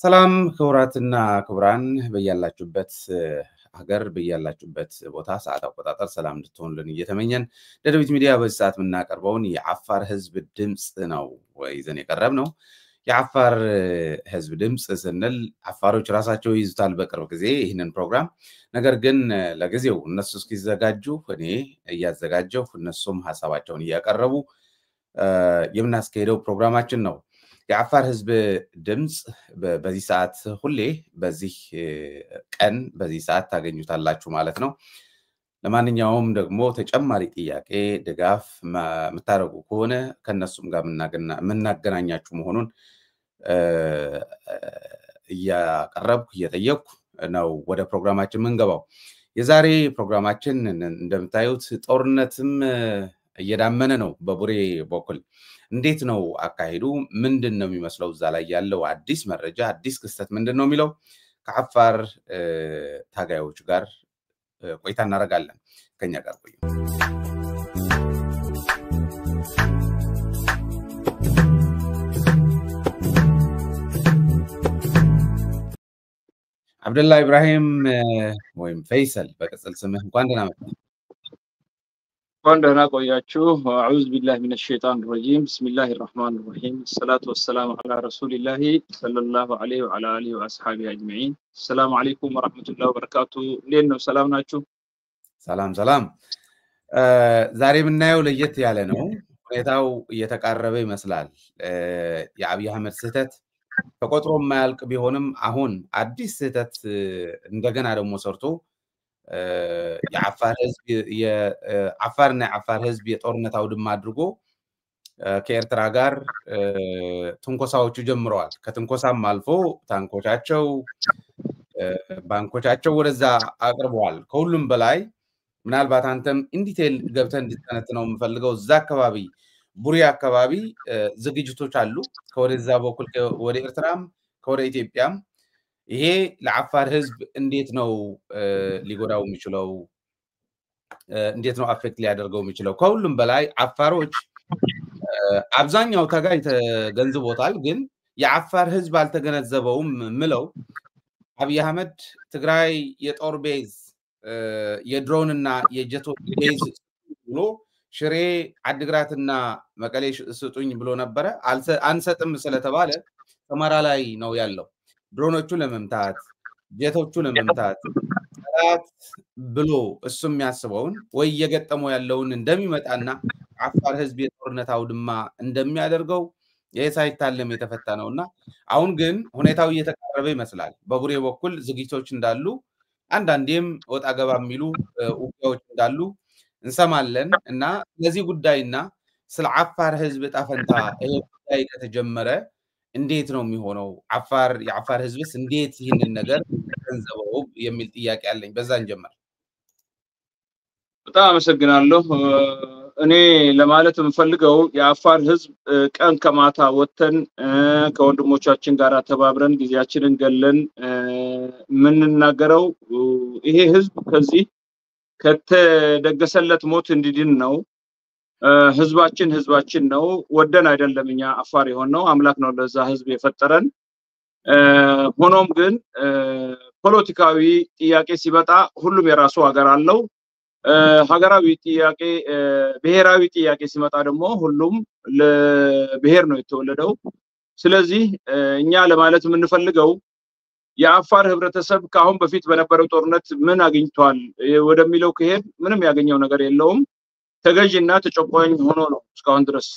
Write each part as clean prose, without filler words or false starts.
ሰላም ክቡራትና ክቡራን በያላችሁበት ሀገር በያላችሁበት ቦታ ሰዓት አቆጣጠር ሰላም እንድትሆኑልን እየተመኘን ደደቢት ሚዲያ በዚህ ሰዓት የምናቀርበውን የአፋር ህዝብ ድምጽ ነው ይዘን የቀረብነው። የአፋር ህዝብ ድምጽ ስንል አፋሮች ራሳቸው ይዙታል በቅርብ ጊዜ ይህንን ፕሮግራም። ነገር ግን ለጊዜው እነሱ እስኪዘጋጁ እኔ እያዘጋጀሁ እነሱም ሐሳባቸውን እያቀረቡ የምናስከሄደው ፕሮግራማችን ነው። የአፋር ህዝብ ድምጽ በዚህ ሰዓት ሁሌ በዚህ ቀን በዚህ ሰዓት ታገኙታላችሁ ማለት ነው። ለማንኛውም ደግሞ ተጨማሪ ጥያቄ ድጋፍ መታረቁ ከሆነ ከነሱም ጋር ምናገናኛችሁ መሆኑን እያቀረብኩ እየጠየቅኩ ነው ወደ ፕሮግራማችን መንገባው። የዛሬ ፕሮግራማችን እንደምታዩት ጦርነትም እየዳመነ ነው በቡሬ በኩል። እንዴት ነው አካሄዱ? ምንድነው የሚመስለው? እዛ ላይ ያለው አዲስ መረጃ አዲስ ክስተት ምንድነው የሚለው ከአፋር ታጋዮች ጋር ቆይታ እናደርጋለን። ከኛ ጋር ቆዩ። አብደላ ኢብራሂም ወይም ፈይሰል በቅጽል ስምህ እንኳን ደህና መጣህ። وعندنا قوياتشو أعوذ بالله من الشيطان الرجيم بسم الله الرحمن الرحيم الصلاة والسلام على رسول الله صلى الله عليه وعلى آله وأصحابه أجمعين. السلام عليكم ورحمة الله وبركاته. لينو سلام ناتشو. سلام ዛሬ የምናየው ለየት ያለ ነው። ሁኔታው እየተቃረበ ይመስላል። የአብይ አህመድ ስህተት ተቆጥሮ የማያልቅ ቢሆንም አሁን አዲስ ስህተት እንደገና ደግሞ ሰርቶ የአፋር ህዝብ የአፋርና የአፋር ህዝብ የጦርነት አውድማ አድርጎ ከኤርትራ ጋር ትንኮሳዎቹ ጀምረዋል። ከትንኮሳም አልፎ ታንኮቻቸው ባንኮቻቸው ወደዛ አቅርበዋል። ከሁሉም በላይ ምናልባት አንተም ኢንዲቴል ገብተን እንድትተነትነው የምፈልገው እዛ አካባቢ ቡሬ አካባቢ ዝግጅቶች አሉ። ከወደዛ በኩል ወደ ኤርትራም ከወደ ኢትዮጵያም ይሄ ለአፋር ህዝብ እንዴት ነው ሊጎዳው የሚችለው? እንዴት ነው አፌክት ሊያደርገው የሚችለው? ከሁሉም በላይ አፋሮች አብዛኛው ታጋይ ተገንዝቦታል፣ ግን የአፋር ህዝብ አልተገነዘበውም ምለው አብይ አህመድ ትግራይ የጦር ቤዝ የድሮንና የጀቶች ቤዝ ብሎ ሽሬ አድግራትና መቀሌ ስጡኝ ብሎ ነበር። አንሰጥም ስለተባለ ሰመራ ላይ ነው ያለው። ድሮኖቹ ለመምታት ጀቶቹ ለመምታት ጠላት ብሎ እሱም ያስበውን ወይ የገጠመው ያለውን እንደሚመጣና አፋር ህዝብ የጦርነት አውድማ እንደሚያደርገው የሳይታለም የተፈታ ነውና አሁን ግን ሁኔታው እየተቃረበ ይመስላል። በቡሬ በኩል ዝግጅቶች እንዳሉ አንዳንዴም ወጣ ገባ የሚሉ ውጊያዎች እንዳሉ እንሰማለን እና ለዚህ ጉዳይና ስለ አፋር ህዝብ ጣፈንታ ይሄ ጉዳይ ከተጀመረ እንዴት ነው የሚሆነው? የአፋር ህዝብስ እንዴት ይህንን ነገር ገንዘበው የሚል ጥያቄ አለኝ። በዛን ጀመር። በጣም አመሰግናለሁ። እኔ ለማለት የምፈልገው የአፋር ህዝብ ቀን ከማታ ወተን ከወንድሞቻችን ጋር ተባብረን ጊዜያችንን ገለን ምንናገረው ይሄ ህዝብ ከዚህ ከተደገሰለት ሞት እንዲድን ነው። ህዝባችን ነው። ወደን አይደለም እኛ አፋር የሆነው አምላክ ነው ለዛ ህዝብ የፈጠረን። ሆኖም ግን ፖለቲካዊ ጥያቄ ሲመጣ ሁሉም የራሱ ሀገር አለው። ሀገራዊ ጥያቄ ብሔራዊ ጥያቄ ሲመጣ ደግሞ ሁሉም ለብሔር ነው የተወለደው። ስለዚህ እኛ ለማለት የምንፈልገው የአፋር ህብረተሰብ ካሁን በፊት በነበረው ጦርነት ምን አግኝቷል ወደሚለው ከሄድ ምንም ያገኘው ነገር የለውም። ተገዥና ተጨቋኝ ሆኖ ነው እስካሁን ድረስ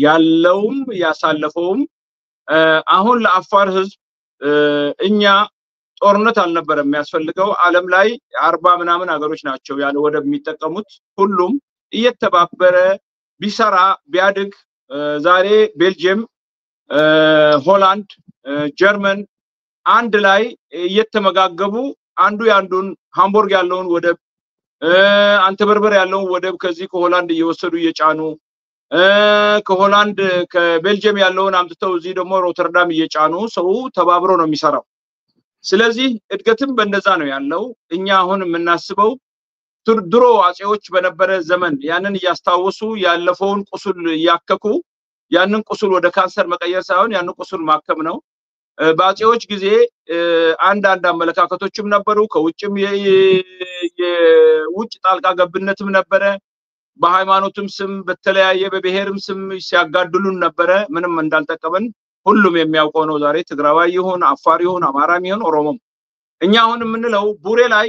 ያለውም ያሳለፈውም። አሁን ለአፋር ህዝብ እኛ ጦርነት አልነበረም የሚያስፈልገው። ዓለም ላይ 40 ምናምን ሀገሮች ናቸው ያለ ወደብ የሚጠቀሙት። ሁሉም እየተባበረ ቢሰራ ቢያድግ ዛሬ ቤልጂየም፣ ሆላንድ፣ ጀርመን አንድ ላይ እየተመጋገቡ አንዱ ያንዱን ሃምቡርግ ያለውን ወደብ አንተበርበር ያለውን ወደብ ከዚህ ከሆላንድ እየወሰዱ እየጫኑ ከሆላንድ ከቤልጂየም ያለውን አምጥተው እዚህ ደግሞ ሮተርዳም እየጫኑ ሰው ተባብሮ ነው የሚሰራው። ስለዚህ እድገትም በእንደዛ ነው ያለው። እኛ አሁን የምናስበው ድሮ አጼዎች በነበረ ዘመን ያንን ያስታወሱ ያለፈውን ቁስል ያከኩ ያንን ቁስል ወደ ካንሰር መቀየር ሳይሆን ያንን ቁስል ማከም ነው። በአፄዎች ጊዜ አንዳንድ አመለካከቶችም ነበሩ። ከውጭም የውጭ ጣልቃ ገብነትም ነበረ። በሃይማኖትም ስም በተለያየ በብሔርም ስም ሲያጋድሉን ነበረ። ምንም እንዳልጠቀመን ሁሉም የሚያውቀው ነው። ዛሬ ትግራዋይ ይሁን አፋር ይሁን አማራም ይሁን ኦሮሞም እኛ አሁን የምንለው ቡሬ ላይ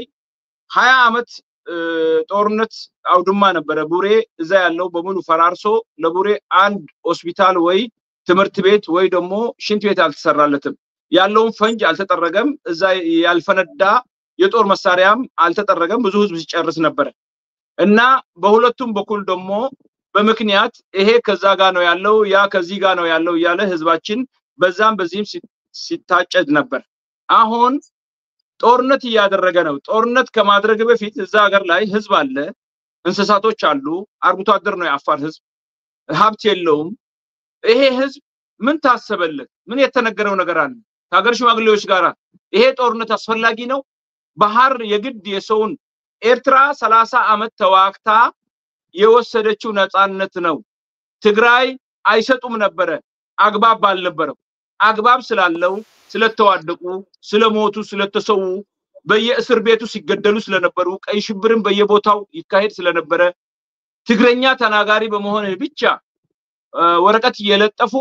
20 ዓመት ጦርነት አውድማ ነበረ። ቡሬ እዛ ያለው በሙሉ ፈራርሶ ለቡሬ አንድ ሆስፒታል ወይ ትምህርት ቤት ወይ ደግሞ ሽንት ቤት አልተሰራለትም። ያለውን ፈንጅ አልተጠረገም። እዛ ያልፈነዳ የጦር መሳሪያም አልተጠረገም። ብዙ ህዝብ ሲጨርስ ነበር እና በሁለቱም በኩል ደግሞ በምክንያት ይሄ ከዛ ጋር ነው ያለው ያ ከዚህ ጋር ነው ያለው ያለ ህዝባችን በዛም በዚህም ሲታጨድ ነበር። አሁን ጦርነት እያደረገ ነው። ጦርነት ከማድረግ በፊት እዛ ሀገር ላይ ህዝብ አለ፣ እንስሳቶች አሉ፣ አርብቶ አደር ነው የአፋር ህዝብ፣ ሀብት የለውም። ይሄ ህዝብ ምን ታሰበለት? ምን የተነገረው ነገር አለ? ከሀገር ሽማግሌዎች ጋር ይሄ ጦርነት አስፈላጊ ነው? ባህር የግድ የሰውን ኤርትራ 30 ዓመት ተዋክታ የወሰደችው ነፃነት ነው። ትግራይ አይሰጡም ነበረ፣ አግባብ አልነበረው። አግባብ ስላለው ስለተዋደቁ ስለሞቱ ስለተሰው በየእስር ቤቱ ሲገደሉ ስለነበሩ ቀይ ሽብርን በየቦታው ይካሄድ ስለነበረ ትግረኛ ተናጋሪ በመሆን ብቻ ወረቀት እየለጠፉ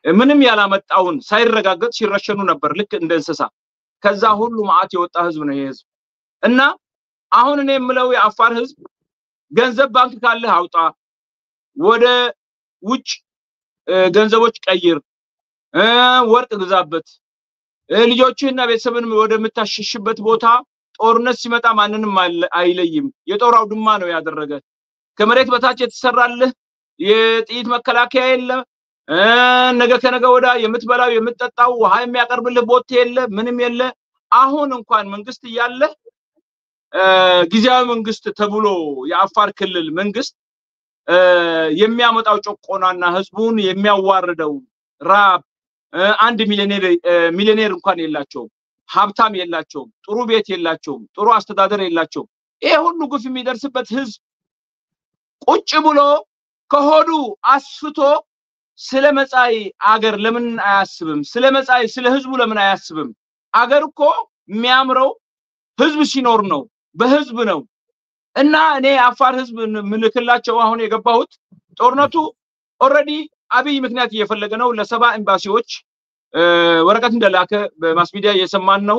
ምንም ያላመጣውን ሳይረጋገጥ ሲረሸኑ ነበር ልክ እንደ እንስሳ። ከዛ ሁሉ ማአት የወጣ ህዝብ ነው የህዝብ እና አሁን እኔ የምለው የአፋር ህዝብ ገንዘብ ባንክ ካለ አውጣ፣ ወደ ውጭ ገንዘቦች ቀይር፣ ወርቅ ግዛበት፣ ልጆችህና ቤተሰብን ወደምታሽሽበት ቦታ ጦርነት ሲመጣ ማንንም አይለይም። የጦር አውድማ ነው ያደረገ። ከመሬት በታች የተሰራልህ የጥይት መከላከያ የለ፣ ነገ ከነገ ወዳ የምትበላው የምትጠጣው ውሃ የሚያቀርብልህ ቦቴ የለ፣ ምንም የለ። አሁን እንኳን መንግስት እያለ ጊዜያዊ መንግስት ተብሎ የአፋር ክልል መንግስት የሚያመጣው ጨቆናና ህዝቡን የሚያዋርደው ራብ አንድ ሚሊዮኔር እንኳን የላቸውም፣ ሀብታም የላቸውም፣ ጥሩ ቤት የላቸውም፣ ጥሩ አስተዳደር የላቸውም። ይሄ ሁሉ ግፍ የሚደርስበት ህዝብ ቁጭ ብሎ ከሆዱ አስፍቶ ስለመጻይ አገር ለምን አያስብም? ስለመጻይ ስለ ህዝቡ ለምን አያስብም? አገር እኮ የሚያምረው ህዝብ ሲኖር ነው፣ በህዝብ ነው። እና እኔ አፋር ህዝብ ምልክላቸው አሁን የገባሁት ጦርነቱ ኦሬዲ አብይ ምክንያት እየፈለገ ነው። ለሰባ ኤምባሲዎች ወረቀት እንደላከ በማስ ሚዲያ እየሰማን ነው።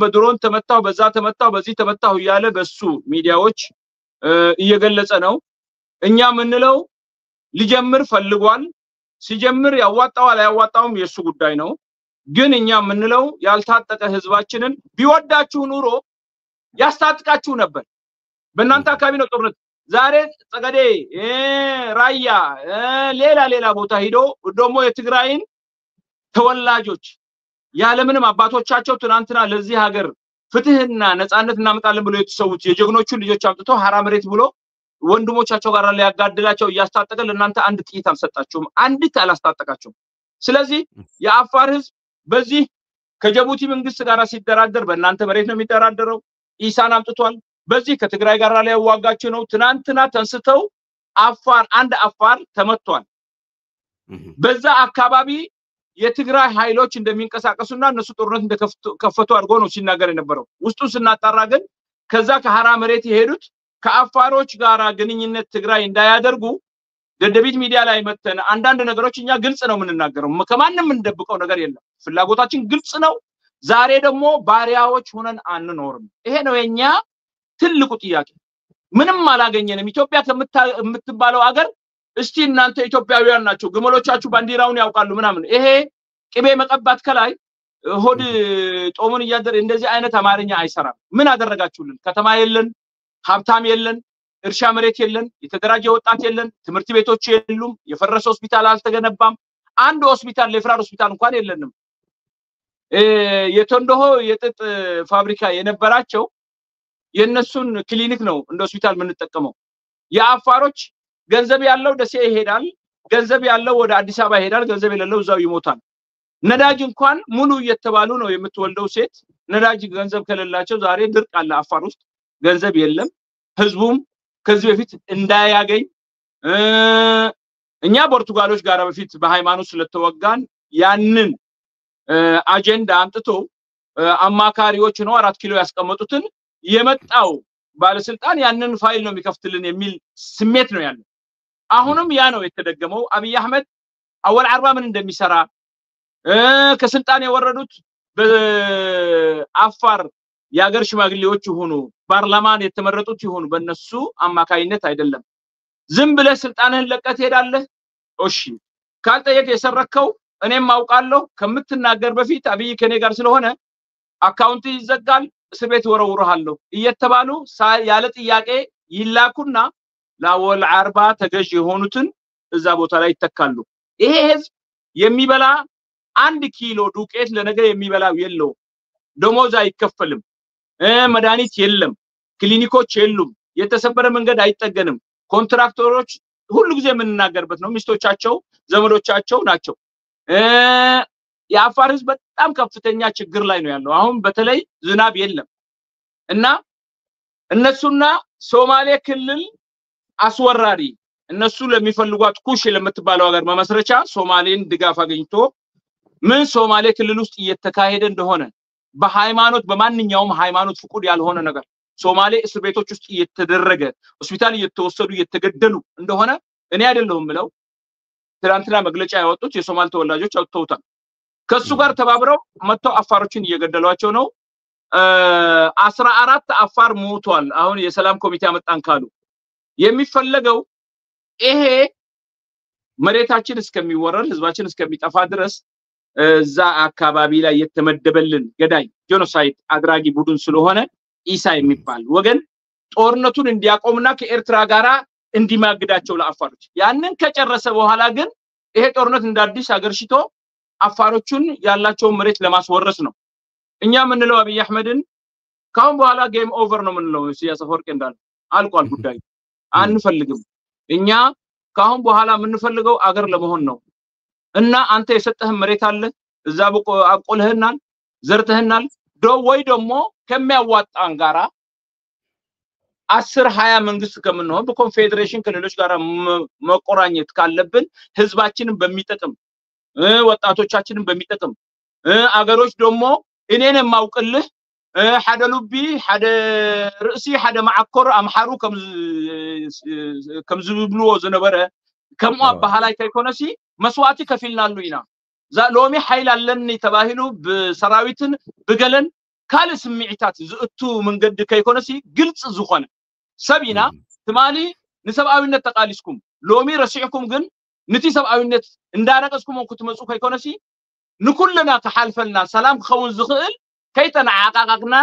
በድሮን ተመታው፣ በዛ ተመታው፣ በዚህ ተመታው እያለ በሱ ሚዲያዎች እየገለጸ ነው። እኛ ምንለው ሊጀምር ፈልጓል። ሲጀምር ያዋጣዋል አያዋጣውም የሱ ጉዳይ ነው። ግን እኛ ምንለው ያልታጠቀ ህዝባችንን ቢወዳችሁ ኑሮ ያስታጥቃችሁ ነበር። በእናንተ አካባቢ ነው ጦርነት። ዛሬ ጸገዴ ራያ ሌላ ቦታ ሄዶ ደግሞ የትግራይን ተወላጆች ያለምንም አባቶቻቸው ትናንትና ለዚህ ሀገር ፍትህና ነፃነት እናመጣለን ብሎ የተሰውት የጀግኖቹ ልጆች አምጥተው ሐራ መሬት ብሎ ወንድሞቻቸው ጋር ሊያጋድላቸው እያስታጠቀ ለእናንተ አንድ ጥይት አልሰጣቸውም፣ አንዲት አላስታጠቃቸውም። ስለዚህ የአፋር ህዝብ በዚህ ከጅቡቲ መንግስት ጋር ሲደራደር በእናንተ መሬት ነው የሚደራደረው። ኢሳን አምጥቷል። በዚህ ከትግራይ ጋር ሊያዋጋቸው ነው። ትናንትና ተንስተው አፋር አንድ አፋር ተመቷል። በዛ አካባቢ የትግራይ ኃይሎች እንደሚንቀሳቀሱና እነሱ ጦርነት እንደከፈቱ አድርጎ ነው ሲናገር የነበረው። ውስጡን ስናጣራ ግን ከዛ ከሐራ መሬት የሄዱት ከአፋሮች ጋር ግንኙነት ትግራይ እንዳያደርጉ ደደቢት ሚዲያ ላይ መተን አንዳንድ ነገሮች እኛ ግልጽ ነው የምንናገረው። ከማንም እንደብቀው ነገር የለም። ፍላጎታችን ግልጽ ነው። ዛሬ ደግሞ ባሪያዎች ሆነን አንኖርም። ይሄ ነው የኛ ትልቁ ጥያቄ። ምንም አላገኘንም። ኢትዮጵያ ከምትባለው ሀገር እስቲ እናንተ ኢትዮጵያውያን ናችሁ፣ ግመሎቻችሁ ባንዲራውን ያውቃሉ ምናምን። ይሄ ቅቤ መቀባት ከላይ ሆድ ጦሙን እያደረ እንደዚህ አይነት አማርኛ አይሰራም። ምን አደረጋችሁልን? ከተማ የለን፣ ሀብታም የለን፣ እርሻ መሬት የለን፣ የተደራጀ ወጣት የለን፣ ትምህርት ቤቶች የሉም፣ የፈረሰ ሆስፒታል አልተገነባም። አንድ ሆስፒታል ለፍራር ሆስፒታል እንኳን የለንም። የተንደሆ የጥጥ ፋብሪካ የነበራቸው የነሱን ክሊኒክ ነው እንደ ሆስፒታል የምንጠቀመው። የአፋሮች ገንዘብ ያለው ደሴ ይሄዳል፣ ገንዘብ ያለው ወደ አዲስ አበባ ይሄዳል፣ ገንዘብ የሌለው እዛው ይሞታል። ነዳጅ እንኳን ሙሉ እየተባሉ ነው የምትወልደው ሴት። ነዳጅ ገንዘብ ከሌላቸው ዛሬ ድርቅ አለ አፋር ውስጥ፣ ገንዘብ የለም። ህዝቡም ከዚህ በፊት እንዳያገኝ እኛ ፖርቱጋሎች ጋር በፊት በሃይማኖት ስለተወጋን ያንን አጀንዳ አምጥቶ አማካሪዎች ነው 4 ኪሎ ያስቀመጡትን የመጣው ባለስልጣን ያንን ፋይል ነው የሚከፍትልን የሚል ስሜት ነው ያለው አሁንም ያ ነው የተደገመው አብይ አህመድ አወል አርባ ምን እንደሚሰራ ከስልጣን የወረዱት በአፋር ያገር ሽማግሌዎች ሆኑ ፓርላማን የተመረጡት ይሆኑ በእነሱ አማካይነት አይደለም ዝም ብለህ ስልጣንህን ለቀት ሄዳለህ እሺ ካልጠየቅ የሰረከው እኔም አውቃለሁ ከምትናገር በፊት አብይ ከኔ ጋር ስለሆነ አካውንት ይዘጋል እስር ቤት ወረውራለሁ እየተባሉ ያለ ጥያቄ ይላኩና ላወል አርባ ተገዥ የሆኑትን እዛ ቦታ ላይ ይተካሉ ይሄ ህዝብ የሚበላ 1 ኪሎ ዱቄት ለነገ የሚበላው የለው ደሞዝ አይከፈልም መድኃኒት የለም ክሊኒኮች የሉም የተሰበረ መንገድ አይጠገንም ኮንትራክተሮች ሁሉ ጊዜ የምንናገርበት ነው ሚስቶቻቸው ዘመዶቻቸው ናቸው የአፋር ህዝብ በጣም ከፍተኛ ችግር ላይ ነው ያለው አሁን በተለይ ዝናብ የለም እና እነሱና ሶማሌ ክልል አስወራሪ እነሱ ለሚፈልጓት ኩሽ ለምትባለው ሀገር መመስረቻ ሶማሌን ድጋፍ አገኝቶ ምን ሶማሌ ክልል ውስጥ እየተካሄደ እንደሆነ በሃይማኖት በማንኛውም ሃይማኖት ፍቁድ ያልሆነ ነገር ሶማሌ እስር ቤቶች ውስጥ እየተደረገ ሆስፒታል እየተወሰዱ እየተገደሉ እንደሆነ እኔ አይደለሁም ብለው ትላንትና መግለጫ ያወጡት የሶማሌ ተወላጆች አውጥተውታል ከሱ ጋር ተባብረው መተው አፋሮችን እየገደሏቸው ነው 14 አፋር ሞቷል አሁን የሰላም ኮሚቴ አመጣን ካሉ የሚፈልገው ይሄ መሬታችን እስከሚወረር ህዝባችን እስከሚጠፋ ድረስ እዛ አካባቢ ላይ የተመደበልን ገዳይ ጄኖሳይድ አድራጊ ቡድን ስለሆነ ኢሳ የሚባል ወገን ጦርነቱን እንዲያቆምና ከኤርትራ ጋራ እንዲማግዳቸው ለአፋሮች ያንን ከጨረሰ በኋላ ግን ይሄ ጦርነት እንዳዲስ አገርሽቶ አፋሮቹን ያላቸው መሬት ለማስወረስ ነው እኛ ምንለው አብይ አህመድን ካሁን በኋላ ጌም ኦቨር ነው ምንለው ሲያሰ ፎርቅ እንዳለ አልቋል ጉዳይ አንፈልግም እኛ ካሁን በኋላ ምንፈልገው አገር ለመሆን ነው እና አንተ የሰጠህ መሬት አለ እዛ አቆልህናል ዘርተህናል ወይ ደግሞ ከሚያዋጣን ጋራ 10-20 መንግስት ከምንሆን በኮንፌደሬሽን ከሌሎች ጋራ መቆራኘት ካለብን ህዝባችንን በሚጠቅም ወጣቶቻችንን በሚጠቅም አገሮች ደግሞ እኔን የማውቅልህ ሓደ ሉቢ ሓደ ርእሲ ሓደ ማዕኮር አምሐሩ ከም ዝብልዎ ዝነበረ ከም አባሃላይ ከይኮነሲ መስዋዕቲ ከፊልናሉ ኢና ሎሚ ኃይል አለኒ ተባሂሉ በሰራዊትን በገለን ካል ስምዒታት ዝእቱ መንገድ ከይኮነሲ ግልጽ ዝኾነ ሰቢና ትማሊ ንሰብአዊነት ተቃሊስኩም ሎሚ ረሲዕኩም ግን ነቲ ሰብአዊነት እንዳረቀስኩም ክትመጹ ከይኮነሲ ንኩልና ተሐልፈልና ሰላም ክኸውን ዝኽእል ከይተናዓቃቃቅና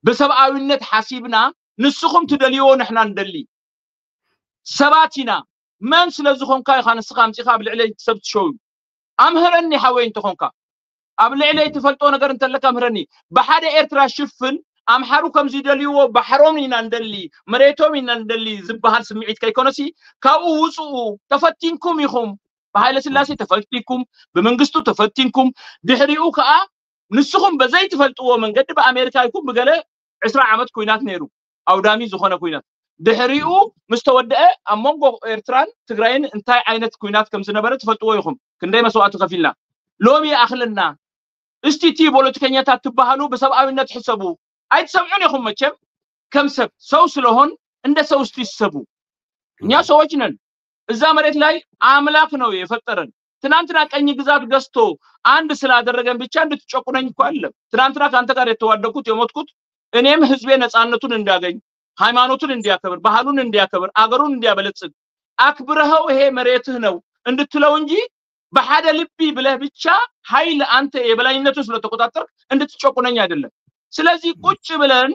በሰብአዊነት ሐሲብና ንስኹም ትደልዮ ንሕና እንደሊ ሰባቲና من ስለዝኾንካ ይኻን ስኻም ፂኻ ብልዕለይ ተሰብት ሾው አምህረኒ ሓወይን ተኾንካ ኣብ ልዕለይ ተፈልጦ ነገር እንተለካ አምህረኒ በሓደ ኤርትራ ሽፍን አምሐሩ ከምዚ ደልይዎ ባሕሮም ኢና እንደሊ መሬቶም ኢና እንደሊ ዝበሃል ስምዒት ከይኮነሲ ካብኡ ውፅኡ ተፈቲንኩም ይኹም በኃይለ ስላሴ ተፈቲንኩም በመንግስቱ ተፈቲንኩም ድሕሪኡ ከዓ ንስኹም በዘይ ተፈልጥዎ መንገድ በአሜሪካ ይኩም በገለ 20 ዓመት ኩይናት ነይሩ አውዳሚ ዝኾነ ኩይናት ድሕሪኡ ምስተወደአ አሞንጎ ኤርትራን ትግራይን እንታይ አይነት ኩይናት ከም ዝነበረ ተፈልጥዎ ይኹም ክንደይ መስዋዕት ከፊልና ሎሚ አኽልና እስቲቲ ፖለቲከኛታት ትባሃሉ በሰብአዊነት ሕሰቡ አይተሰምዑን ይኹም መቸም ከም ሰው ስለሆን እንደ ሰው እስቲሰቡ እኛ ሰዎች ነን እዛ መሬት ላይ አምላክ ነው የፈጠረን ትናንትና ቀኝ ግዛት ገዝቶ አንድ ስላደረገን ብቻ እንድትጨቁነኝ እኮ አለ ትናንትና ካንተ ጋር የተዋደኩት የሞትኩት እኔም ህዝቤ ነፃነቱን እንዲያገኝ ሃይማኖቱን እንዲያከብር ባህሉን እንዲያከብር አገሩን እንዲያበለጽግ አክብረው ይሄ መሬትህ ነው እንድትለው እንጂ በሐደ ልቢ ብለህ ብቻ ኃይል አንተ የበላይነቱን ስለተቆጣጠርክ እንድትጨቁነኝ አይደለም ስለዚህ ቁጭ ብለን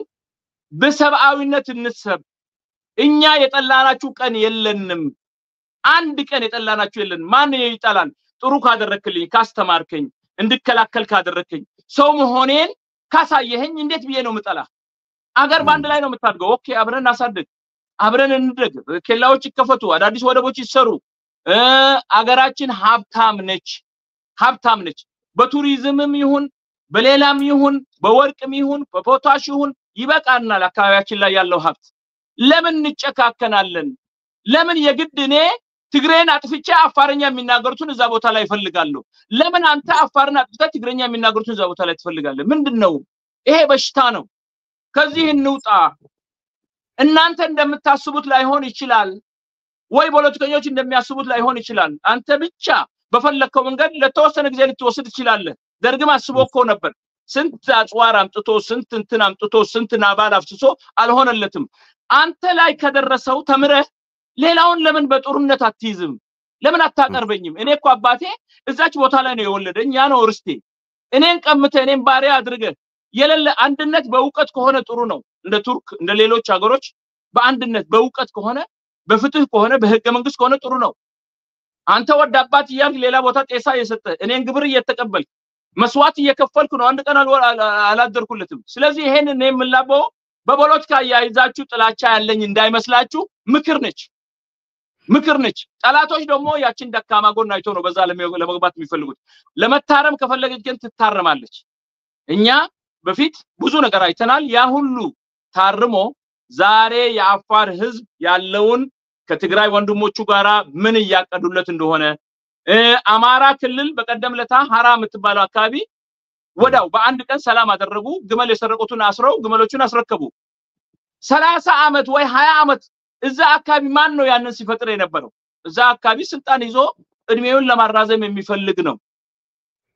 በሰብአዊነት እንሰብ እኛ የጠላናችሁ ቀን የለንም አንድ ቀን የጠላናችሁ የለን ማን ይጣላል ጥሩ ካደረክልኝ ካስተማርከኝ እንድከላከል ካደረከኝ ሰው መሆኔን ካሳየኸኝ እንዴት ብዬ ነው መጣላ አገር ባንድ ላይ ነው የምታድገው ኦኬ አብረን አሳድግ አብረን እንደግ ከላዎች ይከፈቱ አዳዲስ ወደቦች ይሰሩ አገራችን ሀብታም ነች በቱሪዝምም ይሁን በሌላም ይሁን በወርቅም ይሁን በፖታሽ ይሁን ይበቃናል አካባቢያችን ላይ ያለው ሀብት ለምን እንጨካከናለን ለምን የግድ እኔ ትግሬን አጥፍቼ አፋርኛ የሚናገሩትን እዛ ቦታ ላይ ፈልጋለሁ ለምን አንተ አፋርና አጥፍተህ ትግሬኛ የሚናገሩትን እዛ ቦታ ላይ ትፈልጋለህ ምንድነው ይሄ በሽታ ነው ከዚህ እንውጣ እናንተ እንደምታስቡት ላይሆን ይችላል ወይ ፖለቲከኞች እንደሚያስቡት ላይሆን ይችላል አንተ ብቻ በፈለከው መንገድ ለተወሰነ ጊዜ ልትወስድ ይችላል ደርግም አስቦኮ ነበር ስንት አጽዋር አምጥቶ ስንት እንትን አምጥቶ ስንት ናባል አፍስሶ አልሆነለትም አንተ ላይ ከደረሰው ተምረህ ሌላውን ለምን በጦርነት አትይዝም ለምን አታቀርበኝም እኔ እኮ አባቴ እዛች ቦታ ላይ ነው የወለደኝ ያ ነው ርስቴ እኔን ቀምተ እኔን ባሪያ አድርገ የለለ አንድነት በእውቀት ከሆነ ጥሩ ነው እንደ ቱርክ እንደ ሌሎች ሀገሮች በአንድነት በእውቀት ከሆነ በፍትህ ከሆነ በህገ መንግስት ከሆነ ጥሩ ነው አንተ ወደ አባት ይያልክ ሌላ ቦታ ጤሳ የሰጠ እኔን ግብር እየተቀበልክ መስዋዕት እየከፈልኩ ነው አንድ ቀን አላደርኩለትም ስለዚህ ይሄን እኔ የምላበው በፖለቲካ ያይዛችሁ ጥላቻ ያለኝ እንዳይመስላችሁ ምክር ነች ጠላቶች ደግሞ ያችን ደካማ ጎን አይቶ ነው በዛ ለመግባት የሚፈልጉት ለመታረም ከፈለገች ግን ትታረማለች እኛ በፊት ብዙ ነገር አይተናል ያ ሁሉ ታርሞ ዛሬ የአፋር ህዝብ ያለውን ከትግራይ ወንድሞቹ ጋራ ምን ያቀዱለት እንደሆነ አማራ ክልል በቀደም ለታ ሐራ የምትባለው አካባቢ ወዳው በአንድ ቀን ሰላም አደረጉ ግመል የሰረቁትን አስረው ግመሎቹን አስረከቡ 30 አመት ወይ 20 አመት እዛ አካባቢ ማን ነው ያንን ሲፈጥር የነበረው እዛ አካባቢ ስልጣን ይዞ እድሜውን ለማራዘም የሚፈልግ ነው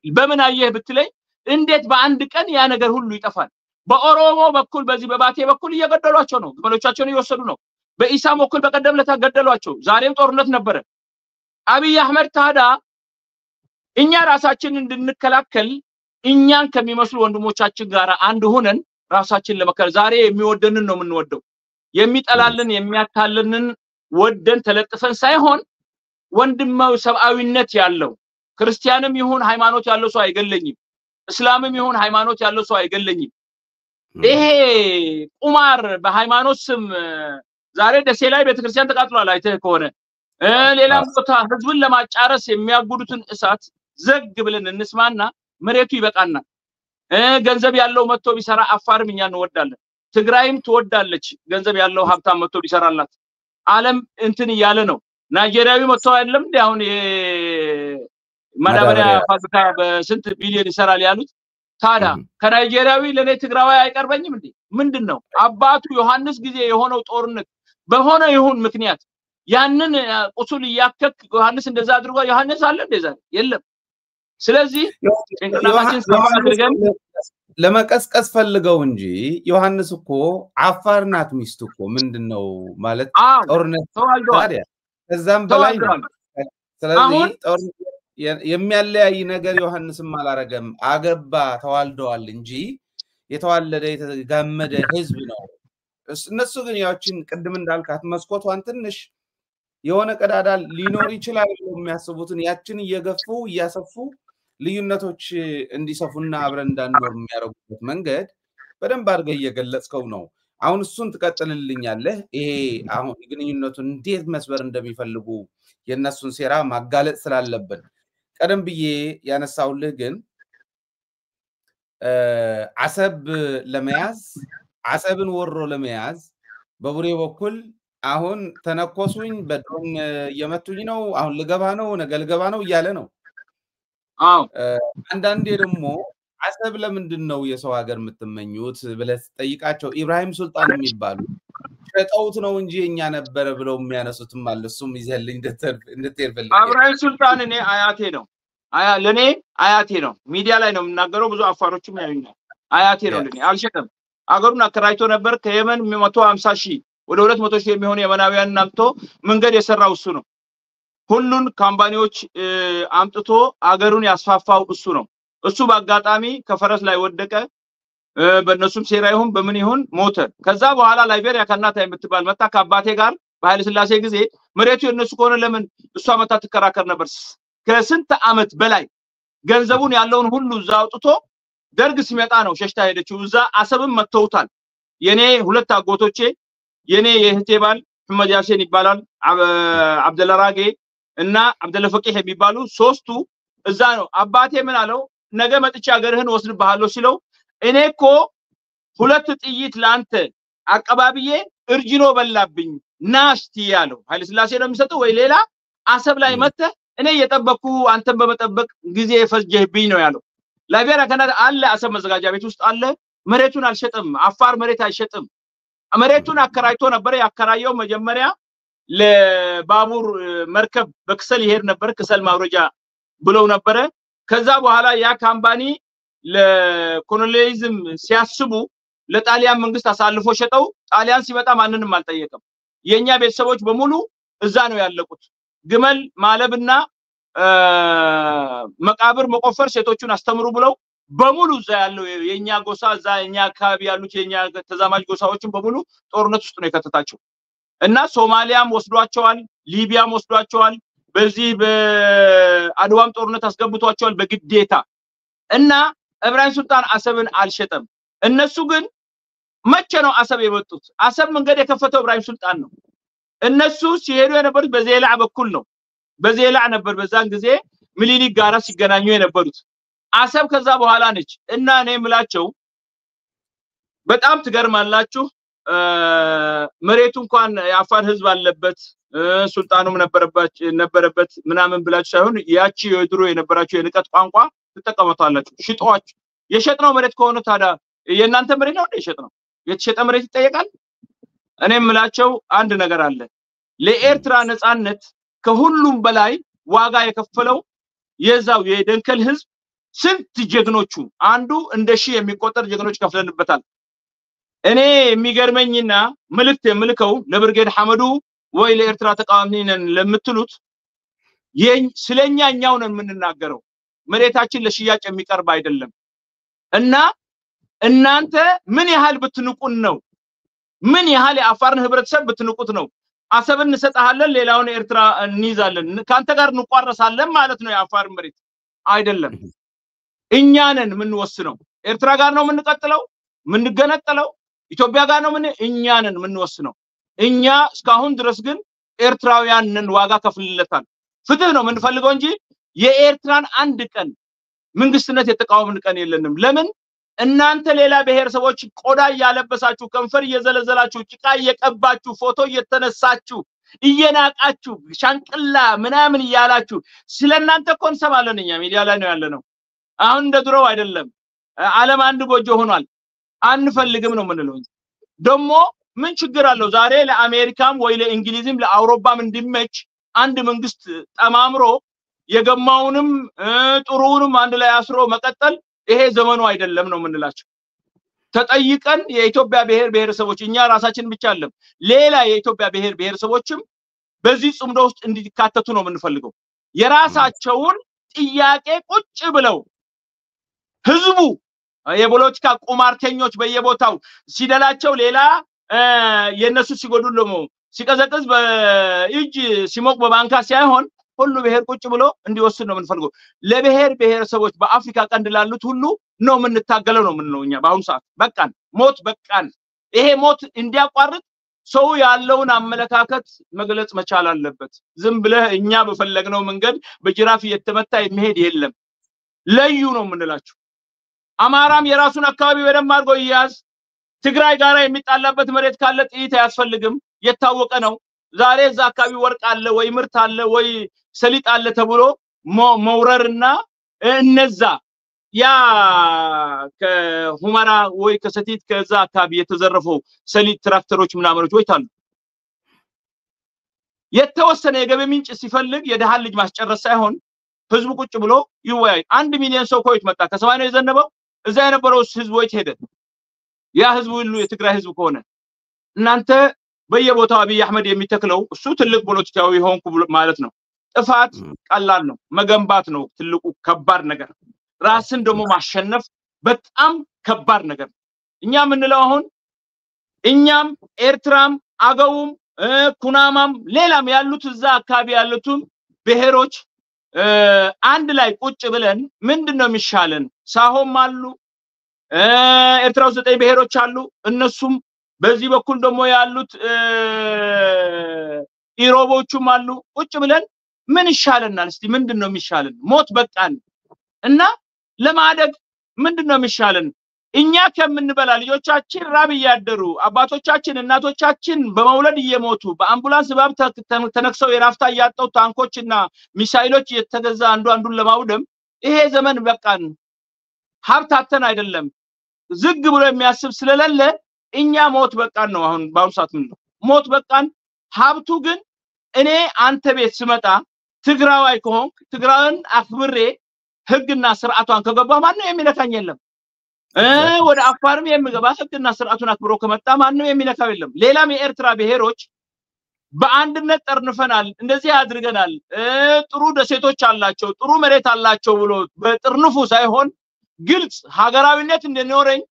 በምን አየህ ብትለኝ እንዴት በአንድ ቀን ያ ነገር ሁሉ ይጠፋል በኦሮሞ በኩል በዚህ በባቴ በኩል እየገደሏቸው ነው ግመሎቻቸውን እየወሰዱ ነው በኢሳ በኩል በቀደም ለታ ገደሏቸው ዛሬም ጦርነት ነበር አብይ አህመድ ታዳ እኛ ራሳችንን እንድንከላከል እኛን ከሚመስሉ ወንድሞቻችን ጋር አንድ ሆነን ራሳችንን ለመከላከል ዛሬ የሚወደንን ነው የምንወደው የሚጠላልን የሚያታልልን ወደን ተለጥፈን ሳይሆን ወንድማው ሰብአዊነት ያለው ክርስቲያንም ይሁን ሃይማኖት ያለው ሰው አይገለኝም እስላምም ይሁን ሃይማኖት ያለው ሰው አይገለኝም ይሄ ቁማር በሃይማኖት ስም ዛሬ ደሴ ላይ ቤተክርስቲያን ተቃጥሏል አይተህ ከሆነ ሌላም ቦታ ህዝብን ለማጫረስ የሚያጉዱትን እሳት ዘግ ብለን እንስማና መሬቱ ይበቃና ገንዘብ ያለው መጥቶ ቢሰራ አፋርም እኛ እንወዳለን ትግራይም ትወዳለች ገንዘብ ያለው ሀብታም መጥቶ ቢሰራላት ዓለም እንትን ያለ ነው ናይጄሪያዊ መጥቶ አይደለም እንዴ አሁን ማዳበሪያ ፋብሪካ በስንት ቢሊዮን ይሰራል ያሉት ታዳ ከናይጄሪያዊ ለኔ ትግራዋይ አይቀርበኝም እንዴ ምንድነው አባቱ ዮሐንስ ጊዜ የሆነው ጦርነት በሆነ ይሁን ምክንያት ያንን ቁሱል ያከክ ዮሐንስ እንደዛ አድርጎ ዮሐንስ አለ እንደዛ የለም ስለዚህ ጭንቅላታችን ሳማድርገን ለመቀስቀስ ፈልገው እንጂ ዮሐንስ እኮ አፋርናት ሚስት እኮ ምንድነው ማለት ጦርነት ታዲያ ከዛም በላይ ስለዚህ ጦርነት የሚያለያይ ነገር ዮሐንስም አላረገም አገባ ተዋልደዋል እንጂ የተዋለደ የተጋመደ ህዝብ ነው እነሱ ግን ያችን ቅድም እንዳልካት መስኮቷን ትንሽ የሆነ ቀዳዳ ሊኖር ይችላል የሚያስቡትን ያችን እየገፉ እያሰፉ ልዩነቶች እንዲሰፉና አብረን እንዳንኖር የሚያረጉት መንገድ በደንብ አድርገህ እየገለጽከው ነው አሁን እሱን ትቀጥልልኛለህ ይሄ አሁን ግንኙነቱን እንዴት መስበር እንደሚፈልጉ የነሱን ሴራ ማጋለጥ ስላለበት ቀደም ብዬ ያነሳውልህ ግን አሰብ ለመያዝ አሰብን ወሮ ለመያዝ በቡሬ በኩል አሁን ተነኮሱኝ በድሮን የመቱኝ ነው አሁን ልገባ ነው ነገልገባ ነው እያለ ነው አንዳንዴ ደግሞ አሰብ ለምንድነው የሰው ሀገር የምትመኙት ብለህ ጠይቃቸው ኢብራሂም ሱልጣን የሚባሉ ሸጠውት ነው እንጂ እኛ ነበር ብለው የሚያነሱትም አለ እሱም ይዘልኝ እንድትርፈልኝ ኢብራሂም ሱልጣን እኔ አያቴ ነው ለኔ አያቴ ነው ሚዲያ ላይ ነው የምናገረው ብዙ አፋሮችም ያዩኛል አያቴ ነው ለኔ አልሸጠም አገሩን አከራይቶ ነበር ከየመን 150,000 ወደ 200,000 የሚሆኑ የመናውያን ናምቶ መንገድ የሰራው እሱ ነው ሁሉን ካምፓኒዎች አምጥቶ አገሩን ያስፋፋው እሱ ነው እሱ በአጋጣሚ ከፈረስ ላይ ወደቀ በእነሱም ሴራ ይሁን በምን ይሁን ሞተ ከዛ በኋላ ላይቤሪያ ከናታ የምትባል መጣ ከአባቴ ጋር በኃይለ ሥላሴ ጊዜ መሬቱ የነሱ ከሆነ ለምን እሷ መጣ ተከራከር ነበር ከስንት አመት በላይ ገንዘቡን ያለውን ሁሉ እዛ አውጥቶ ደርግ ሲመጣ ነው ሸሽታ ሄደችው እዛ አሰብም መተውታል የኔ ሁለት አጎቶቼ የኔ የህቴ ባል መሐመድ ያሲን ይባላል አብደላራጌ እና አብደለፈቂህ የሚባሉ ሶስቱ እዛ ነው አባቴ ምን አለው ነገ መጥቻ ሀገርህን ወስድብሃለሁ ሲለው እኔኮ ሁለት ጥይት ላንተ አቀባብዬ እርጅኖ በላብኝ ናስቲ ያለው ኃይለ ሥላሴ ነው የሚሰጠው ወይ ሌላ አሰብ ላይ መተ እኔ እየጠበቅኩ አንተን በመጠበቅ ጊዜ ፈጀህብኝ ነው ያለው ላይቤሪያ ካናዳ አለ አሰብ መዘጋጃ ቤት ውስጥ አለ መሬቱን አልሸጠም አፋር መሬት አይሸጥም መሬቱን አከራይቶ ነበር ያከራየው መጀመሪያ ለባቡር መርከብ በክሰል ይሄድ ነበር ክሰል ማውረጃ ብለው ነበር ከዛ በኋላ ያ ካምፓኒ ለኮሎኒያሊዝም ሲያስቡ ለጣሊያን መንግስት አሳልፎ ሸጠው ጣሊያን ሲመጣ ማንንም አልጠየቀም የኛ ቤተሰቦች በሙሉ እዛ ነው ያለቁት ግመል ማለብና መቃብር መቆፈር ሴቶቹን አስተምሩ ብለው በሙሉ እዛ ያለው የኛ ጎሳ እዛ የኛ አካባቢ ያሉት የኛ ተዛማጅ ጎሳዎችን በሙሉ ጦርነት ውስጥ ነው የከተታቸው እና ሶማሊያም ወስዷቸዋል ሊቢያም ወስዷቸዋል በዚህ በአድዋም ጦርነት አስገብቷቸዋል በግዴታ እና ኢብራሂም ሱልጣን አሰብን አልሸጠም እነሱ ግን መቼ ነው አሰብ የመጡት አሰብ መንገድ የከፈተው ኢብራሂም ሱልጣን ነው እነሱ ሲሄዱ የነበሩት በዜላ በኩል ነው በዜላ ነበር በዛን ጊዜ ሚሊኒክ ጋራ ሲገናኙ የነበሩት አሰብ ከዛ በኋላ ነች እና እኔ ምላቸው በጣም ትገርማላችሁ መሬቱ እንኳን የአፋር ህዝብ አለበት ሱልጣኑም ነበረበት ምናምን ብላችሁ ሳይሆን ያቺ የድሮ የነበራችሁ የንቀት ቋንቋ ተጠቀመታላችሁ ሽጧችሁ የሸጥነው መሬት ከሆነ ታዲያ የእናንተ መሬት ነው የሸጥነው የተሸጠ መሬት ይጠየቃል እኔም ምላቸው አንድ ነገር አለ ለኤርትራ ነፃነት ከሁሉም በላይ ዋጋ የከፈለው የዛው የደንከል ህዝብ ስንት ጀግኖቹ አንዱ እንደ ሺህ የሚቆጠር ጀግኖች ከፍለንበታል እኔ የሚገርመኝና መልእክት የምልከው ለብርጌድ ሐመዱ ወይ ለኤርትራ ተቃዋሚነን ለምትሉት ስለኛኛው ነን የምንናገረው መሬታችን ለሽያጭ የሚቀርብ አይደለም እና እናንተ ምን ያህል ብትንቁን ነው ምን ያህል የአፋርን ህብረተሰብ ብትንቁት ነው አሰብን እንሰጣለን ሌላውን ኤርትራ እንይዛለን ካንተ ጋር እንቋረሳለን ማለት ነው የአፋር መሬት አይደለም እኛ ነን የምንወስነው ኤርትራ ጋር ነው የምንቀጥለው የምንገነጠለው ኢትዮጵያ ጋር ነው እኛ ነን የምንወስነው እኛ እስካሁን ድረስ ግን ኤርትራውያንን ዋጋ ከፍልለታል ፍትህ ነው የምንፈልገው እንጂ የኤርትራን አንድ ቀን መንግስትነት የተቃወምን ቀን የለንም ለምን እናንተ ሌላ ብሔረሰቦች ቆዳ ያለበሳችሁ ከንፈር እየዘለዘላችሁ ጭቃ እየቀባችሁ ፎቶ እየተነሳችሁ እየናቃችሁ ሻንቅላ ምናምን ይያላችሁ ስለናንተ ኮንሰማለን እኛ ሚዲያ ላይ ነው ያለነው አሁን እንደ ድሮው አይደለም ዓለም አንድ ጎጆ ሆኗል አንፈልግም ነው ምንለው ደሞ ምን ችግር አለው ዛሬ ለአሜሪካም ወይ ለእንግሊዝም ለአውሮፓም እንዲመች አንድ መንግስት ጠማምሮ የገማውንም ጥሩውንም አንድ ላይ አስሮ መቀጠል ይሄ ዘመኑ አይደለም ነው ምንላችሁ ተጠይቀን የኢትዮጵያ ብሔረሰቦች እኛ ራሳችን ብቻ አይደለም ሌላ የኢትዮጵያ ብሔረሰቦችም በዚህ ጽምዶ ውስጥ እንዲካተቱ ነው የምንፈልገው የራሳቸውን ጥያቄ ቁጭ ብለው ህዝቡ የፖለቲካ ቁማርተኞች በየቦታው ሲደላቸው ሌላ የነሱ ሲጎዱልሞ ሲቀዘቅዝ በእጅ ሲሞቅ በባንካ ሳይሆን ሁሉ ብሔር ቁጭ ብሎ እንዲወስድ ነው የምንፈልገው ለብሔረሰቦች በአፍሪካ ቀንድ ላሉት ሁሉ ነው የምንታገለው ነው ምንለው እኛ በአሁን ሰዓት በቃን ሞት በቃን ይሄ ሞት እንዲያቋርጥ ሰው ያለውን አመለካከት መግለጽ መቻል አለበት ዝም ብለህ እኛ በፈለግነው መንገድ በጅራፍ እየተመታ የሚሄድ የለም ለዩ ነው ምንላችሁ አማራም የራሱን አካባቢ በደም አድርጎ ይያዝ ትግራይ ጋራ የሚጣላበት መሬት ካለ ጥይት አያስፈልግም የታወቀ ነው ዛሬ እዛ አካባቢ ወርቅ አለ ወይ ምርት አለ ወይ ሰሊጥ አለ ተብሎ መውረርና እነዛ ያ ከሁመራ ወይ ከሰቲት ከዛ አካባቢ የተዘረፈው ሰሊጥ ትራክተሮች ምናምኖች ወይ ታሉ የተወሰነ የገበያ ምንጭ ሲፈልግ የደሃን ልጅ ማስጨረስ ሳይሆን ህዝቡ ቁጭ ብሎ ይወያይ 1 ሚሊዮን ሰው ኮይት መጣ ከሰማይ ነው የዘነበው እዛ የነበረው ህዝብ ወይ ሄደ ያ ህዝቡ ሁሉ የትግራይ ህዝብ ከሆነ እናንተ በየቦታው አብይ አህመድ የሚተክለው እሱ ትልቅ ፖለቲካዊ ሆንኩ ማለት ነው ጥፋት ቀላል ነው መገንባት ነው ትልቁ ከባድ ነገር ራስን ደሞ ማሸነፍ በጣም ከባድ ነገር እኛ ምንለው አሁን እኛም ኤርትራም አገውም ኩናማም ሌላም ያሉት እዛ አካባቢ ያሉትም ብሔሮች አንድ ላይ ቁጭ ብለን ምንድነው የሚሻለን ሳሆም አሉ ኤርትራው 9 ብሔሮች አሉ እነሱም በዚህ በኩል ደግሞ ያሉት ኢሮቦቹም አሉ ቁጭ ብለን ምን ይሻለናል እስቲ ምንድነው የሚሻለን ሞት በቃን እና ለማደግ ምንድነው የሚሻለን እኛ ከምንበላ ልጆቻችን ራብ ያደሩ አባቶቻችን እናቶቻችን በመውለድ እየሞቱ በአምቡላንስ ባብ ተነክሰው የራፍታ ያጣው ታንኮችና ሚሳኤሎች የተገዛ አንዱን ለማውደም ይሄ ዘመን በቃን ሀብታተን አይደለም ዝግ ብሎ የሚያስብ ስለሌለ እኛ ሞት በቃን ነው አሁን ባሁን ሰዓት ምን ሞት በቃን ሀብቱ ግን እኔ አንተ ቤት ስመጣ ትግራዋይ ከሆንክ ትግራውን አክብሬ ህግና ስርዓቷን ከገባ ማን ነው የሚነካኝ የለም ወደ አፋርም የሚገባ ህግና ስርዓቱን አክብሮ ከመጣ ማን ነው የሚነካው የለም ሌላም የኤርትራ ብሔሮች በአንድነት ጠርንፈናል እንደዚህ አድርገናል ጥሩ ደሴቶች አላቸው ጥሩ መሬት አላቸው ብሎ በጥርንፉ ሳይሆን ግልጽ ሀገራዊነት እንደኖረኝ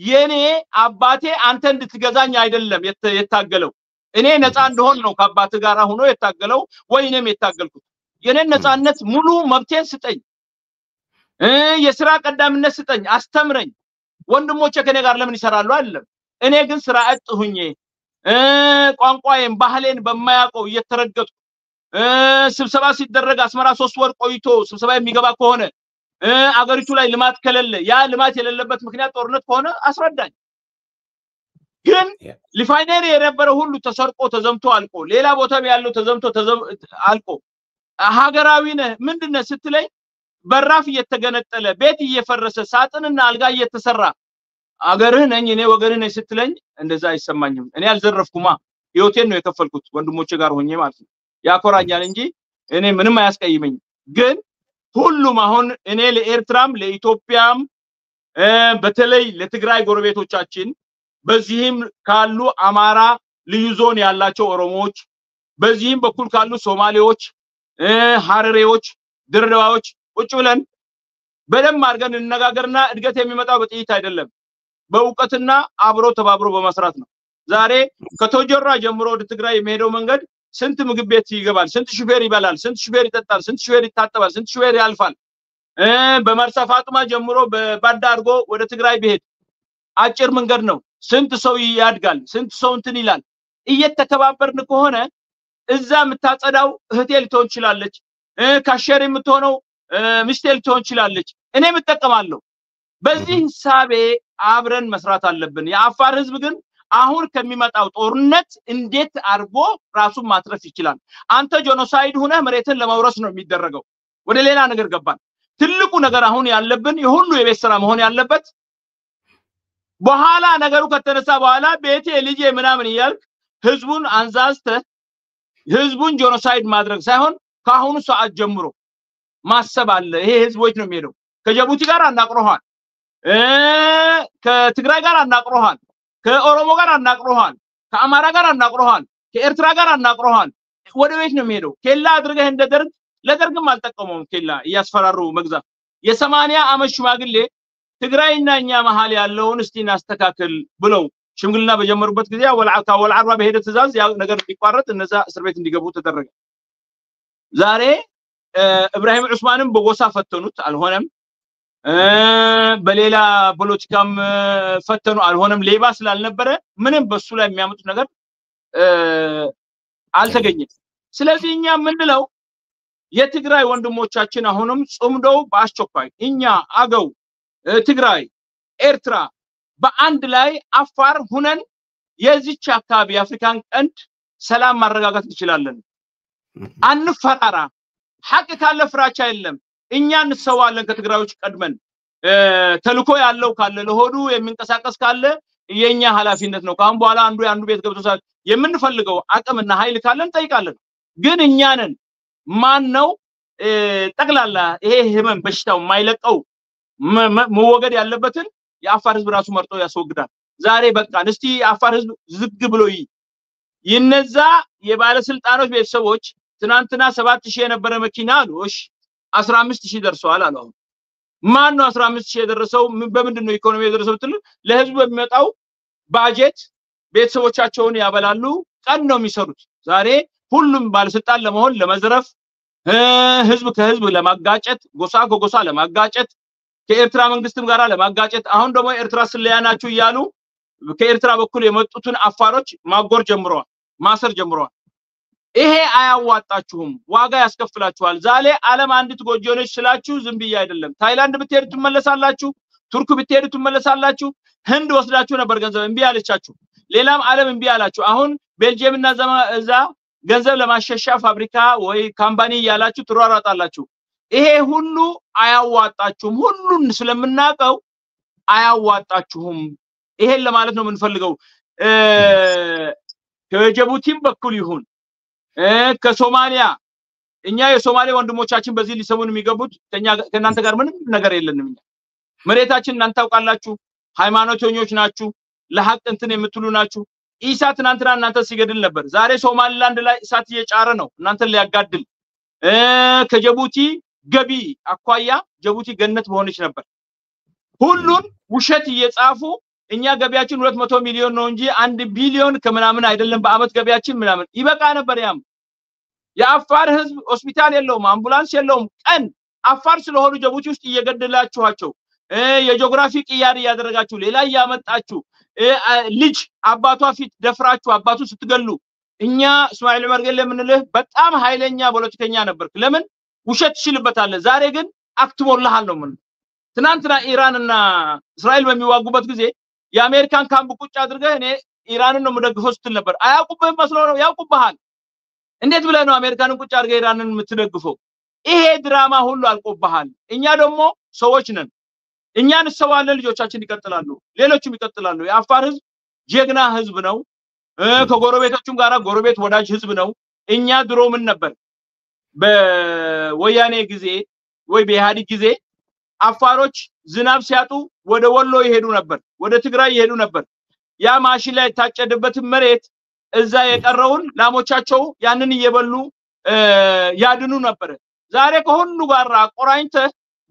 የኔ አባቴ አንተ እንድትገዛኝ አይደለም የታገለው እኔ ነፃ እንደሆን ነው ከአባቴ ጋር ሆኖ የታገለው ወይንም የታገልኩት የኔ ነፃነት ሙሉ መብቴን ስጠኝ የሥራ ቀዳምነት ስጠኝ አስተምረኝ ወንድሞቼ ከኔ ጋር ለምን ይሰራሉ አይደለም እኔ ግን ስራ አጥሁኝ ቋንቋዬን ባህሌን በማያውቀው እየተረገጡ ስብሰባ ሲደረግ አስመራ 3 ወር ቆይቶ ስብሰባ የሚገባ ከሆነ አገሪቱ ላይ ልማት ከሌለ ያ ልማት የሌለበት ምክንያት ጦርነት ከሆነ አስረዳኝ ግን ሊፋይነሪ የነበረ ሁሉ ተሰርቆ ተዘምቶ አልቆ ሌላ ቦታ ያለው ተዘምቶ አልቆ ሀገራዊ ነህ ምንድነው ስትለኝ በራፍ እየተገነጠለ ቤት እየፈረሰ ሳጥንና አልጋ እየተሰራ አገርህ ነኝ እኔ ወገርህ ነኝ ስትለኝ እንደዛ አይሰማኝም እኔ አልዘረፍኩማ ህይወቴን ነው የከፈልኩት ወንድሞቼ ጋር ሆኜ ማለት ነው ያኮራኛል እንጂ እኔ ምንም አያስቀይመኝ ግን ሁሉም አሁን እኔ ለኤርትራም ለኢትዮጵያም በተለይ ለትግራይ ጎረቤቶቻችን በዚህም ካሉ አማራ ልዩ ዞን ያላቸው ኦሮሞዎች በዚህም በኩል ካሉ ሶማሌዎች ሐረሬዎች ድሬዳዋዎች ቁጭ ብለን በደም አድርገን እንነጋገርና እድገት የሚመጣው በጥይት አይደለም በእውቀትና አብሮ ተባብሮ በመስራት ነው ዛሬ ከተጀራ ጀምሮ ወደ ትግራይ የሚሄደው መንገድ ስንት ምግብ ቤት ይገባል ስንት ሹፌር ይበላል ስንት ሹፌር ይጠጣል ስንት ሹፌር ይታጠባል ስንት ሹፌር ያልፋል በመርሳ ፋጥማ ጀምሮ በባዳ አድርጎ ወደ ትግራይ ቢሄድ አጭር መንገድ ነው ስንት ሰው ያድጋል ስንት ሰው እንትን ይላል እየተከባበርን ከሆነ እዛ የምታጸዳው እህቴ ልትሆን ይችላልች ካሸር የምትሆነው ሚስቴ ልትሆን ይችላልች እኔ ምጠቀማለሁ በዚህ ሐሳቤ አብረን መስራት አለብን የአፋር ህዝብ ግን አሁን ከሚመጣው ጦርነት እንዴት አርጎ ራሱን ማትረፍ ይችላል አንተ ጆኖሳይድ ሆነ መሬትን ለማውረስ ነው የሚደረገው ወደ ሌላ ነገር ገባን ትልቁ ነገር አሁን ያለብን የሁሉ የቤት ስራ መሆን ያለበት በኋላ ነገሩ ከተነሳ በኋላ ቤቴ ልጄ ምናምን ይያልክ ህዝቡን አንዛዝተ ህዝቡን ጆኖሳይድ ማድረግ ሳይሆን ካሁኑ ሰዓት ጀምሮ ማሰብ አለ ይሄ ህዝቦች ነው የሚሄደው ከጅቡቲ ጋር አናቅሮሃል ከትግራይ ጋር አናቅሮሃል ከኦሮሞ ጋር አናቅሮሃል ከአማራ ጋር አናቅሮሃል ከኤርትራ ጋር አናቅሮሃል ወደ ቤት ነው የሚሄደው ኬላ አድርገህ እንደደርግ ለደርግም አልተቀመውም ኬላ ያስፈራሩ መግዛት የ80 አመት ሽማግሌ ትግራይና እኛ መሃል ያለውን እስቲና አስተካክል ብለው ሽምግልና በጀመሩበት ጊዜ ወልዓርባ በሄደ ትዛዝ ያ ነገር ሊቋረጥ እነዛ እስር ቤት እንዲገቡ ተደረገ ዛሬ ኢብራሂም ዑስማንም በጎሳ ፈተኑት አልሆነም በሌላ ፖለቲካም ፈተኑ አልሆነም ሌባ ስላልነበረ ምንም በሱ ላይ የሚያመጡት ነገር አልተገኘም ስለዚህ እኛ ምንድነው የትግራይ ወንድሞቻችን አሁንም ጾምደው በአስቸኳይ እኛ አገው ትግራይ ኤርትራ በአንድ ላይ አፋር ሁነን የዚች አካባቢ አፍሪካን ቀንድ ሰላም ማረጋጋት እንችላለን አንፈራራ ሐቅ ካለ ፍራቻ የለም እኛ እንሰዋለን ከትግራዮች ቀድመን ተልኮ ያለው ካለ ለሆዱ የሚንቀሳቀስ ካለ የኛ ኃላፊነት ነው ካሁን በኋላ አንዱ ቤት ገብቶ የምንፈልገው አቅምና ኃይል ካለን ጠይቃለን ግን እኛንን ማን ነው ጠቅላላ ይሄ ህመም በሽታው ማይለቀው መወገድ ያለበትን የአፋር ህዝብ ራሱ መርጦ ያስወግዳል ዛሬ በቃ እስቲ አፋር ህዝብ ዝግ ብሎ ይነዛ የባለስልጣኖች ቤተሰቦች ትናንትና 7000 የነበረ መኪና አሉሽ 15000 ደርሷል አሉ ማን ነው 15000 የደረሰው በምንድነው ኢኮኖሚ የደረሰው ትል ለህዝብ በሚመጣው ባጀት ቤተሰቦቻቸውን ያበላሉ ቀን ነው የሚሰሩት ዛሬ ሁሉም ባለስልጣን ለመሆን ለመዝረፍ ህዝብ ከህዝብ ለማጋጨት ጎሳ ከጎሳ ለማጋጨት ከኤርትራ መንግስትም ጋራ ለማጋጨት አሁን ደግሞ ኤርትራ ስለያናችሁ ይያሉ ከኤርትራ በኩል የመጡትን አፋሮች ማጎር ጀምረዋል ማሰር ጀምረዋል ይሄ አያዋጣችሁም ዋጋ ያስከፍላችኋል ዛሬ ዓለም አንዲት ጎጆነች ስላችሁ ዝም ብዬ አይደለም ታይላንድ ብትሄዱ ትመለሳላችሁ ቱርክ ብትሄዱ ትመለሳላችሁ ህንድ ወስዳችሁ ነበር ገንዘብ እንቢ ያለቻችሁ ሌላም ዓለም እንቢ ያላችሁ አሁን ቤልጂየም እና እዛ ገንዘብ ለማሸሻ ፋብሪካ ወይ ካምፓኒ ያላችሁ ትሯሯጣላችሁ ይሄ ሁሉ አያዋጣችሁም ሁሉን ስለምናቀው አያዋጣችሁም ይሄን ለማለት ነው የምንፈልገው ከጅቡቲም በኩል ይሁን ከሶማሊያ እኛ የሶማሌ ወንድሞቻችን በዚህ ሊሰሙን የሚገቡት ከእናንተ ጋር ምንም ነገር የለንም መሬታችን እናንተ ታውቃላችሁ ሃይማኖተኞች ናችሁ ለሐቅ እንትን የምትሉ ናችሁ ኢሳ ትናንትና እናንተ ሲገድል ነበር ዛሬ ሶማሊላንድ ላይ እሳት እየጫረ ነው እናንተ ሊያጋድል ከጅቡቲ ገቢ አኳያ ጅቡቲ ገነት በሆነች ነበር ሁሉን ውሸት እየጻፉ እኛ ገቢያችን 200 ሚሊዮን ነው እንጂ 1 ቢሊዮን ከመናምን አይደለም በአመት ገቢያችን ምናምን ይበቃ ነበር ያም የአፋር ህዝብ ሆስፒታል የለውም አምቡላንስ የለውም ቀን አፋር ስለሆኑ ጅቡቲ ውስጥ እየገደላችኋቸው የጂኦግራፊ ቅያሪ ያደረጋችሁ ሌላ ያመጣችሁ ልጅ አባቷ ፊት ደፍራችሁ አባቱ ስትገሉ እኛ እስማኤል መርገለ ምንልህ በጣም ኃይለኛ ፖለቲከኛ ነበር ለምን ውሸት ይችልበታል ዛሬ ግን አክትሞልሃል ነው ምን ትናንትና ኢራንና እስራኤል በሚዋጉበት ጊዜ የአሜሪካን ካምፕ ቁጭ አድርገህ እኔ ኢራንን ነው መደግፈው ስትል ነበር አያውቁብህ መስሎ ነው ያውቁብሃል እንዴት ብለህ ነው አሜሪካንን ቁጭ አድርገህ ኢራንን የምትደግፈው ይሄ ድራማ ሁሉ አልቆብሃል እኛ ደግሞ ሰዎች ነን እኛ እንሰዋለን ልጆቻችን ይቀጥላሉ ሌሎችም ይቀጥላሉ የአፋር ህዝብ ጀግና ህዝብ ነው ከጎረቤቶቹም ጋራ ጎረቤት ወዳጅ ህዝብ ነው እኛ ድሮ ምን ነበር በወያኔ ጊዜ ወይ በኢህአዲ ጊዜ አፋሮች ዝናብ ሲያጡ ወደ ወሎ ይሄዱ ነበር ወደ ትግራይ ይሄዱ ነበር ያ ማሽን ላይ ታጨደበት መሬት እዛ የቀረውን ላሞቻቸው ያንን እየበሉ ያድኑ ነበር ዛሬ ከሁሉ ጋር አቆራኝተ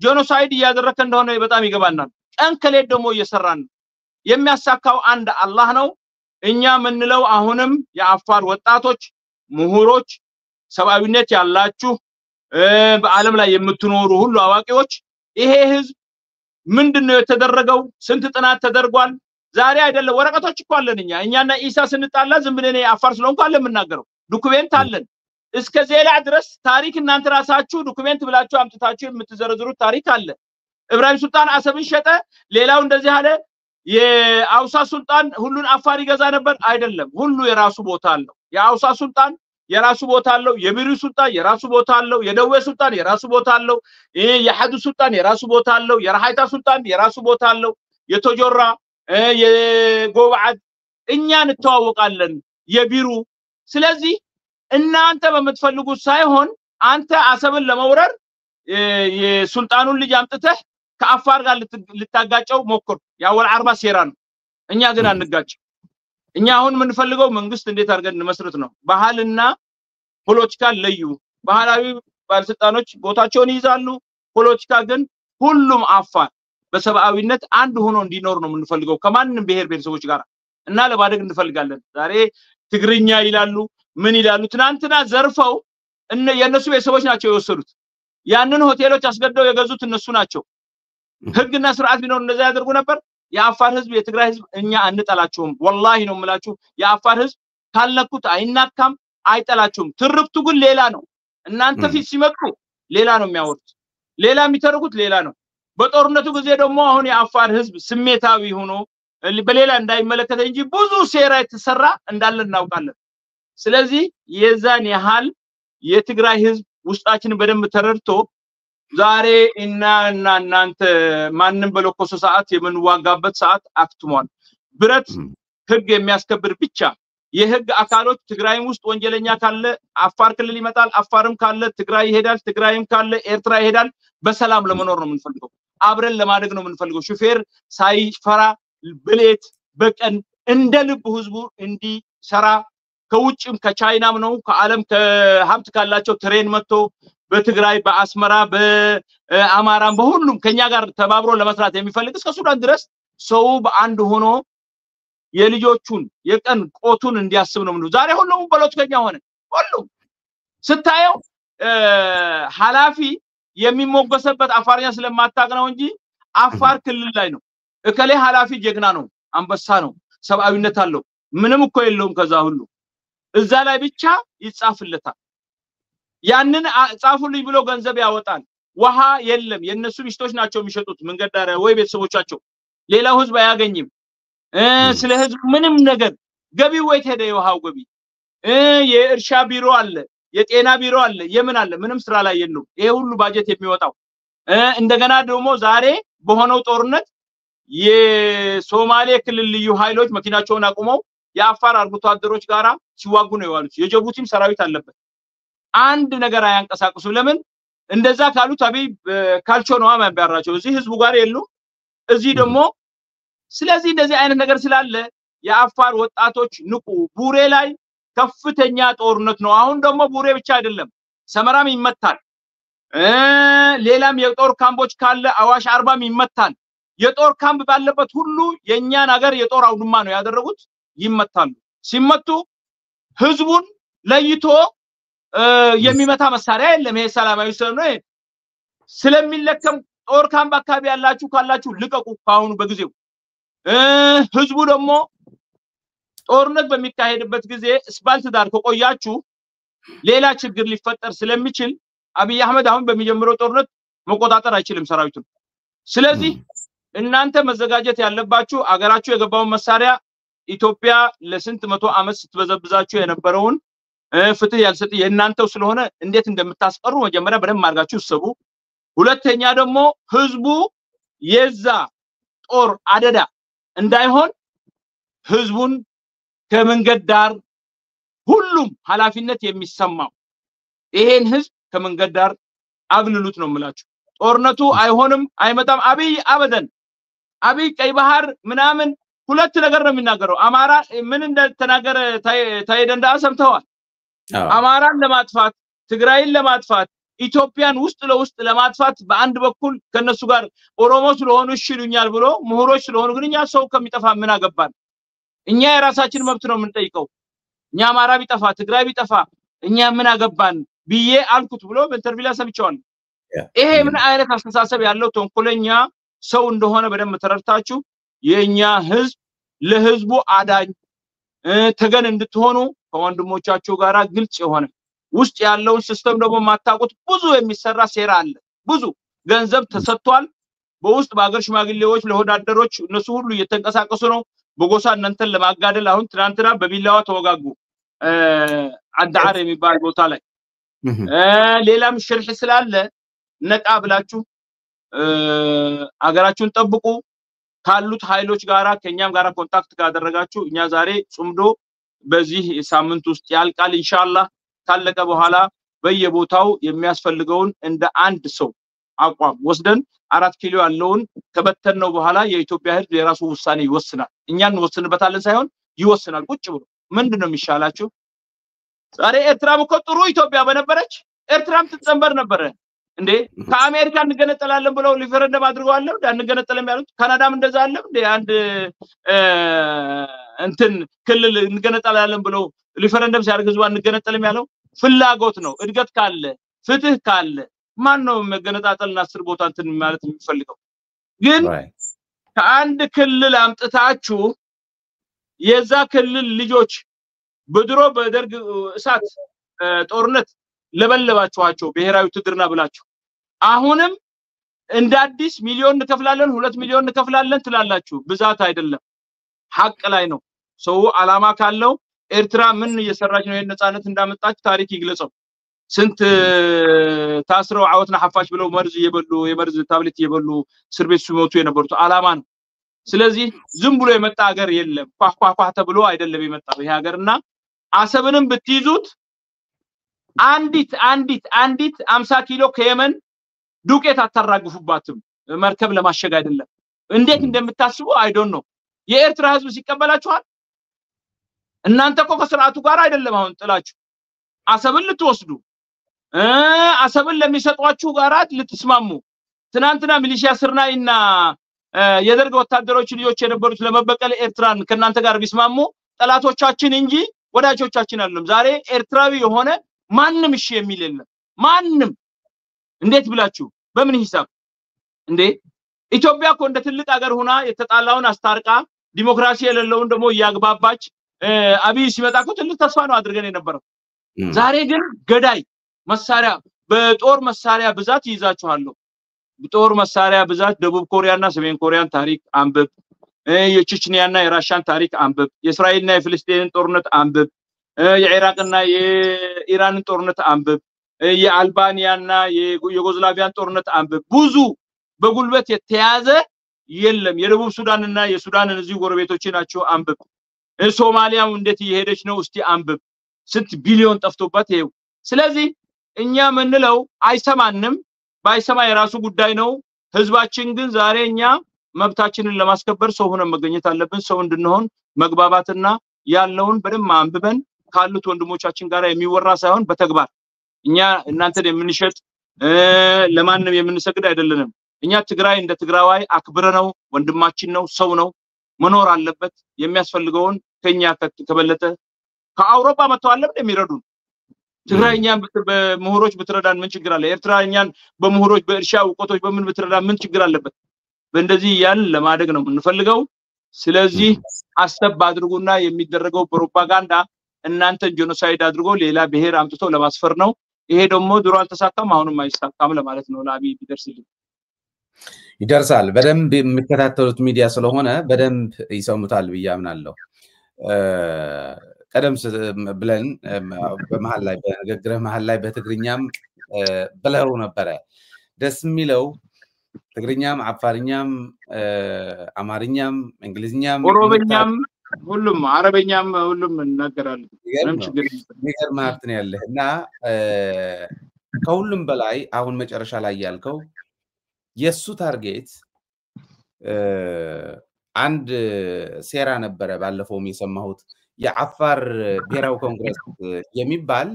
ጄኖሳይድ ያደረከ እንደሆነ በጣም ይገባናል ቀን ከሌት ደግሞ እየሰራን የሚያሳካው አንድ አላህ ነው እኛ ምንለው አሁንም የአፋር ወጣቶች ምሁሮች ሰባዊነት ያላችሁ በአለም ላይ የምትኖሩ ሁሉ አዋቂዎች ይሄ ህዝብ ምንድነው የተደረገው ስንት ጥናት ተደርጓል ዛሬ አይደለም ወረቀቶች እኮ አለን እኛና ኢሳ ስንጣላ ዝም ብለን አፋር ስለሆንኩ አለ የምናገረው ዶክመንት አለን እስከ ዜላ ድረስ ታሪክ እናንተ ራሳችሁ ዶክመንት ብላችሁ አምጥታችሁ የምትዘረዝሩት ታሪክ አለ ኢብራሂም ሱልጣን አሰብን ሸጠ ሌላው እንደዚህ አለ የአውሳ ሱልጣን ሁሉን አፋር ይገዛ ነበር አይደለም ሁሉ የራሱ ቦታ አለው የአውሳ ሱልጣን የራሱ ቦታ አለው የቢሩ ሱልጣን የራሱ ቦታ አለው የደዌ ሱልጣን የራሱ ቦታ አለው የሐዱ ሱልጣን የራሱ ቦታ አለው የራሃይታ ሱልጣን የራሱ ቦታ አለው የቶጆራ የጎባዓድ እኛን ተዋወቃለን የቢሩ ስለዚህ እናንተ በመትፈልጉት ሳይሆን አንተ አሰብን ለመውረር የሱልጣኑን ልጅ አምጥተህ ከአፋር ጋር ልታጋጨው ሞክር ያወል 40 ሴራ ነው እኛ ግን አንጋጭ እኛ አሁን ምንፈልገው መንግስት እንዴት አድርገን እንመስርት ነው ባህልና ፖለቲካ ለዩ ባህላዊ ባለስልጣኖች ቦታቸውን ይዛሉ ፖለቲካ ግን ሁሉም አፋር በሰባዊነት አንድ ሆኖ እንዲኖር ነው ምንፈልገው ከማንንም ብሔር ብሔረሰቦች ጋር እና ለማደግ እንፈልጋለን ዛሬ ትግርኛ ይላሉ ምን ይላሉ ትናንትና ዘርፈው የነሱ ቤተሰቦች ናቸው የወሰዱት ያንን ሆቴሎች አስገደው የገዙት እነሱ ናቸው ህግና ስርዓት ቢኖር እንደዛ ያደርጉ ነበር የአፋር ህዝብ የትግራይ ህዝብ እኛ አንጠላቸውም ወላሂ ነው የምላችሁ የአፋር ህዝብ ካልነኩት አይናካም አይጠላቸውም ትርክቱ ግን ሌላ ነው እናንተ ፊት ሲመጡ ሌላ ነው የሚያወሩት ሌላ የሚተርኩት ሌላ ነው በጦርነቱ ጊዜ ደግሞ አሁን የአፋር ህዝብ ስሜታዊ ሆኖ በሌላ እንዳይመለከተ እንጂ ብዙ ሴራ የተሰራ እንዳለ እናውቃለን ስለዚህ የዛን ያህል የትግራይ ህዝብ ውስጣችን በደንብ ተረድቶ ዛሬ እናንተ ማንንም በለኮሰ ሰዓት የምንዋጋበት ሰዓት አክትሟል ብረት ህግ የሚያስከብር ብቻ የህግ አካሎች ትግራይም ውስጥ ወንጀለኛ ካለ አፋር ክልል ይመጣል አፋርም ካለ ትግራይ ይሄዳል ትግራይም ካለ ኤርትራ ይሄዳል በሰላም ለመኖር ነው የምንፈልገው አብረን ለማደግ ነው የምንፈልገው ሹፌር ሳይፈራ ብሌት በቀን እንደ ልብ ህዝቡ እንዲሰራ ከውጭም ከቻይናም ነው ከዓለም ከሀብት ካላቸው ትሬን መጥቶ በትግራይ በአስመራ በአማራም በሁሉም ከኛ ጋር ተባብሮ ለመስራት የሚፈልግ እስከ ሱዳን ድረስ ሰው በአንድ ሆኖ የልጆቹን የቀን ቆቱን እንዲያስብ ነው ምንድነው ዛሬ ሁሉም ፖለቲከኛ ሆነ ሁሉም ስታየው ሐላፊ የሚሞገሰበት አፋርኛ ስለማታቅ ነው እንጂ አፋር ክልል ላይ ነው እከሌ ሐላፊ ጀግና ነው አንበሳ ነው ሰብአዊነት አለው ምንም እኮ የለውም ከዛ ሁሉ እዛ ላይ ብቻ ይጻፍለታል ያንን ጻፉልኝ ብሎ ገንዘብ ያወጣል ውሃ የለም የነሱ ሚስቶች ናቸው የሚሸጡት መንገድ ዳር ወይ ቤተሰቦቻቸው ሌላው ህዝብ አያገኝም ስለ ህዝብ ምንም ነገር ገቢው ወይ ተደ የውሃው ገቢ የእርሻ ቢሮ አለ የጤና ቢሮ አለ የምን አለ ምንም ስራ ላይ የለው ይሄ ሁሉ ባጀት የሚወጣው እንደገና ደግሞ ዛሬ በሆነው ጦርነት የሶማሌ ክልል ልዩ ኃይሎች መኪናቸውን አቁመው የአፋር አርብቶ አደሮች ጋራ ሲዋጉ ነው ያሉት የጅቡቲም ሰራዊት አለበት አንድ ነገር አያንቀሳቅሱ ለምን እንደዛ ካሉት አብይ ካልቾ ነው ማባራቸው እዚህ ህዝቡ ጋር የሉ እዚህ ደግሞ ስለዚህ እንደዚህ አይነት ነገር ስላለ የአፋር ወጣቶች ንቁ ቡሬ ላይ ከፍተኛ ጦርነት ነው አሁን ደግሞ ቡሬ ብቻ አይደለም ሰመራም ይመታል ሌላም የጦር ካምቦች ካለ አዋሽ 40 ይመታል የጦር ካምብ ባለበት ሁሉ የኛን ሀገር የጦር አውድማ ነው ያደረጉት ይመታሉ ሲመቱ ህዝቡን ለይቶ የሚመታ መሳሪያ የለም ይሄ ሰላማዊ ሰው ነው ስለሚለከም ጦር ካምብ አካባቢ ያላችሁ ካላችሁ ልቀቁ ካሁኑ በጊዜው ህዝቡ ደግሞ ጦርነት በሚካሄድበት ጊዜ ስፓልት ዳር ከቆያችሁ ሌላ ችግር ሊፈጠር ስለሚችል አብይ አህመድ አሁን በሚጀምረው ጦርነት መቆጣጠር አይችልም ሰራዊቱን ስለዚህ እናንተ መዘጋጀት ያለባችሁ አገራችሁ የገባውን መሳሪያ ኢትዮጵያ ለስንት መቶ አመት ስትበዘብዛችሁ የነበረውን ፍትህ ያልሰጥ የእናንተው ስለሆነ እንዴት እንደምታስቀሩ መጀመሪያ በደም ማርጋችሁ ሰቡ ሁለተኛ ደግሞ ህዝቡ የዛ ጦር አደዳ እንዳይሆን ህዝቡን ከመንገድ ዳር ሁሉም ኃላፊነት የሚሰማው ይሄን ህዝብ ከመንገድ ዳር አግልሉት ነው የምላችሁ ጦርነቱ አይሆንም አይመጣም አብይ አበደን አብይ ቀይ ባህር ምናምን ሁለት ነገር ነው የሚናገረው አማራ ምን እንደተናገረ ታይደንዳ ሰምተዋል አማራን ለማጥፋት ትግራይን ለማጥፋት ኢትዮጵያን ውስጥ ለውስጥ ለማጥፋት በአንድ በኩል ከነሱ ጋር ኦሮሞ ስለሆኑ ይሽሉኛል ብሎ ምሁሮች ስለሆኑ ግን እኛ ሰው ከሚጠፋ ምን አገባን እኛ የራሳችን መብት ነው የምንጠይቀው እኛ አማራ ቢጠፋ ትግራይ ቢጠፋ እኛ ምን አገባን ብዬ አልኩት ብሎ በኢንተርቪው ሰምቻለሁ ይሄ ምን አይነት አስተሳሰብ ያለው ተንኮለኛ ሰው እንደሆነ በደም ተረድታችሁ የኛ ህዝብ ለህዝቡ አዳኝ ተገን እንድትሆኑ ከወንድሞቻችሁ ጋራ ግልጽ የሆነ ውስጥ ያለው ሲስተም ደግሞ ማታቁት ብዙ የሚሰራ ሴራ አለ ብዙ ገንዘብ ተሰጥቷል በውስጥ ባገር ሽማግሌዎች ለሆዳደሮች እነሱ ሁሉ እየተንቀሳቀሱ ነው በጎሳ እናንተን ለማጋደል አሁን ትናንትና በቢላዋ ተወጋጉ አዳር የሚባል ቦታ ላይ ሌላም ሽርህ ስላለ ነቃ ብላችሁ አገራችሁን ጠብቁ ካሉት ኃይሎች ጋራ ከኛም ጋራ ኮንታክት ካደረጋችሁ እኛ ዛሬ ጹምዶ በዚህ ሳምንት ውስጥ ያልቃል ኢንሻአላህ ካለቀ በኋላ በየቦታው የሚያስፈልገውን እንደ አንድ ሰው አቋም ወስደን 4 ኪሎ ያለውን ከበተነው በኋላ የኢትዮጵያ ህዝብ የራሱ ውሳኔ ይወስናል እኛን ወስንበታለን ሳይሆን ይወስናል ቁጭ ብሎ ምንድነው የሚሻላችሁ ዛሬ ኤርትራም እኮ ጥሩ ኢትዮጵያ በነበረች ኤርትራም ትጸንበር ነበር እንዴ ከአሜሪካ እንገነጠላለን ብለው ሪፈረንደም አድርገዋል እንዳንገነጠለም ያሉት ካናዳም እንደዛ አለ እንዴ አንድ እንትን ክልል እንገነጠላለን ብለው ሪፈረንደም ሲያደርግ ህዝቡ እንገነጠለም ያለው ፍላጎት ነው እድገት ካለ ፍትህ ካለ ማን ነው መገነጣጠልና 10 ቦታ እንትን ማለት የሚፈልገው ግን ከአንድ ክልል አምጥታችሁ የዛ ክልል ልጆች በድሮ በደርግ እሳት ጦርነት ለበለባችኋቸው ብሔራዊ ትግርና ብላችሁ አሁንም እንደ አዲስ ሚሊዮን እንከፍላለን 2 ሚሊዮን እንከፍላለን ትላላችሁ ብዛት አይደለም ሐቅ ላይ ነው ሰው አላማ ካለው ኤርትራ ምን እየሰራች ነው የነጻነት እንዳመጣች ታሪክ ይግለጸው ስንት ታስረው አወትና ሐፋሽ ብለው መርዝ እየበሉ የመርዝ ታብሌት እየበሉ እስር ቤት ሲሞቱ የነበሩት አላማ ነው ስለዚህ ዝም ብሎ የመጣ ሀገር የለም ቋቋቋ ተብሎ አይደለም የመጣው ይሄ ሀገርና አሰብንም ብትይዙት አንዲት 50 ኪሎ ከየመን ዱቄት አታራግፉባትም መርከብ ለማሸግ አይደለም እንዴት እንደምታስቡ አይ ዶንት ኖ የኤርትራ ህዝብ ሲቀበላችኋል እናንተ እኮ ከስርዓቱ ጋር አይደለም አሁን ጥላችሁ አሰብን ልትወስዱ አሰብን ለሚሰጧችሁ ጋራት ልትስማሙ ትናንትና ሚሊሺያ ስርናይና የደርግ ወታደሮች ልጆች የነበሩት ለመበቀል ኤርትራን ከናንተ ጋር ቢስማሙ ጠላቶቻችን እንጂ ወዳጆቻችን አይደለም ዛሬ ኤርትራዊ የሆነ ማንንም እሺ የሚል የለም ማንንም እንዴት ብላችሁ በምን ሂሳብ እንዴ ኢትዮጵያ እኮ እንደ ትልቅ ሀገር ሆና የተጣላውን አስታርቃ ዲሞክራሲ የሌለውን ደግሞ ያግባባች አብይ ሲመጣ እኮ ትልቅ ተስፋ ነው አድርገን የነበረው ዛሬ ግን ገዳይ መሳሪያ በጦር መሳሪያ ብዛት ይዛችኋለሁ በጦር መሳሪያ ብዛት ደቡብ ኮሪያና ሰሜን ኮሪያን ታሪክ አንብብ የቼችኒያና የራሻን ታሪክ አንብብ የእስራኤልና የፍልስጤምን ጦርነት አንብብ የኢራቅና የኢራንን ጦርነት አንብብ የአልባኒያና የዩጎዝላቪያን ጦርነት አንብብ ብዙ በጉልበት የተያዘ የለም የደቡብ ሱዳንና የሱዳንን እዚህ ጎረቤቶች ናቸው አንብብ ሶማሊያም እንዴት እየሄደች ነው እስቲ አንብብ ስንት ቢሊዮን ጠፍቶበት ይሄው ስለዚህ እኛ ምንለው አይሰማንም ባይሰማ የራሱ ጉዳይ ነው ህዝባችን ግን ዛሬ እኛ መብታችንን ለማስከበር ሰው ሆነን መገኘት አለብን ሰው እንድንሆን መግባባትና ያለውን በደም አንብበን ካሉት ወንድሞቻችን ጋር የሚወራ ሳይሆን በተግባር እኛ እናንተን የምንሸጥ ለማንም የምንሰግድ አይደለንም እኛ ትግራይ እንደ ትግራዋይ አክብረነው ወንድማችን ነው ሰው ነው መኖር አለበት የሚያስፈልገውን ከኛ ከበለጠ ከአውሮፓ መጥተው አለ እንደሚረዱን ትግራይኛን በመሆሮች በትረዳን ምን ችግር አለ ኤርትራኛን በመሆሮች በእርሻ ውቆቶች በምን በትረዳን ምን ችግር አለበት በእንደዚህ ያን ለማደግ ነው የምንፈልገው ስለዚህ አስተብ አድርጉና የሚደረገው ፕሮፓጋንዳ እናንተን ጄኖሳይድ አድርጎ ሌላ ብሔር አምጥቶ ለማስፈር ነው ይሄ ደግሞ ድሮ አልተሳካም አሁንም አይሳካም ለማለት ነው ላቢ ቢደርስልኝ ይደርሳል በደንብ የሚከታተሉት ሚዲያ ስለሆነ በደንብ ይሰሙታል ብያምናለሁ ቀደም ብለን በመሃል ላይ በንግግርህ መሃል ላይ በትግርኛም ብለው ነበር ደስ የሚለው ትግርኛም አፋርኛም አማርኛም እንግሊዝኛም ኦሮምኛም ሁሉም አረበኛም ሁሉም እናገራለን ምንም ችግር ነገር ማለት ነው ያለህና ከሁሉም በላይ አሁን መጨረሻ ላይ ያልከው የሱ ታርጌት አንድ ሴራ ነበረ ባለፈው የሰማሁት የአፋር ብሔራዊ ኮንግረስ የሚባል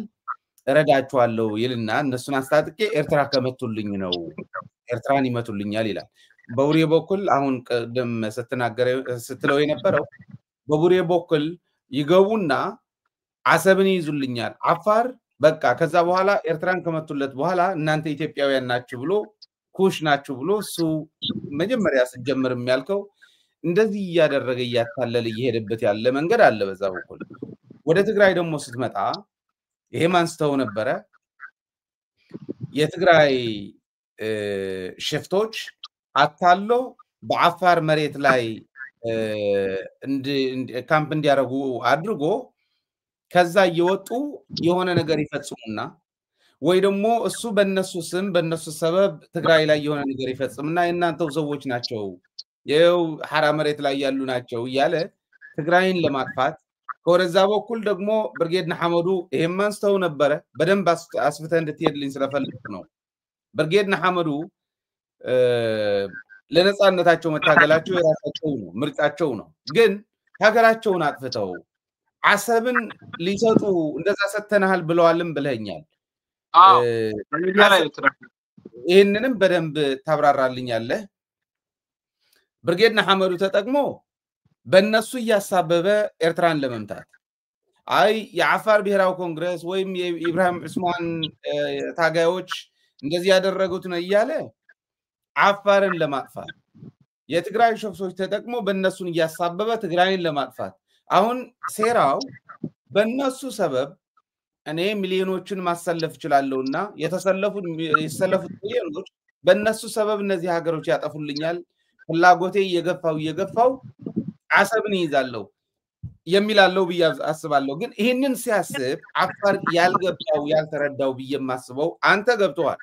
እረዳቸዋለሁ ይልና እነሱን አስታጥቄ ኤርትራ ከመቱልኝ ነው ኤርትራን ይመቱልኛል ይላል በቡሬ በኩል አሁን ቀደም ስትለው የነበረው በቡሬ በኩል ይገቡና አሰብን ይዙልኛል አፋር በቃ ከዛ በኋላ ኤርትራን ከመቱለት በኋላ እናንተ ኢትዮጵያውያን ናችሁ ብሎ ኩሽ ናችሁ ብሎ እሱ መጀመሪያ ሲጀምር የሚያልከው እንደዚህ ያደረገ ያታለለ ይሄድበት ያለ መንገድ አለ በዛ በኩል ወደ ትግራይ ደግሞ ስትመጣ ይሄ ማንስተው ነበረ የትግራይ ሽፍቶች አታሎ በአፋር መሬት ላይ ካምፕ እንዲያረጉ አድርጎ ከዛ እየወጡ የሆነ ነገር ይፈጽሙና ወይ ደግሞ እሱ በእነሱ ስም በእነሱ ሰበብ ትግራይ ላይ የሆነ ነገር ይፈጽምና የእናንተው ሰዎች ናቸው የው ሐራ መሬት ላይ ያሉ ናቸው እያለ ትግራይን ለማጥፋት ከወረዛ በኩል ደግሞ ብርጌድ ንሓመዱ ይሄም ማንስተው ነበረ በደንብ አስፍተ እንድትሄድልኝ ስለፈልኩ ነው ብርጌድ ንሓመዱ ለነጻነታቸው መታገላቸው የራሳቸው ነው ምርጫቸው ነው ግን ሀገራቸውን አጥፍተው አሰብን ሊሰጡ እንደዛ ሰተናል ብለዋልም ብለኛል ይሄንንም በደንብ ታብራራልኛለህ ብርጌድ ንሓመዱ ተጠቅሞ በእነሱ ያሳበበ ኤርትራን ለመምታት አይ የአፋር ብሔራዊ ኮንግረስ ወይም የኢብራሂም ዑስማን ታጋዮች እንደዚህ ያደረጉት ነው እያለ አፋርን ለማጥፋት የትግራይ ሸፍቶች ተጠቅሞ በእነሱን ያሳበበ ትግራይን ለማጥፋት አሁን ሴራው በእነሱ ሰበብ እኔ ሚሊዮኖችን ማሰለፍ ይችላልውና የተሰለፉት ሚሊዮኖች በእነሱ ሰበብ እነዚህ ሀገሮች ያጠፉልኛል ፍላጎቴ እየገፋው አሰብን ይዛለው የሚላለው ብዬ አስባለሁ ግን ይሄንን ሲያስብ አፋር ያልገባው ያልተረዳው ብዬ ማስበው አንተ ገብቷል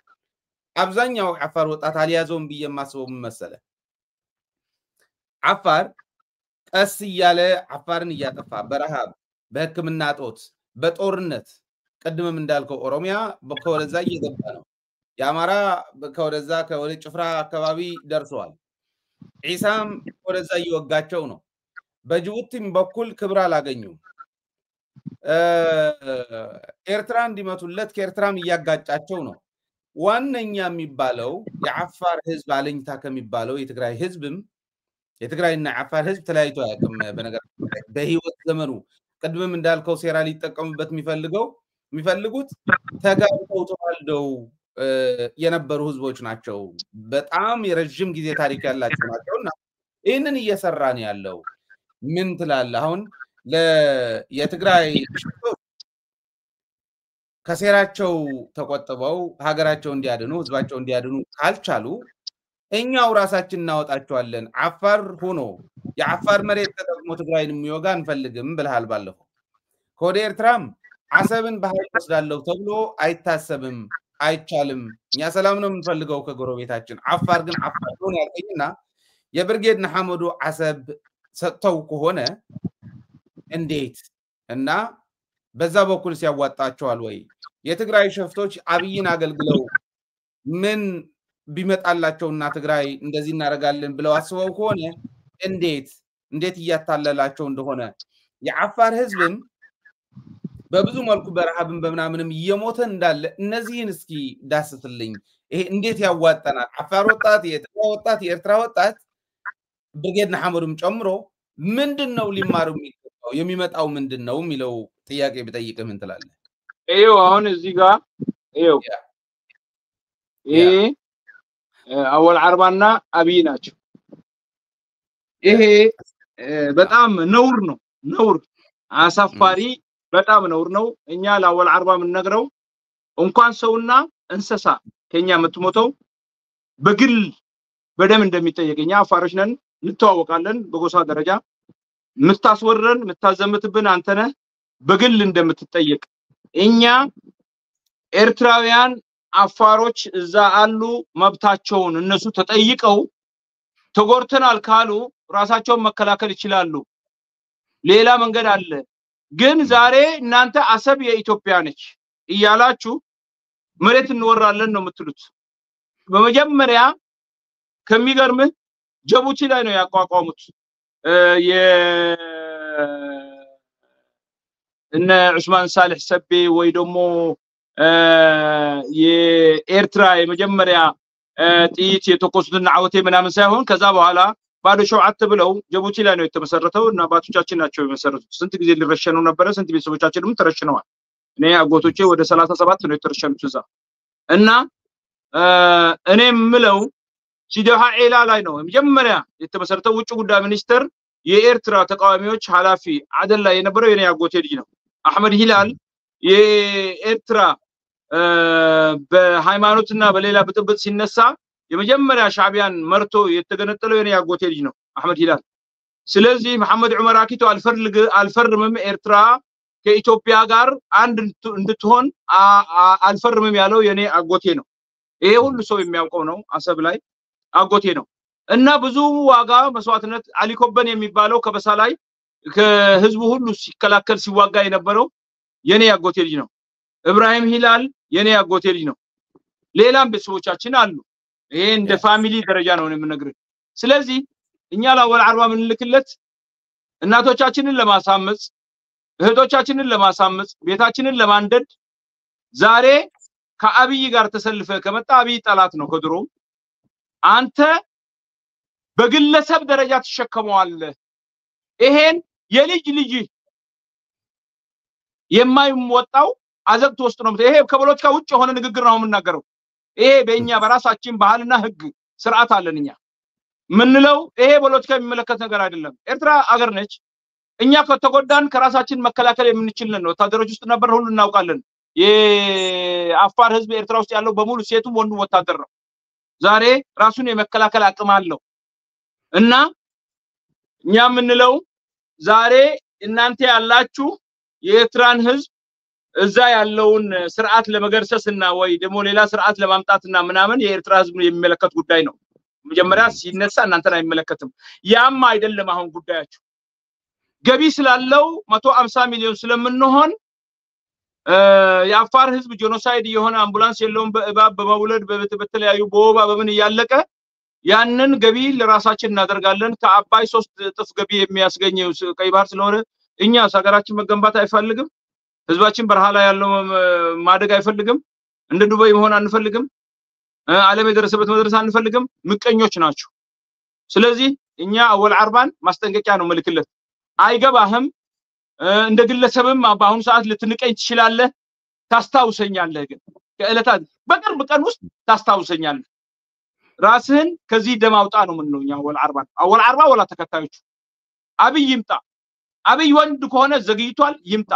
አብዛኛው አፋር ወጣት አልያዘውም ብዬ ማስበው መሰለ አፋር ቀስ እያለ አፋርን እያጠፋ በረሃብ በህክምና ጦት በጦርነት ቀድመም እንዳልከው ኦሮሚያ ከወደዛ እየገባ ነው ያማራ ከወደዛ ከወደ ጭፍራ አካባቢ ደርሰዋል ኢሳም ወደዛ እየወጋቸው ነው በጅቡቲም በኩል ክብር አላገኙም ኤርትራ እንዲመቱለት ከኤርትራም እያጋጫቸው ነው ዋነኛ የሚባለው የአፋር ህዝብ አለኝታ ከሚባለው የትግራይ ህዝብም የትግራይና የአፋር ህዝብ ተለያይቶ ያቀም በነገር በህይወት ዘመኑ ቀድመም እንዳልከው ሴራ ሊጠቀሙበት የሚፈልጉት ተጋብተው ተዋልደው የነበሩ ህዝቦች ናቸው በጣም የረጅም ጊዜ ታሪክ ያላቸው ናቸውና ይሄንን እየሰራ ነው ያለው ምን ትላለህ አሁን የትግራይ ከሴራቸው ተቆጥበው ሀገራቸው እንዲያድኑ ህዝባቸው እንዲያድኑ ካልቻሉ እኛው ራሳችን እናወጣቸዋለን አፋር ሆኖ የአፋር መሬት ተጠቅሞ ትግራይን የሚወጋ እንፈልግም ብለሃል ባለፈው ከወደ ኤርትራም አሰብን በኃይል ወስዳለሁ ተብሎ አይታሰብም አይቻልም እኛ ሰላም ነው የምንፈልገው ከጎረቤታችን አፋር ግን አፋር ሆኖ ያልከኝና የብርጌድ ነሐመዱ አሰብ ሰጥተው ከሆነ እንዴት እና በዛ በኩል ሲያዋጣቸዋል ወይ የትግራይ ሸፍቶች አብይን አገልግለው ምን ቢመጣላቸውና ትግራይ እንደዚህ እናረጋለን ብለው አስበው ከሆነ እንዴት እያታለላቸው እንደሆነ የአፋር ህዝብም በብዙ መልኩ በረሃብን በመናምንም እየሞተ እንዳለ እነዚህን እስኪ ዳስስልኝ ይሄ እንዴት ያዋጣናል አፋር ወጣት የትግራይ ወጣት የኤርትራ ወጣት ብርጌድ ነሐመዱም ጨምሮ ምንድነው ሊማሩ የሚመጣው ምንድነው የሚለው ጥያቄ ቢጠይቅህ ምን ትላለህ ይሄው አሁን እዚህ ጋር ይሄው ይሄ አወል አርባና አብይ ናቸው ይሄ በጣም ነውር አሳፋሪ በጣም ነውር ነው እኛ ለአወል አርባ ምን ነግረው እንኳን ሰውና እንስሳ ከኛ የምትሞተው በግል በደም እንደሚጠየቅኛ አፋሮች ነን እንተዋወቃለን በጎሳ ደረጃ ምታስወረን ምታዘምትብን አንተነ በግል እንደምትጠየቅ እኛ ኤርትራውያን አፋሮች እዛ አሉ መብታቸውን እነሱ ተጠይቀው ተጎርተናል ካሉ ራሳቸውን መከላከል ይችላሉ ሌላ መንገድ አለ ግን ዛሬ እናንተ አሰብ የኢትዮጵያ ነች እያላችሁ መሬት እንወራለን ነው የምትሉት በመጀመሪያ ከሚገርም ጅቡቲ ላይ ነው ያቋቋሙት እነ ዑስማን ሳልህ ሰቤ ወይ ደግሞ የኤርትራ የመጀመሪያ ጥይት የተቆሱትና አወቴ ምናምን ሳይሆን ከዛ በኋላ ባዶ ሸውዓት ብለው ጅቡቲ ላይ ነው የተመሰረተው እና አባቶቻችን ናቸው የመሰረቱት ስንት ጊዜ ሊረሸኑ ነበር ስንት ቤተሰቦቻችንም ተረሽነዋል እኔ አጎቶቼ ወደ 37 ነው የተረሸኑት እዛ እና እኔ ምለው ሲደሃ ኤላ ላይ ነው መጀመሪያ የተመሰረተው ውጭ ጉዳይ ሚኒስተር የኤርትራ ተቃዋሚዎች ኃላፊ አደላ የነበረው የኔ አጎቴ ልጅ ነው አህመድ ሂላል የኤርትራ በሃይማኖትና በሌላ ብጥብጥ ሲነሳ የመጀመሪያ ሻዕቢያን መርቶ የተገነጠለው የኔ አጎቴ ልጅ ነው አህመድ ሂላል ስለዚህ መሐመድ ዑመር አኪቶ አልፈርምም ኤርትራ ከኢትዮጵያ ጋር አንድ እንድትሆን አልፈርምም ያለው የኔ አጎቴ ነው ይሄ ሁሉ ሰው የሚያውቀው ነው አሰብ ላይ አጎቴ ነው እና ብዙ ዋጋ መስዋዕትነት አሊኮበን የሚባለው ከበሳ ላይ ከህዝቡ ሁሉ ሲከላከል ሲዋጋ የነበረው የኔ አጎቴ ልጅ ነው ኢብራሂም ሂላል የኔ አጎቴ ልጅ ነው ሌላም ቤተሰቦቻችን አሉ ይሄ እንደ ፋሚሊ ደረጃ ነው የምነግርህ ስለዚህ እኛ ለአወል አርባ ምን ልክለት እናቶቻችንን ለማሳመጽ እህቶቻችንን ለማሳመጽ ቤታችንን ለማንደድ ዛሬ ከአብይ ጋር ተሰልፈ ከመጣ አብይ ጠላት ነው ከድሮ አንተ በግለሰብ ደረጃ ተሸከመዋለህ ይሄን የልጅ የማይወጣው አዘብት ውስጥ ነው ይሄ ከፖለቲካ ውጭ ሆነ ንግግር ነው የምናገረው ይሄ በእኛ በራሳችን ባህልና ህግ ስርዓት አለንኛ ምንለው ይሄ ፖለቲካ የሚመለከት ነገር አይደለም ኤርትራ አገር ነች እኛ ከተጎዳን ከራሳችን መከላከል የምንችል ነው ወታደሮች ውስጥ ነበር ሁሉ እናውቃለን የአፋር ህዝብ ኤርትራ ውስጥ ያለው በሙሉ ሴቱም ወንዱ ወታደር ነው ዛሬ ራሱን የመከላከል አቅም አለው እና እኛ ምንለው ዛሬ እናንተ ያላችሁ የኤርትራን ህዝብ እዛ ያለውን ስርዓት ለመገርሰስና ወይ ደግሞ ሌላ ስርዓት ለማምጣትና ምናምን የኤርትራ ህዝብ የሚመለከት ጉዳይ ነው መጀመሪያ ሲነሳ እናንተን አይመለከትም ያም አይደለም አሁን ጉዳያችሁ ገቢ ስላለው 150 ሚሊዮን ስለምንሆን የአፋር ህዝብ ጄኖሳይድ የሆነ አምቡላንስ የለውም በእባብ በመውለድ በተለያዩ በወባ በምን ያለቀ ያንን ገቢ ለራሳችን እናደርጋለን ከአባይ 3 እጥፍ ገቢ የሚያስገኘው ቀይ ባህር ስለሆነ እኛ ሀገራችን መገንባት አይፈልግም ህዝባችን በረሃ ላይ ያለው ማደግ አይፈልግም እንደ ዱባይ መሆን አንፈልግም ዓለም የደረሰበት መድረስ አንፈልግም ምቀኞች ናቸው ስለዚህ እኛ አወል አርባን ማስጠንቀቂያ ነው መልክለት አይገባህም እንደ ግለሰብም በአሁን ሰዓት ልትንቀኝ ትችላለህ ታስታውሰኛለህ ግን ከእለታት በቅርብ ቀን ውስጥ ታስታውሰኛለህ ራስህን ከዚህ ደማውጣ ነው ምንነው እኛ አወል አርባ ወላ ተከታዮቹ አብይ ይምጣ አብይ ወንድ ከሆነ ዘግይቷል ይምጣ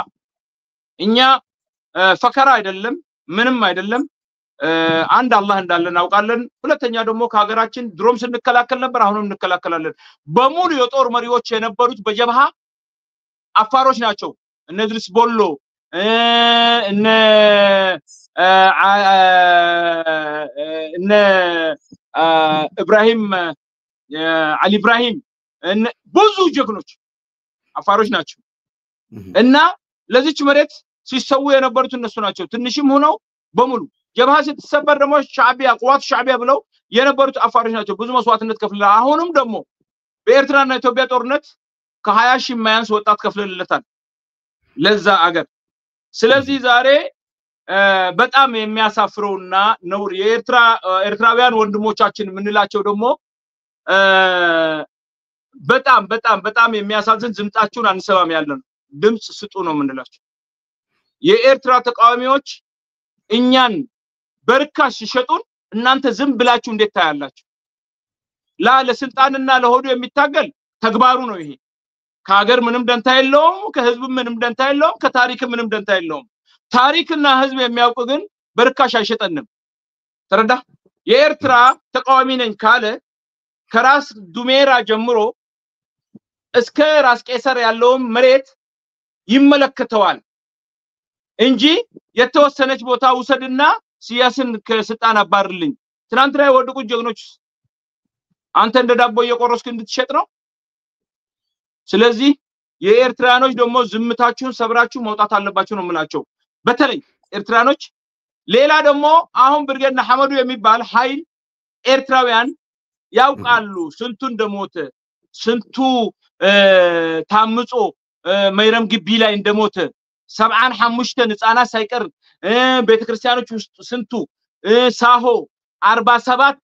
እኛ ፈከራ አይደለም ምንም አይደለም አንድ አላህ እንዳለ እናውቃለን ሁለተኛ ደግሞ ከሀገራችን ድሮም ስንከላከል ነበር አሁንም እንከላከላለን በሙሉ የጦር መሪዎች የነበሩት በጀብሃ አፋሮች ናቸው እነ ድሪስ ቦሎ እነ ኢብራሂም አሊ ኢብራሂም ብዙ ጀግኖች አፋሮች ናቸው እና ለዚች መሬት ሲሰው የነበሩት እነሱ ናቸው ትንሽም ሆነው በሙሉ ጀብሃ ሲተሰበር ደግሞ ሻዕቢያ ቋት ሻዕቢያ ብለው የነበሩት አፋሮች ናቸው ብዙ መስዋዕትነት ከፍለዋል አሁንም ደግሞ በኤርትራና ኢትዮጵያ ጦርነት ከ20 ሺህ ማያንስ ወጣት ከፍለልለታል ለዛ አገር ስለዚህ ዛሬ በጣም የሚያሳፍረውና ነውር የኤርትራውያን ወንድሞቻችን ምንላቸው ደግሞ በጣም የሚያሳዝን ዝምጣችሁን አንሰማም ያለን ድምጽ ስጡ ነው ምንላቸው የኤርትራ ተቃዋሚዎች እኛን በርካሽ ሲሸጡን እናንተ ዝም ብላችሁ እንዴት ታያላችሁ ለስልጣንና ለሆዱ የሚታገል ተግባሩ ነው ይሄ ከሀገር ምንም ደንታ የለውም ከህዝብ ምንም ደንታ የለውም ከታሪክ ምንም ደንታ የለውም ታሪክና ህዝብ የሚያውቁ ግን በርካሽ አይሸጠንም ተረዳ የኤርትራ ተቃዋሚ ነኝ ካለ ከራስ ዱሜራ ጀምሮ እስከ ራስ ቄሰር ያለው መሬት ይመለከተዋል እንጂ የተወሰነች ቦታ ውሰድና ሲያስን ከስልጣን አባርልኝ ትናንት ላይ ወድቁ ጀግኖች አንተ እንደ ዳቦ እየቆረስክ እንድትሸጥ ነው ስለዚህ የኤርትራኖች ደግሞ ዝምታችሁን ሰብራችሁ መውጣት አለባችሁ ነው የምላቸው በተለይ ኤርትራኖች ሌላ ደግሞ አሁን ብርጌድና ሐመዱ የሚባል ኃይል ኤርትራውያን ያውቃሉ ስንቱ እንደሞተ ስንቱ ታምጾ መይረም ግቢ ላይ እንደሞተ 75 ህፃናት ሳይቀር ቤተክርስቲያኖች ውስጥ ስንቱ ሳሆ 47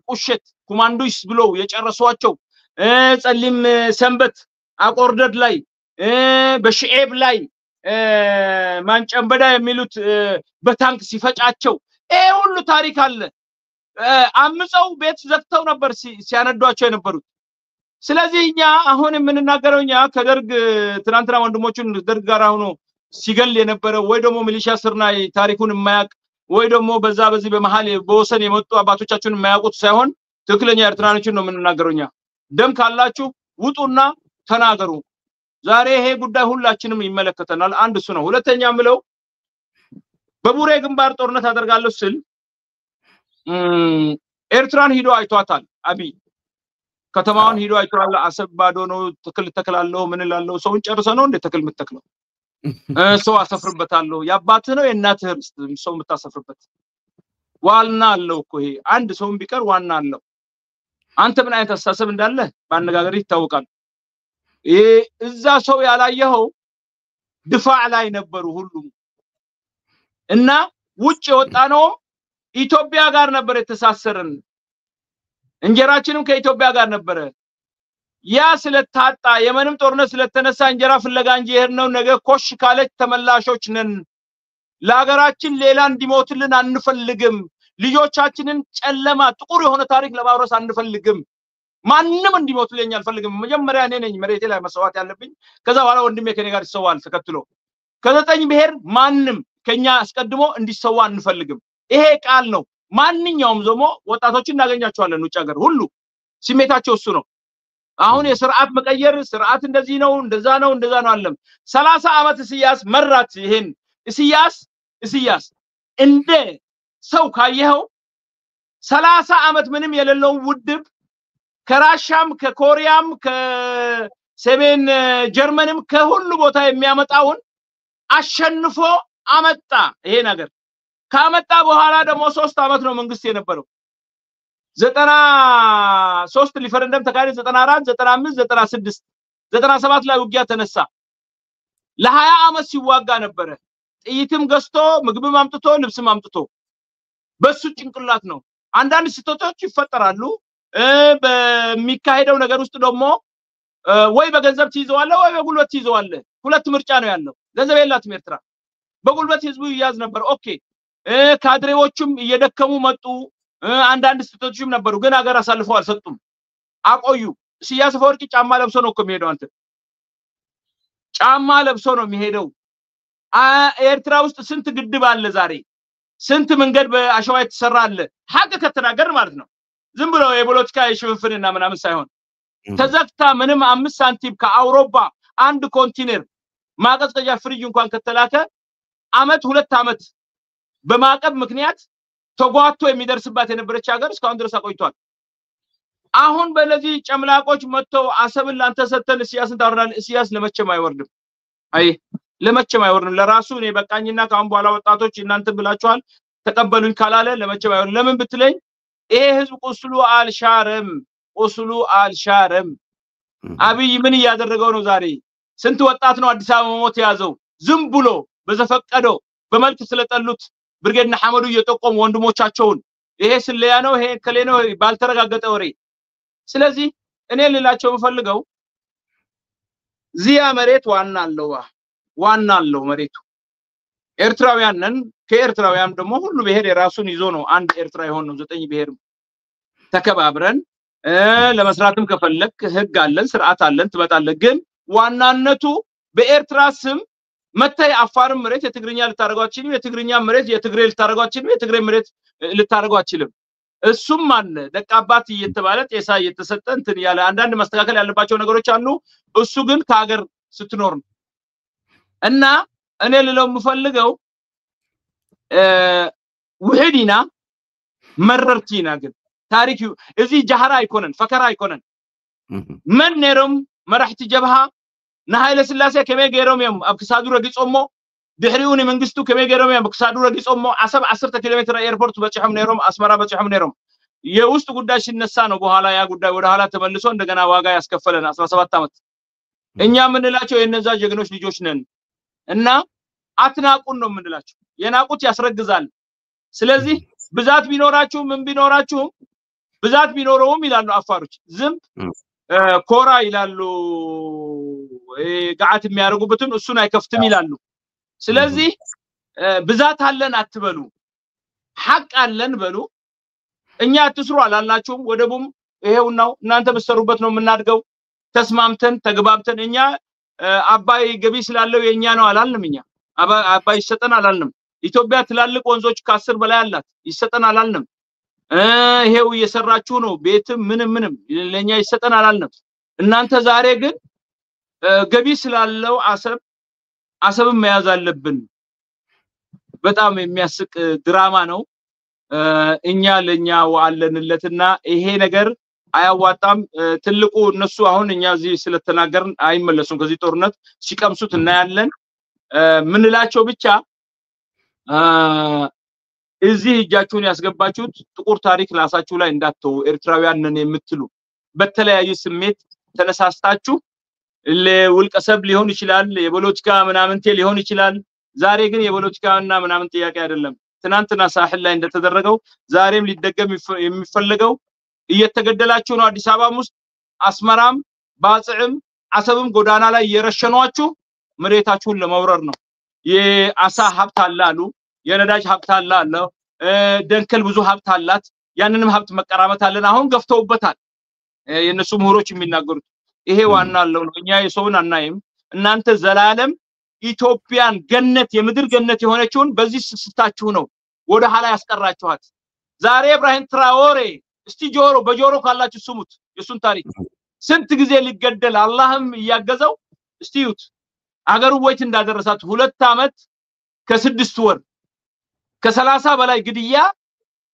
ቁሸት ኮማንዶስ ብለው የጨረሷቸው ጸሊም ሰንበት አቆርደድ ላይ በሽኤብ ላይ ማንጨንበዳ የሚሉት በታንክ ሲፈጫቸው ሁሉ ታሪክ አለ አምፀው ቤት ዘግተው ነበር ሲያነዷቸው የነበሩት ስለዚህ እኛ አሁን የምንናገረውኛ ከደርግ ትናንትና ወንድሞቹን ደርግ ጋር ሆኖ ሲገል የነበረ ወይ ደግሞ ሚሊሻ ስርናይ ታሪኩን የማያቅ ወይ ደግሞ በዚህ በመሃል በወሰን የመጡ አባቶቻችሁን የማያውቁት ሳይሆን ትክክለኛ ኤርትራኖችን ነው የምንናገረውኛ ደም ካላችሁ ውጡና ተናገሩ ዛሬ ይሄ ጉዳይ ሁላችንም ይመለከተናል አንድ እሱ ነው ሁለተኛ ምለው በቡሬ ግንባር ጦርነት አደርጋለሁ ስል ኤርትራን ሂዶ አይቷታል አቢ ከተማውን ሂዶ አይቷል አሰብ ባዶ ነው ተክል ተከላለው ምን ላለው ሰውን ጨርሰ ነው እንደ ተክል ምትተክለው ሰው አሰፍርበታለሁ ያባት ነው የናት ርስት ሰው ምታሰፍርበት ዋልና አለው እኮ ይሄ አንድ ሰውን ቢቀር ዋና አለው አንተ ምን አይነት አስተሳሰብ እንዳለ ባነጋገር ይታወቃል እዛ ሰው ያላየው ድፋዕ ላይ ነበሩ ሁሉም እና ውጭ ወጣ ነው ኢትዮጵያ ጋር ነበር የተሳሰረን እንጀራችንም ከኢትዮጵያ ጋር ነበር ያ ስለታጣ የመንም ጦርነት ስለተነሳ እንጀራ ፍለጋ እንጂ ይሄርነው ነገ ኮሽ ካለች ተመላሾች ነን ለሀገራችን ሌላ እንዲሞትልን አንፈልግም ልጆቻችንን ጨለማ ጥቁር የሆነ ታሪክ ለማውረስ አንፈልግም ማንንም እንዲሞትልኝ አልፈልግም መጀመሪያ እኔ ነኝ መሬቴ ላይ መስዋዕት ያለብኝ ከዛ በኋላ ወንድሜ ከኔ ጋር ይሰዋል ተከትሎ ከዘጠኝ ብሄር ማንንም ከኛ አስቀድሞ እንዲሰዋ አንፈልግም ይሄ ቃል ነው ማንኛውም ዘሞ ወጣቶችን እናገኛቸዋለን ውጭ ሀገር ሁሉ ስሜታቸው እሱ ነው አሁን የሥርዓት መቀየር ሥርዓት እንደዚህ ነው እንደዛ ነው አለም 30 አመት ሲያስ መራት ይሄን ሲያስ እንደ ሰው ካየው 30 አመት ምንም የሌለው ውድብ ከራሻም ከኮሪያም ከሰሜን ጀርመንም ከሁሉ ቦታ የሚያመጣውን አሸንፎ አመጣ ይሄ ነገር ካመጣ በኋላ ደግሞ 3 አመት ነው መንግስት የነበረው 93 ሪፈረንደም ተካሄደ 94 95 96 97 ላይ ውጊያ ተነሳ ለ20 አመት ሲዋጋ ነበር ጥይትም ገዝቶ ምግብም አምጥቶ ልብስም አምጥቶ በሱ ጭንቅላት ነው አንዳንድ ስህተቶች ይፈጠራሉ በሚካሄደው ነገር ውስጥ ደግሞ ወይ በገንዘብ ትይዘዋለ ወይ በጉልበት ትይዘዋለ ሁለት ምርጫ ነው ያለው ገንዘብ የላትም ኤርትራ በጉልበት ህዝቡ ይያዝ ነበር ኦኬ ካድሬዎችም እየደከሙ መጡ አንዳንድ ስህተቶችም ነበሩ ግን ሀገር አሳልፈው አልሰጡም አቆዩ ሲያስ ፈወርቂ ጫማ ለብሶ ነው የሚሄደው አንተ ጫማ ለብሶ ነው የሚሄደው ኤርትራ ውስጥ ስንት ግድብ አለ ዛሬ ስንት መንገድ በአሸዋ የተሰራ አለ ሀቅ ከተናገር ማለት ነው ዝም ብሎ የፖለቲካ የሽፍንፍንና ምናምን ሳይሆን ተዘክታ ምንም 5 ሳንቲም ከአውሮፓ አንድ ኮንቲነር ማቀዝቀዣ ፍሪጅ እንኳን ከተላከ አመት 2 አመት በማቀብ ምክንያት ተጓቶ የሚደርስባት የነበረች ሀገር እስካሁን ድረስ አቆይቷል አሁን በለዚህ ጨምላቆች መጥተው አሰብን ላንተ ሰተን ሲያስን ታወራል ሲያስ ለመቸም አይወርድም አይ ለመቸም አይወርድም ለራሱ እኔ በቃኝና ካሁን በኋላ ወጣቶች እናንተ ብላችኋል ተቀበሉኝ ካላለ ለመቸም አይወርድም ለምን ብትለኝ ይሄ ህዝብ ቁስሉ አልሻረም አብይ ምን ያደረገው ነው ዛሬ ስንት ወጣት ነው አዲስ አበባ ሞት ያዘው ዝም ብሎ በዘፈቀደው በመልክ ስለጠሉት ብርጌድና ሐመዱ እየጠቆሙ ወንድሞቻቸውን ይሄ ስለያ ነው ይሄ ከሌ ነው ባልተረጋገጠ ወሬ ስለዚህ እኔ ልላቸው የምፈልገው ዚያ መሬት ዋና አለው መሬቱ ኤርትራውያን ነን ከኤርትራውያን ደግሞ ሁሉ ብሄር የራሱን ይዞ ነው አንድ ኤርትራ ይሆን ነው 9 ብሄር ተከባብረን ለመስራትም ከፈለክ ህግ አለን ስርዓት አለን ትበጣለህ ግን ዋናነቱ በኤርትራ ስም መታይ አፋርም መሬት የትግርኛ ልታረጋችኝ የትግርኛ መሬት የትግሬ ልታረጋችኝ የትግሬ መሬት ልታረጋችልም እሱም አለ ደቃባት እየተባለ ጤሳ እየተሰጠ እንትን ያለ አንዳንድ ማስተካከል ያለባቸው ነገሮች አሉ እሱ ግን ከሀገር ስትኖር እና እኔ ልለው ምፈልገው ውህዲና መረርቲና ግን ታሪክ እዚ ጃሃራ አይኮነን ፈከራ አይኮነን من نيرم مرحت جبهة نهاية السلاسة كمية جيروم يوم أبكسادو رجيسومو بحريوني منجستو كمية جيروم يوم أبكسادو رجيسومو عصب 10 كيلومتر إيربورت بتشحم نيرم أسمرا بتشحم نيرم يوست قداش النسان وبهالا يا قدا وبهالا تملسون دعنا واقع يسكفلنا 17 تامت إنيا من اللاتشو إنزاج جنوش لجوشنن إننا أتناقون من اللاتشو يناقوت يسرق جزال سلزي بذات بينوراتشو من بينوراتشو بذات بينوروهم يلانو أفاروش زم ኮራ ይላሉ ጋዓት የሚያርጉበትን እሱን አይከፍትም ይላሉ ስለዚህ ብዛት አለን አትበሉ ሐቅ አለን በሉ እኛ አትስሩ አላላችሁም ወደቡም ይሄውናው እናንተ በሰሩበት ነው የምናድገው ተስማምተን ተግባብተን እኛ አባይ ገቢ ስላለው የኛ ነው አላልንም እኛ አባይ ይሰጠን አላልንም ኢትዮጵያ ትላልቅ ወንዞች ከ10 በላይ አላት ይሰጠን አላልንም ይሄው እየሰራችሁ ነው ቤትም ምንም ለኛ ይሰጠን አላልንም እናንተ ዛሬ ግን ገቢ ስላለው አሰብም መያዝ አለብን በጣም የሚያስቅ ድራማ ነው እኛ ለኛ ወአለንለትና ይሄ ነገር አያዋጣም ትልቁ እነሱ አሁን እኛ እዚህ ስለተናገርን አይመለሱም ከዚህ ጦርነት ሲቀምሱት እናያለን ምንላቸው ብቻ እዚህ እጃችሁን ያስገባችሁት ጥቁር ታሪክ ራሳችሁ ላይ እንዳትተው ኤርትራውያን ነን የምትሉ በተለያየ ስሜት ተነሳስታችሁ ለውልቀሰብ ሊሆን ይችላል የፖለቲካ ምናምንቴ ሊሆን ይችላል ዛሬ ግን የፖለቲካና ምናምን ጥያቄ አይደለም ትናንትና ሳህል ላይ እንደተደረገው ዛሬም ሊደገም የሚፈልገው እየተገደላችሁ ነው አዲስ አበባ ውስጥ አስመራም ባጽዕም አሰብም ጎዳና ላይ የረሸኗችሁ መሬታችሁን ለማውረር ነው የአሳ ሀብት አላሉ የነዳጅ ሀብት አላለ ደንከል ብዙ ሀብት አላት ያንንም ሀብት መቀራመት አለን አሁን ገፍተውበታል የነሱ ምሁሮች የሚናገሩት ይሄ ዋና አለው ነው እኛ የሰውን አናይም እናንተ ዘላለም ኢትዮጵያን ገነት የምድር ገነት የሆነችውን በዚህ ስስታችሁ ነው ወደ ኋላ ያስቀራችኋት ዛሬ ኢብራሂም ትራኦሬ እስቲ በጆሮ ካላችሁ ስሙት የሱን ታሪክ ስንት ጊዜ ሊገደል አላህም ያገዘው እስቲዩት አገሩ ወይት እንዳደረሳት 2 አመት ከ6 ወር ከ30 በላይ ግድያ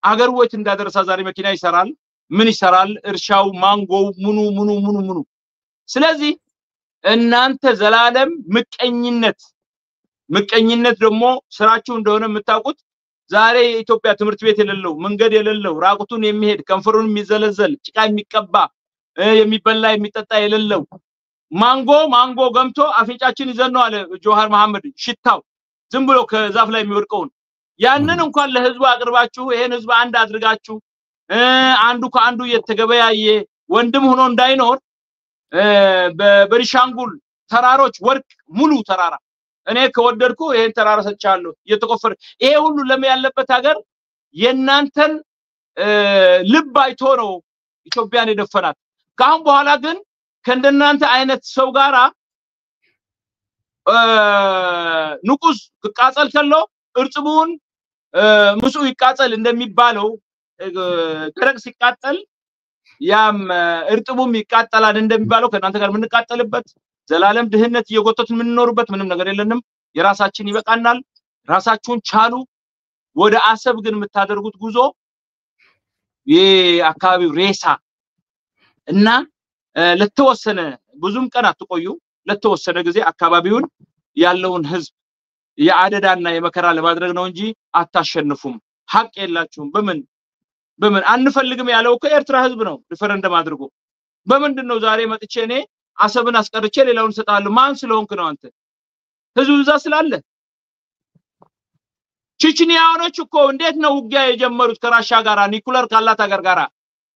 አገሩ ወይት እንዳደረሳ ዛሬ መኪና ይሰራል ምን ይሰራል እርሻው ማንጎው ሙኑ ስለዚህ እናንተ ዘላለም ምቀኝነት ደግሞ ስራችሁ እንደሆነ የምታውቁት ዛሬ የኢትዮጵያ ትምህርት ቤት የሌለው መንገድ የሌለው ራቁቱን የሚሄድ ከንፈሩን የሚዘለዘል ጭቃ የሚቀባ የሚበላ የሚጠጣ የሌለው ማንጎ ገምቶ አፍንጫችን ይዘን ነው አለ ጆሃር መሐመድ ሽታው ዝም ብሎ ከዛፍ ላይ የሚወድቀው ያንን እንኳን ለህዝቡ አቅርባችሁ ይሄን ህዝብ አንድ አድርጋችሁ አንዱ ከአንዱ የተገበያየ ወንድም ሆኖ እንዳይኖር በበሪሻንጉል ተራሮች ወርቅ ሙሉ ተራራ እኔ ከወደድኩ ይሄን ተራራ ሰጫለሁ እየተቆፈረ ይሄ ሁሉ ያለበት ሀገር የናንተን ልብ አይቶ ነው ኢትዮጵያን የደፈናት ካሁን በኋላ ግን ከእንደናንተ አይነት ሰው ጋራ ንቁስ ክቃጸል ከሎ እርጥቡን ሙሱ ይቃጸል እንደሚባለው ደረቅ ሲቃጠል ያም እርጥቡም ይቃጠላል እንደሚባለው ከናንተ ጋር ምን ቃጠልበት ዘላለም ድህነት እየጎተትን ምን ኖርበት ምንም ነገር የለንም የራሳችን ይበቃናል ራሳችሁን ቻሉ ወደ አሰብ ግን የምታደርጉት ጉዞ የአካባቢው ሬሳ እና ለተወሰነ ብዙም ቀን አትቆዩ ለተወሰነ ጊዜ አካባቢውን ያለውን ህዝብ የአደዳና የመከራ ለማድረግ ነው እንጂ አታሸንፉም ሐቅ የላችሁም በምን አንፈልግም ያለው ከኤርትራ ህዝብ ነው ሪፈረንደም አድርጎ በምንድነው ዛሬ መጥቼ እኔ አሰብን አስቀርቼ ሌላውን ሰጣለሁ ማን ስለሆንክ ነው አንተ ህዝቡ እዛ ስላለ ቺቺኒያኖች እኮ እንዴት ነው ውጊያ የጀመሩት ከራሻ ጋራ ኒኩለር ካላት አገር ጋራ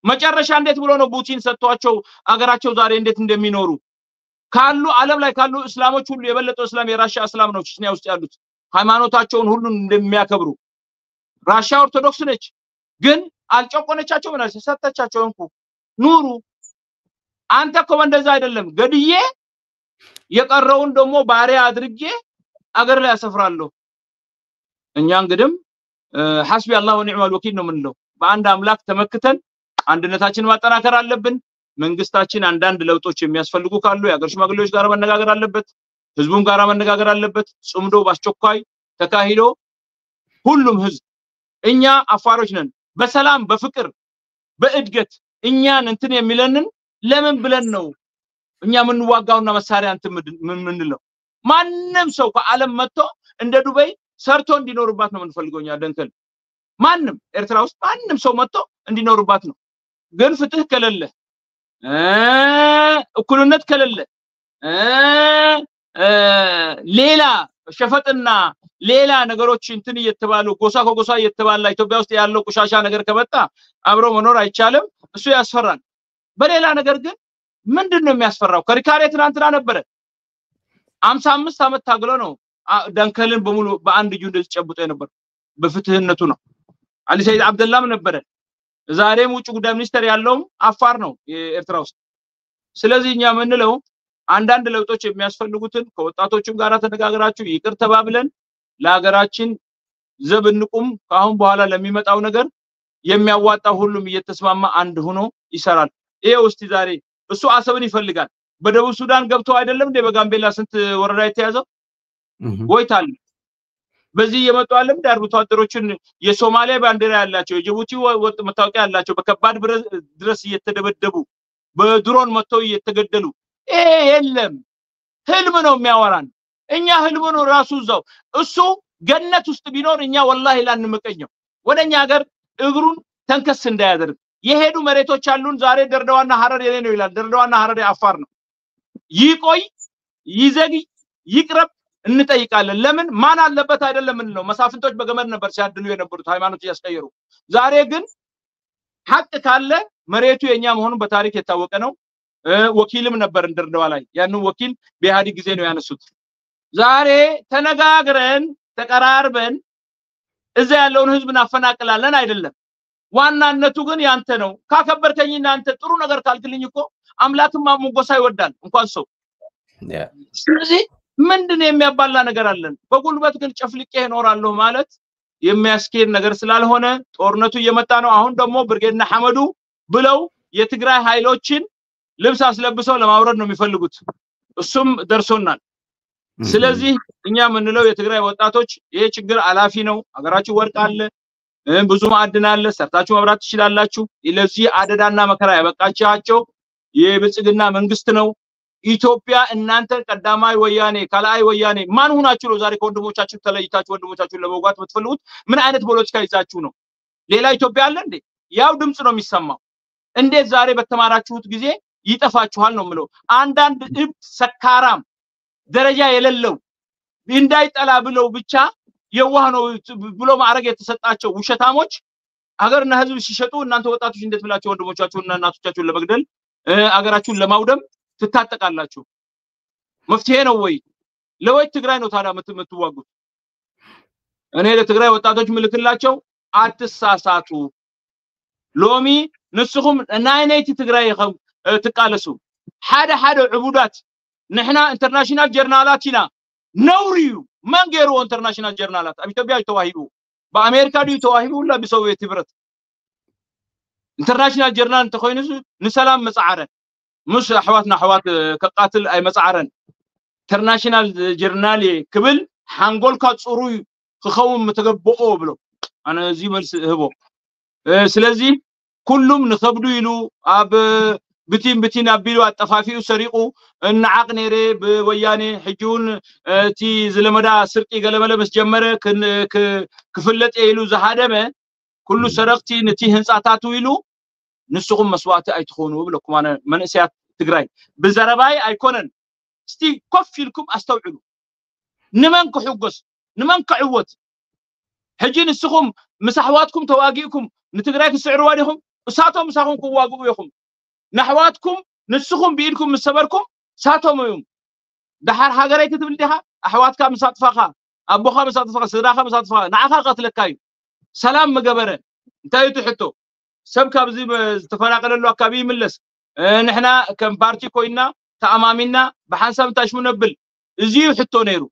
መጨረሻ እንዴት ብሎ ነው ፑቲን ሰጥቷቸው አገራቸው ዛሬ እንዴት እንደሚኖሩ ካሉ ዓለም ላይ ካሉ እስላሞች ሁሉ የበለጠው እስላም የራሻ እስላም ነው ቺቺኒያ ውስጥ ያሉት ሃይማኖታቸውን ሁሉ እንደሚያከብሩ ራሻ ኦርቶዶክስ ነች ግን አልጨቆነቻቸው ማለት ሰጣቻቸው እንኩ ኑሩ አንተ እኮ እንደዛ አይደለም ገድዬ የቀረውን ደግሞ ባሪያ አድርጌ አገር ላይ ያሰፍራለሁ እኛ እንግዲህም ሐስቢ አላህ ወኒዕማል ወኪል ነው ምንለው በአንድ አምላክ ተመክተን አንድነታችንን ማጠናከር አለብን መንግስታችን አንዳንድ ለውጦች የሚያስፈልጉ ካሉ የአገር ሽማግሌዎች ጋር መነጋገር አለበት ህዝቡም ጋር መነጋገር አለበት ጽምዶ ባስቸኳይ ተካሂዶ ሁሉም ህዝብ እኛ አፋሮች ነን በሰላም በፍቅር በእድገት እኛን እንትን የሚለንን ለምን ብለን ነው እኛ ምን ዋጋውና መሳሪያ እንትን ምንለው ማንንም ሰው ከዓለም መጥቶ እንደ ዱባይ ሰርቶ እንዲኖርባት ነው የምንፈልገውኛ ደንከል ማንንም ኤርትራ ውስጥ ማንንም ሰው መጥቶ እንዲኖርባት ነው ግን ፍትህ ከሌለ እኩልነት ከሌለ ሌላ ሸፈጥና ሌላ ነገሮች እንትን እየተባሉ ጎሳ ከጎሳ እየተባላ ኢትዮጵያ ውስጥ ያለው ቁሻሻ ነገር ከመጣ አብሮ መኖር አይቻልም እሱ ያስፈራል በሌላ ነገር ግን ምንድነው የሚያስፈራው ከሪካሬ ትናንትና ነበር 55 አመት ታግሎ ነው ደንከልን በሙሉ በአንድ ጁ እንደዚህ ጨብጦ የነበር በፍትህነቱ ነው አሊ ሰይድ አብደላም ነበር ዛሬም ውጭ ጉዳይ ሚኒስተር ያለው አፋር ነው የኤርትራ ውስጥ ስለዚህ እኛ ምንለው አንዳንድ ለውጦች የሚያስፈልጉትን ከወጣቶችም ጋራ ተነጋግራችሁ ይቅር ተባብለን ለሀገራችን ዘብንቁም ካሁን በኋላ ለሚመጣው ነገር የሚያዋጣ ሁሉም እየተስማማ አንድ ሆኖ ይሰራል ይሄው እስቲ ዛሬ እሱ አሰብን ይፈልጋል በደቡብ ሱዳን ገብቶ አይደለም እንደ በጋምቤላ ስንት ወረዳ የተያዘው ወይታል በዚህ የመጡ ዓለም ዳርብቶ አደሮችን የሶማሊያ ባንዲራ ያላቸው የጅቡቲ ወጥ መታወቂያ ያላቸው በከባድ ድረስ እየተደበደቡ በድሮን መተው እየተገደሉ የለም ህልም ነው የሚያወራን እኛ ህልም ነው ራሱ እዛው እሱ ገነት ውስጥ ቢኖር እኛ ወላሂ ላንመቀኘው ወደኛ ሀገር እግሩን ተንከስ እንዳያደርግ የሄዱ መሬቶች አሉን ዛሬ ደርዳዋና ሐረር የኔ ነው ይላል ደርዳዋና ሐረር አፋር ነው ይቆይ ይዘግ ይቅረብ እንጠይቃለን ለምን ማን አለበት አይደለም ምን ነው መሳፍንቶች በገመድ ነበር ሲያድሉ የነበሩት ሃይማኖት ያስቀየሩ ዛሬ ግን ሐቅ ካለ መሬቱ የኛ መሆኑን በታሪክ የታወቀ ነው ወኪልም ነበር እንደርዳዋ ላይ ያን ወኪል በኢሃዲ ጊዜ ነው ያነሱት ዛሬ ተነጋግረን ተቀራርበን እዛ ያለውን ህዝብ እናፈናቅላለን አይደለም ዋናነቱ ግን ያንተ ነው ካከበርከኝና አንተ ጥሩ ነገር ካልክልኝ እኮ አምላክም ማሙጎሳ ይወዳል እንኳን ሰው ስለዚህ ምንድነው የሚያባላ ነገር አለን በጉልበት ግን ጨፍልቄ እኖራለሁ ማለት የሚያስኬድ ነገር ስላልሆነ ጦርነቱ እየመጣ ነው አሁን ደግሞ ብርጌድና ሐመዱ ብለው የትግራይ ኃይሎችን ልብስ አስለብሰው ለማውረድ ነው የሚፈልጉት እሱም ደርሶናል ስለዚህ እኛ ምንለው የትግራይ ወጣቶች ይሄ ችግር አላፊ ነው አገራችሁ ወርቅ አለ ብዙ ማዕድን አለ ሰርታችሁ መብራት ትችላላችሁ ለዚህ አደዳና መከራ ያበቃቻቸው የብልጽግና መንግስት ነው ኢትዮጵያ እናንተ ቀዳማይ ወያኔ ካላይ ወያኔ ማን ሆናችሁ ነው ዛሬ ከወንድሞቻችሁ ተለይታችሁ ወንድሞቻችሁን ለመውጋት የምትፈልጉት ምን አይነት ፖለቲካ ይዛችሁ ነው ሌላ ኢትዮጵያ አለ እንዴ ያው ድምጽ ነው የሚሰማው እንዴት ዛሬ በተማራችሁት ጊዜ ይጠፋችኋል ነው ምለው አንዳንድ እብድ ሰካራም ደረጃ የሌለው እንዳይጠላ ብለው ብቻ የዋህ ነው ብሎ ማዕረግ የተሰጣቸው ውሸታሞች አገርና ህዝብ ሲሸጡ እናንተ ወጣቶች እንዴት ብላችሁ ወንድሞቻችሁና እናቶቻችሁን ለመግደል አገራችሁን ለማውደም ትታጠቃላችሁ መፍትሄ ነው ወይ ለወይ ትግራይ ነው ታዲያ የምትዋጉት እኔ ለትግራይ ወጣቶች ምልክላቸው አትሳሳቱ ሎሚ ንስኹም ናይነይቲ ትግራይ ትቃለሱ ሓደ عبودات نحنا انترناشونال جورنالاتنا نوريو من غيرو انترناشونال جورنالات ኢትዮጵያ ይተዋሂዱ በአሜሪካ ይተዋሂዱ ሁላ በሶቪየት ህብረት انترناشونال جورنال ተኮይኑስ ንሰላም መጻዓረን مش احواتنا احوات كقاتل اي مصعرن انترناشونال جورنال كبل حنقولكا صروي خخوم متغبؤو بلو انا زي ملس هبو سلازي كلهم نخبدو يلو اب بتين ابيلو اطفافيو سريقو انعق نيري بوياني حجون تي زلمدا سرقي غلمله بس جمره كفلط يلو زهادمه كل سرقتي نتي هنصاتاتو يلو نسقم مسواعت ايتخونو بلكم انا منسيات تግራይ بزرباي ايكونن استي كفيلكم استوعبوا نمن كحقس نمن كعوت حجين السخم مسحواتكم تواقيكم نتግራይ كسعروا عليهم ساتهم مساخم كواقوا يخم نحواتكم نسخم بيدكم مسبركم ساتهم يوم دحر هاغراي كتبلدها احواتك مساطفخا ابوخا مساطفخا سدراخا مساطفخا نعخا قتلكاي سلام مغبره انتي تحتو سبكا بزي تفراقللو اكابي ملس نحنا كم بارتي كوينا تامامينا بحسب تاش منبل ازيو حتو نيرو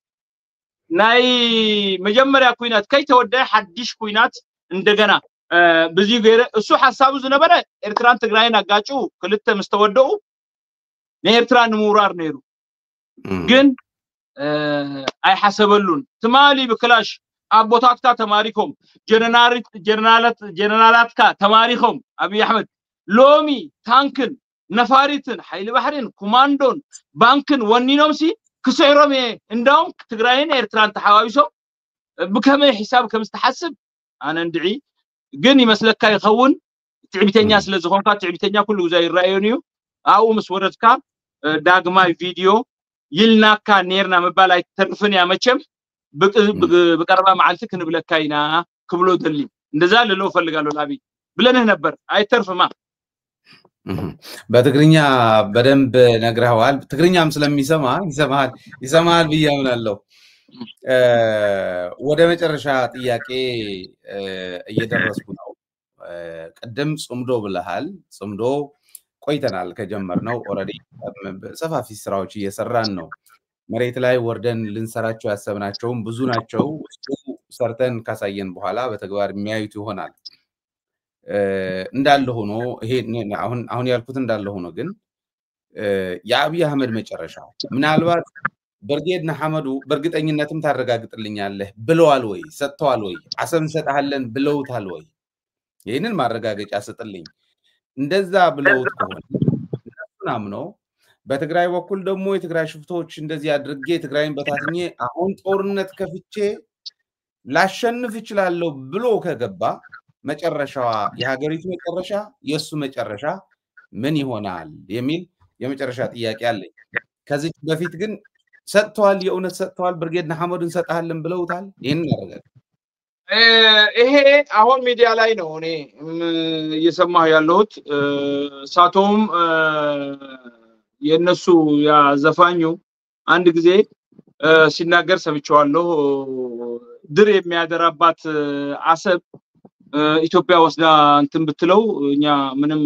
ناي مجمريا كوينات كاي تودع حديش كوينات እንደገና بزي غير እሱ ሐሳቡ ዝነበረ ኤርትራን ትግራይን አጋጩ ክልተ መስተወደው ለኤርትራን ሙራር ነይሩ ግን አይ ሐሰበሉን ትማሊ በክላሽ አቦታትካ ተማሪኮም ጀነራላትካ ተማሪኮም አብይ አህመድ ሎሚ ታንክን ነፋሪትን ኃይል ባህርን ኮማንዶን ባንክን ወኒኖምሲ ክሰይሮም እንዳውም ትግራይን ኤርትራን ተሐዋቢሶ በከመ ሒሳብ ከምስተሐስብ አነ እንድዒ ግን ይመስለካ ይኸውን ትዕቢተኛ ስለዝኾንካ ትዕቢተኛ ኩሉ ዛይ ራዩኒዩ አው መስወረድካ ዳግማይ ቪዲዮ ይልናካ ኔርና መባላይ ተርፍን ያመቸም በቀርባ ማዓልት ክንብለካይና ክብሎ ደሊ እንደዛ ለለው ፈልጋለሁ ላቢ ብለንህ ነበር አይተርፍማ በትግርኛ በደንብ ነግረዋል ትግርኛም ስለሚሰማ ይሰማል ብያምናለሁ ወደ መጨረሻ ጥያቄ እየደረስኩ ነው ቀደም ጽምዶ ብለሃል ጽምዶ ቆይተናል ከጀመርነው ኦሬዲ ሰፋፊ ስራዎች እየሰራን ነው መሬት ላይ ወርደን ልንሰራቸው ያሰብናቸው ብዙ ናቸው ሰርተን ካሳየን በኋላ በተግባር የሚያዩት ይሆናል እንዳለ ሆኖ ይሄ አሁን ያልኩት እንዳለ ሆኖ ግን የአብይ አህመድ መጨረሻ ምናልባት በርጌድና ሐመዱ በርግጠኝነትም ታረጋግጥልኛለህ ብለዋል ወይ ሰጥተዋል ወይ አሰብ እንሰጣለን ብለውታል ወይ ይሄንን ማረጋገጫ ሰጥልኝ እንደዛ ብለውት ከሆነ ናምነው በትግራይ በኩል ደግሞ የትግራይ ሽፍቶች እንደዚህ አድርጌ ትግራይን በታትኜ አሁን ጦርነት ከፍቼ ላሸንፍ ይችላል ብሎ ከገባ መጨረሻዋ የሀገሪቱ መጨረሻ የሱ መጨረሻ ምን ይሆናል የሚል የመጨረሻ ጥያቄ አለኝ ከዚህ በፊት ግን ሰጥተዋል የኡነት ሰጥተዋል ብርጌድና ሐመዱን ሰጣለን ብለውታል ይሄን ያረጋግጥ ይሄ አሁን ሚዲያ ላይ ነው እኔ እየሰማሁ ያለሁት ሳቶም የነሱ ያዘፋኙ አንድ ጊዜ ሲናገር ሰምቻለሁ ድር የሚያደራባት አሰብ ኢትዮጵያ ወስዳ እንትን ብትለው እኛ ምንም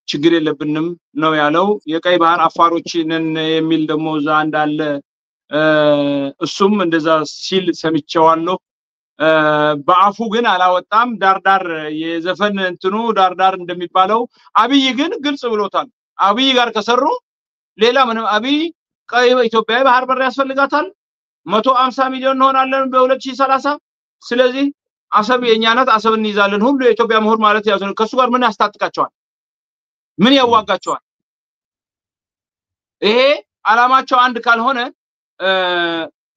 ችግር የለብንም ነው ያለው የቀይ ባህር አፋሮችን የሚል ደሞ ዛ እንዳለ እሱም እንደዛ ሲል ሰምቻለሁ በአፉ ግን አላወጣም ዳርዳር የዘፈን እንትኑ ዳርዳር እንደሚባለው አብይ ግን ግልጽ ብሎታል አብይ ጋር ከሰሩ ሌላ ምንም አብይ ቀይ ኢትዮጵያ ባህር በር ያስፈልጋታል 150 ሚሊዮን እንሆናለን በ2030 ስለዚህ አሰብ የኛናት አሰብ እንይዛለን ሁሉ የኢትዮጵያ ምሁር ማለት ያዘው ከሱ ጋር ምን ያስታጥቃቸዋል ምን ያዋጋቸዋል ይሄ አላማቸው አንድ ካልሆነ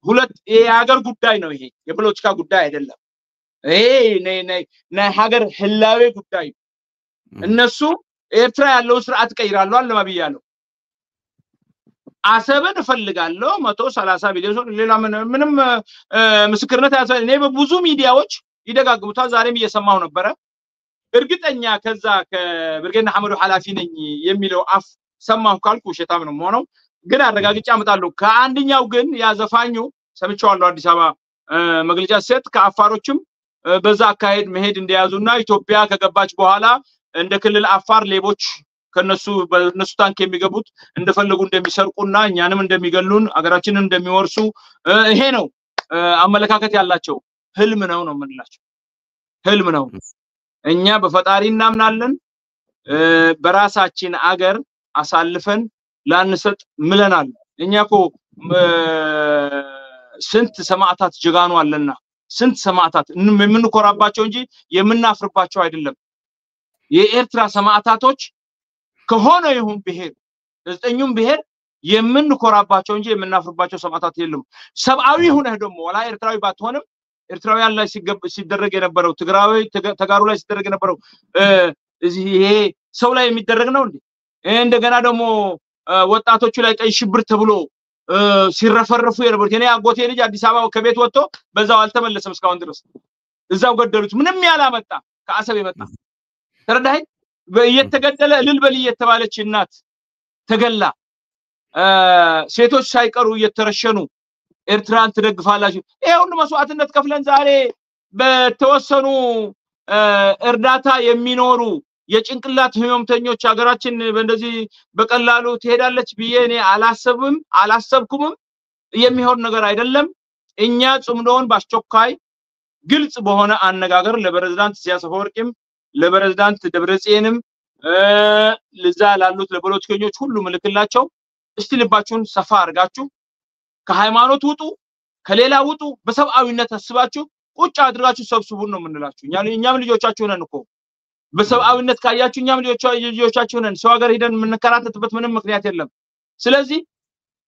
ሁለት የሀገር ጉዳይ ነው ይሄ የፖለቲካ ጉዳይ አይደለም ይሄ ሀገር ህላዌ ጉዳይ እነሱ ኤርትራ ያለው ስርዓት ቀይራሉ አለማብያለው አሰብን ፈልጋለሁ 130 ሚሊዮን ሌላ ምንም ምስክርነት ያሳይ እኔ በብዙ ሚዲያዎች ይደጋግሙታል ዛሬም እየሰማው ነበር እርግጠኛ ከዛ ከብርጌድና ሐመዱ ሐላፊ ነኝ የሚለው አፍ ሰማሁ ካልኩ ሸታም ነው ሆኖ ግን አረጋግጫ አመጣለሁ ከአንደኛው ግን ያዘፋኙ ሰምቻለሁ አዲስ አበባ መግለጫ ሰጥ ከአፋሮችም በዛ አካሄድ መሄድ እንደያዙና ኢትዮጵያ ከገባች በኋላ እንደ ክልል አፋር ሌቦች ከነሱ በነሱ ታንክ የሚገቡት እንደፈለጉ እንደሚሰርቁና እኛንም እንደሚገሉን አገራችንን እንደሚወርሱ ይሄ ነው አመለካከት ያላቸው ህልም ነው የምንላቸው ህልም ነው እኛ በፈጣሪ እናምናለን በራሳችን አገር አሳልፈን ላንሰጥ ምለናል እኛኮ ስንት ሰማዕታት ጀጋኑ አለና ስንት ሰማዕታት የምንኮራባቸው እንጂ የምናፍርባቸው አይደለም የኤርትራ ሰማዕታቶች ከሆነ ይሁን ብሄር ዘጠኙም ብሄር የምንኮራባቸው እንጂ የምናፍርባቸው ሰማዕታት የለም ሰብአዊ ሆነ ደግሞ ወላ ኤርትራዊ ባትሆንም ኤርትራውያን ላይ ሲደረግ የነበረው ትግራዊ ተጋሩ ላይ ሲደረግ የነበረው ይሄ ሰው ላይ የሚደረግ ነው እንዴ እንደገና ደግሞ ወጣቶቹ ላይ ቀይ ሽብር ተብሎ ሲረፈረፉ የነበሩት የኔ አጎቴ ልጅ አዲስ አበባ ከቤት ወጥቶ በዛው አልተመለሰም እስካሁን ድረስ እዛው ገደሉት ምንም ያላመጣ ከአሰብ የመጣ ተረዳኸኝ እየተገደለ ልልበል እየተባለች እናት ተገላ ሴቶች ሳይቀሩ እየተረሸኑ ኤርትራን ትደግፋላችሁ ይሄውን መስዋዕትነት ከፍለን ዛሬ በተወሰኑ እርዳታ የሚኖሩ የጭንቅላት ህመምተኞች ሀገራችን በእንደዚህ በቀላሉ ትሄዳለች ብዬ እኔ አላሰብኩም የሚሆን ነገር አይደለም እኛ ጽምዶን ባስቸኳይ ግልጽ በሆነ አነጋገር ለፕሬዝዳንት ኢሳያስ አፈወርቂም ለፕሬዝዳንት ደብረጽዮንም ለዛ ላሉት ለፖለቲከኞች ሁሉ ምልክላቸው እስቲ ልባችሁን ሰፋ አርጋችሁ ከሃይማኖት ውጡ ከሌላ ውጡ በሰብአዊነት አስባችሁ ቁጭ አድርጋችሁ ሰብስቡን ነው የምንላችሁ እኛም ልጆቻችሁ ነን እኮ በሰብአዊነት ካያችሁ እኛም ልጆቻችሁ ነን ሰው ሀገር ሄደን የምንከራተትበት ምንም ምክንያት የለም ስለዚህ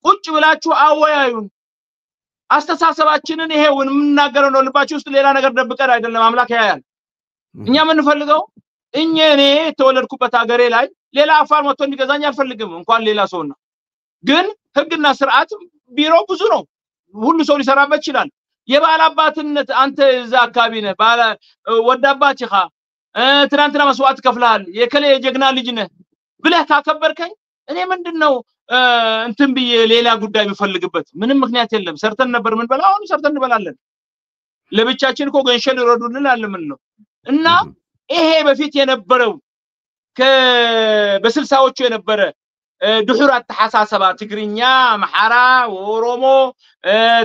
ቁጭ ብላችሁ አወያዩን አስተሳሰባችንን ይሄውን የምናገረው ነው ልባችሁ ውስጥ ሌላ ነገር ደብቀን አይደለም አምላክ ያያል እኛ የምንፈልገው እኔ ተወለድኩበት ሀገሬ ላይ ሌላ አፋር መጥቶ እንዲገዛኝ አልፈልግም እንኳን ሌላ ሰውና ግን ህግና ስርዓት ቢሮ ብዙ ነው ሁሉ ሰው ሊሰራበት ይችላል የባላባትነት አንተ እዛ አካባቢ ነህ ባላ ወዳባችኻ ትናንትና መስዋዕት ከፍለሃል የከለ የጀግና ልጅ ነህ ብለህ ካከበርከኝ እኔ ምንድነው እንትን ብዬ ሌላ ጉዳይ በፈልግበት ምንም ምክንያት የለም ሰርተን ነበር ምን በላው አሁን ሰርተን እንበላለን ለብቻችን እኮ ገንሸል ይረዱልን አለምን ነው እና ይሄ በፊት የነበረው በ60ዎቹ የነበረ ድሑር አተሐሳሰባ ትግርኛ መሐራ ኦሮሞ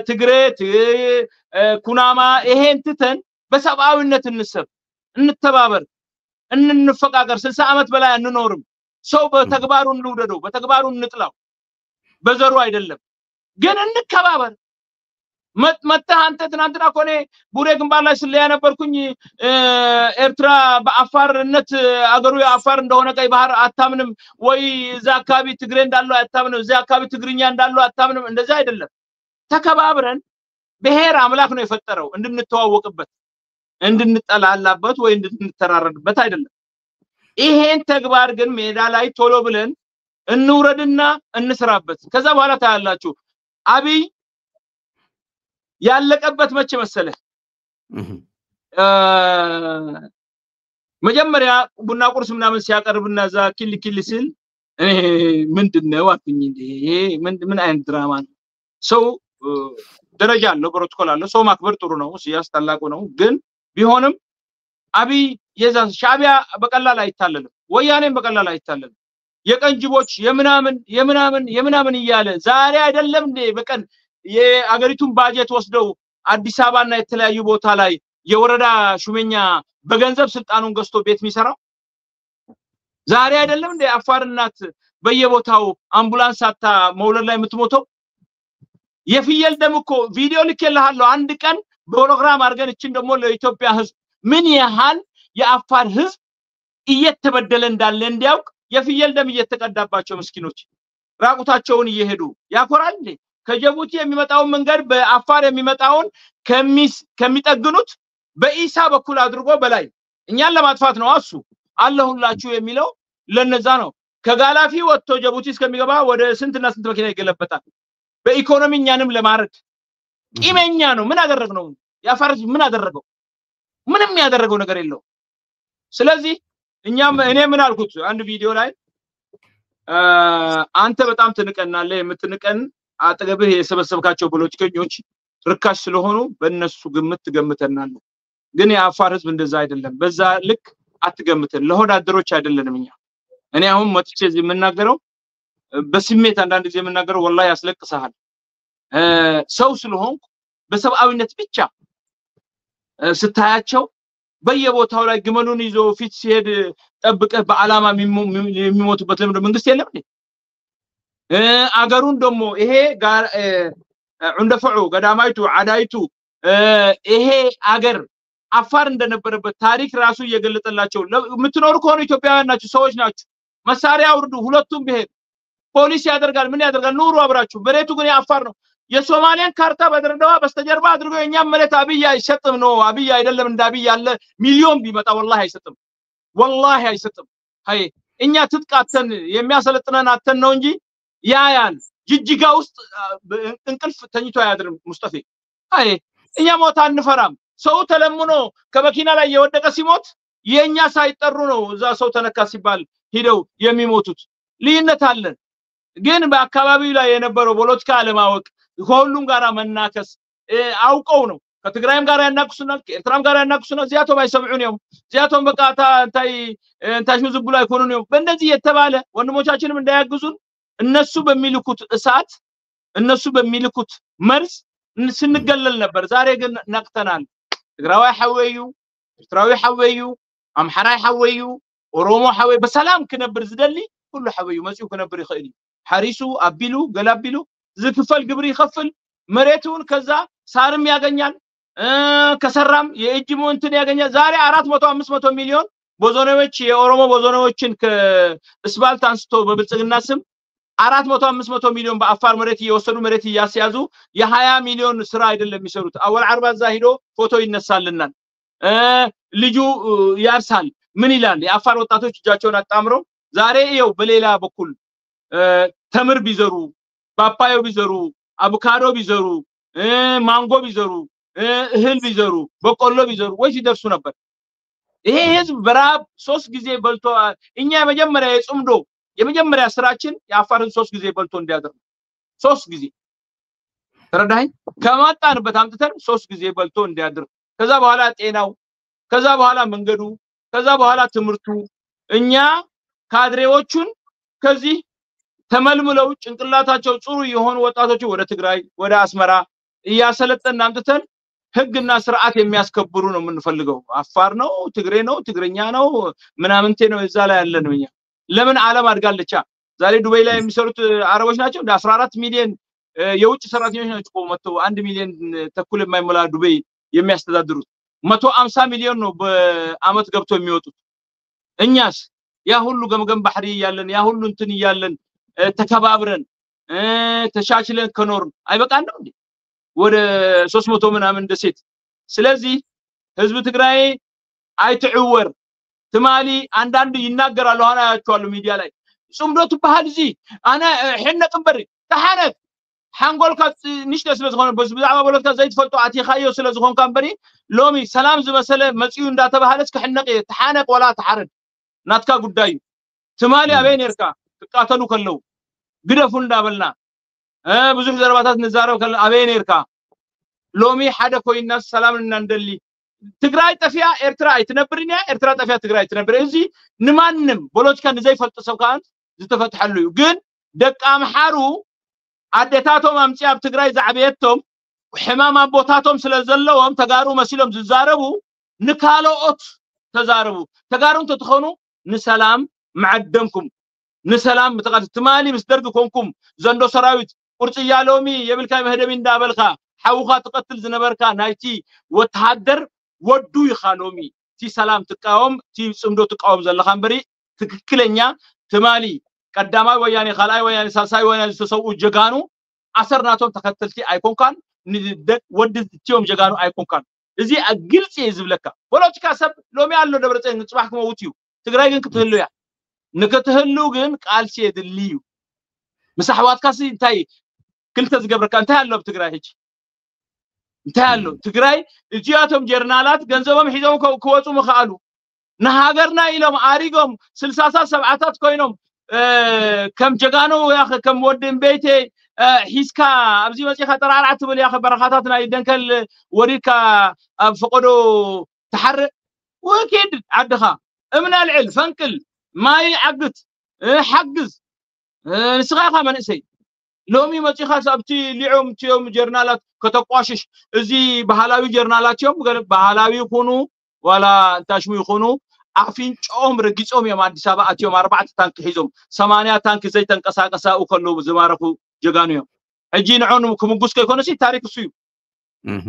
ትግሬ ኩናማ ይሄን ትተን በሰብአዊነት እንተባበር እንንፈቃቀር 60 አመት በላይ እንኖርም ሰው በተግባሩ እንውደደው በተግባሩ እንጥላው በዘሩ አይደለም ግን እንከባበር መጣ አንተ ትናንትና ኮኔ ቡሬ ግንባር ላይ ስለያ ነበርኩኝ ኤርትራ በአፋርነት አገሩ የአፋር እንደሆነ ቀይ ባህር አታምንም ወይ እዛ አካባቢ ትግሬ እንዳለው አታምንም እዛ አካባቢ ትግርኛ እንዳለው አታምንም እንደዛ አይደለም ተከባብረን ብሔር አምላክ ነው የፈጠረው እንድንተዋወቅበት እንድንጠላላበት ወይ እንድንተራረድበት አይደለም ይሄን ተግባር ግን ሜዳ ላይ ቶሎ ብለን እንውረድና እንስራበት ከዛ በኋላ ታያላችሁ አብይ ያለቀበት መቼ መሰለ መጀመሪያ ቡና ቁርስ ምናምን ሲያቀርብና ዛ ኪል ሲል ምንድነው አጥኝ ይሄ ምን አይነት ድራማ ነው ሰው ደረጃ አለው ፕሮቶኮል አለው ሰው ማክበር ጥሩ ነው ሲያስ ታላቁ ነው ግን ቢሆንም አብይ የዛን ሻቢያ በቀላል አይታለልም ወያኔም በቀላል አይታለልም የቀንጅቦች የምናምን ይያለ ዛሬ አይደለም እንዴ በቀን የአገሪቱን ባጀት ወስደው አዲስ አበባና የተለያዩ ቦታ ላይ የወረዳ ሹመኛ በገንዘብ ስልጣኑን ገዝቶ ቤት የሚሰራው ዛሬ አይደለም እንዴ አፋርናት በየቦታው አምቡላንስ አታ መውለድ ላይ የምትሞተው የፍየል ደም እኮ ቪዲዮ ልከልሃለሁ አንድ ቀን ፕሮግራም አድርገን እቺን ደግሞ ለኢትዮጵያ ህዝብ ምን ያህል የአፋር ህዝብ እየተበደለ እንዳለ እንዲያውቅ የፍየል ደም እየተቀዳባቸው ምስኪኖች ራቁታቸውን እየሄዱ ያኮራል እንዴ ከጀቡቲ የሚመጣው መንገድ በአፋር የሚመጣውን ከሚጠግኑት በኢሳ በኩል አድርጎ በላይ እኛን ለማጥፋት ነው አሱ አለሁላችሁ የሚለው ለነዛ ነው ከጋላፊ ወጥቶ ጀቡቲ እስከሚገባ ወደ ስንትና ስንት መኪና ይገለበጣል በኢኮኖሚ እኛንም ለማረድ ቂመኛ ነው ምን አደረግነው ያፋር ምን አደረገው ምንም ያደረገው ነገር የለው ስለዚህ እኔ ምን አልኩት አንድ ቪዲዮ ላይ አንተ በጣም ትንቀናለህ የምትንቀን አጠገብህ የሰበሰብካቸው ፖለቲከኞች ርካሽ ስለሆኑ በእነሱ ግምት ትገምተናል ግን የአፋር ህዝብ እንደዛ አይደለም በዛ ልክ አትገምተን ለሆዳደሮች አይደለንም እኛ እኔ አሁን መጥቼ እዚህ የምናገረው በስሜት አንዳንድ ጊዜ የምናገረው والله ያስለቅሳል ሰው ስለሆንኩ በሰብአዊነት ብቻ ስታያቸው በየቦታው ላይ ግመሉን ይዞ ፊት ሲሄድ ጠብቀህ በአላማ የሚሞቱበት ለምን መንግስት የለም እንዴ አገሩን ደሞ ይሄ ጋር እንደፈዑ ገዳማይቱ አዳይቱ ይሄ አገር አፋር እንደነበረበት ታሪክ ራሱ እየገለጠላቸው የምትኖር ከሆነ ኢትዮጵያውያን ናችሁ ሰዎች ናችሁ መሳሪያ አውርዱ ሁለቱም ብሄድ ፖሊስ ያደርጋል ምን ያደርጋል ኑሩ አብራችሁ በሬቱ ግን ያፋር ነው የሶማሊያን ካርታ በድሬዳዋ በስተጀርባ አድርጎ የኛም መሬት አብይ አይሰጥም ነው አብይ አይደለም እንደ አብይ ያለ ሚሊዮን ቢመጣ والله አይሰጥም ሃይ እኛ ትጥቃተን የሚያሰለጥነን አተን ነው እንጂ ያያን ጅጅጋ ውስጥ እንቅልፍ ተኝቶ ያድርም ሙስጠፌ ሃይ እኛ ሞት አንፈራም ሰው ተለምኖ ከመኪና ላይ የወደቀ ሲሞት የኛ ሳይጠሩ ነው እዛ ሰው ተነካ ሲባል ሄደው የሚሞቱት ልዩነት አለን ግን በአካባቢው ላይ የነበረው ፖለቲካ አለማወቅ ሁሉም ጋራ መናከስ አውቀው ነው ከትግራይም ጋራ ያናቁሱናል ከኤርትራም ጋራ ያናቁሱናል ዚያቶም አይሰምዑን ነው ዚያቶም በቃ እንታሹ ዝብሉ አይኮኑ ነው በእንደዚህ የተባለ ወንድሞቻችንም እንዳያግዙን እነሱ በሚልኩት እሳት እነሱ በሚልኩት መርዝ ስንገለል ነበር ዛሬ ግን ነቅተናል ትግራዊ ሐወዩ ኤርትራዊ ሐወዩ አምሐራይ ሐወዩ ኦሮሞ ሐወይ በሰላም ከነበር ዝደሊ ሁሉ ሐወዩ መጽኡ ከነበር ይخيل ሐሪሱ አቢሉ ገላቢሉ ዝክፈል ግብር ይخفል መሬቱን ከዛ ሳርም ያገኛል ከሰራም የእጅሙ እንትን ያገኛል ዛሬ 400 500 ሚሊዮን ቦዞኔዎች የኦሮሞ ቦዞኔዎችን ከስባልት አንስቶ በብልጽግና ስም 400 500 ሚሊዮን በአፋር መሬት እየወሰዱ መሬት ያስያዙ የ20 ሚሊዮን ስራ አይደለም የሚሰሩት አወል አርባ ዛሂዶ ፎቶ ይነሳልናል ልጁ ያርሳል ምን ይላል የአፋር ወጣቶች እጃቸውን አጣምረው ዛሬ ይው በሌላ በኩል ተምር ቢዘሩ ፓፓዮ ቢዘሩ አቮካዶ ቢዘሩ ማንጎ ቢዘሩ እህል ቢዘሩ በቆሎ ቢዘሩ ወይ ሲደርሱ ነበር ይሄ ህዝብ በራብ 3 ጊዜ በልቶ እኛ የመጀመሪያ የጽምዶ የመጀመሪያ ስራችን የአፋርን 3 ጊዜ በልቶ እንዲያደርግ 3 ጊዜ ተረዳኝ ከማጣንበት አምጥተን 3 ጊዜ በልቶ እንዲያደርግ ከዛ በኋላ ጤናው ከዛ በኋላ መንገዱ ከዛ በኋላ ትምርቱ እኛ ካድሬዎቹን ከዚህ ተመልምለው ጭንቅላታቸው ጽሩ የሆኑ ወጣቶች ወደ ትግራይ ወደ አስመራ ያሰለጠን አምጥተን ህግና ስርዓት የሚያስከብሩ ነው የምንፈልገው አፋር ነው ትግሬ ነው ትግረኛ ነው ምናምንቴ ነው እዛ ላይ ያለ ነው እኛ ለምን ዓለም አድጋለች ዛሬ ዱባይ ላይ የሚሰሩት አረቦች ናቸው እንደ 14 ሚሊዮን የውጭ ሰራተኞች ናቸው መጥተው 1 ሚሊዮን ተኩል የማይሞላ ዱባይ የሚያስተዳድሩት 150 ሚሊዮን ነው በአመት ገብቶ የሚወጡት እኛስ ያ ሁሉ ገምገም ባህሪ ያለን ያ ሁሉ እንትን ያለን ተከባብረን ተሻሽለን ከኖር አይበቃን ነው እንዴ ወደ 300 ምናምን ደሴት ስለዚህ ህዝብ ትግራይ አይትዕወር ትማሊ አንዳንድ ይናገራሉ አና ያቻሉ ሚዲያ ላይ ጽምዶት ባህል እዚ አና ሕነ ቅንበሪ ተሐነት ሓንጎልካ ንሽተ ስለዝኾነ በዛዕባ በለካ ዘይትፈልጡ አቲኻዮ ስለዝኾን ካንበሪ ሎሚ ሰላም ዝመሰለ መጽዩ እንዳተባሃለስ ከሕነቅ ተሐነቅ ወላ ተሐረድ ናትካ ጉዳዩ ትማሊ አበይ ነርካ ተቃተሉ ከለው ግደፉ እንዳበልና ብዙ ዘርባታት ንዛረው ከለ አበይ ነርካ ሎሚ ሓደ ኮይና ሰላምና እንደሊ ትግራይ ጠፊያ ኤርትራ አይትነብርኛ ኤርትራ ጠፊያ ትግራይ አይትነብር እዚ ንማንም ፖለቲካ ንዘይፈልጥ ሰብካን ዝተፈትሐሉ ግን ደቃ መሐሩ አደታቶም አምጪ ኣብ ትግራይ ዛዕበየቶም ሕማም አቦታቶም ስለዘለዎም ተጋሩ መስሎም ዝዛረቡ ንካሎኦት ተዛረቡ ተጋሩን ተትኾኑ ንሰላም ማዕደምኩም ንሰላም ምትቃት ትማሊ ምስደርግ ኮንኩም ዘንዶ ሰራዊት ቁርጽያ ሎሚ የብልካይ መህደቢ እንዳበልካ حوخ تقتل زنبركا نايتي وتحدر ودو يخالومي تي سلام تقاوم تي صمدو تقاوم زلخان بري تككلنيا تمالي قداماي وياني خلاي وياني سالساي وياني تسوو جغانو اثرناتهم تكتلتي ايكون كان ندك ودتيوم جغانو ايكون كان ازي اغلص يزبلكا ፖለቲካ ሰብ ሎሚ ያለው ደብረጽዮን ጽባህ ከመውቲዩ ትግራይ ግን ክትህሉያ ንከትህሉ ግን ቃልሲ የድልዩ መስሐዋትካሲ እንታይ ክልተ ዝገብረካ እንታይ ያለው በትግራይ ሂጅ እንታይ ያለው ትግራይ እጂያቶም ጀርናላት ገንዘቦም ሒዞም ከወጹ መኻሉ ንሃገርና ኢሎም አሪጎም 60 70ታት ኮይኖም ከም ጀጋኖ ያኸ ከም ወድን ቤቴ ሒስካ ኣብዚ መጽኻ ተራራዓት ብል ያኸ በረኻታትና ይደንከል ወዲካ ኣብ ፈቆዶ ተሐር ወኪድ ዓድኻ እምና ልዕል ፈንቅል ማይ ዓግት حجز نسخة منسي لومي متيخا سبتي ليعوم تيوم جرنالات كتقواشش ازي بحالاوي جرنالات يوم بحالاوي يكونوا ولا تاشمو يكونوا عفين ጮም ረግጾም የማዲስ አበባ አትዮም 4 ታንክ ሂዞም 80 ታንክ ዘይ ተንቀሳቀሳ ወከለው ዝማረኩ ጀጋኑ እጂ ንዑን ከመጉስ ከይኮነሲ ታሪክ እሱ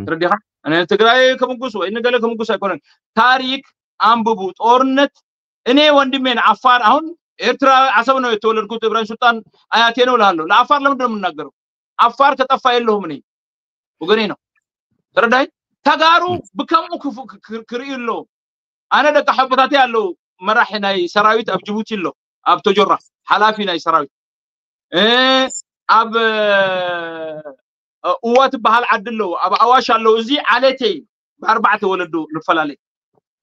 ትረዲኻ እኔ ትግራይ ከመጉስ ወይ ነገለ ከመጉስ አይኮነን ታሪክ አንብቡ ጦርነት እኔ ወንድሜን አፋር አሁን ኤርትራ አሰብ ነው የተወለድኩት ኢብራሂም ሱልጣን አያቴ ነው ላለው ለአፋር ለምንድን ነው የምናገረው አፋር ከጠፋ የለውም እኔ ወገኔ ነው ትረዳይ ተጋሩ በከሙ ክርኢሎ أنا دك حبتاتي على مراحنا سراويت أب جبوتي له أب تجرة حلافينا سراويت أب قوات بحال عدل له أب عواش له زي علتي ب4 ولدو الفلالي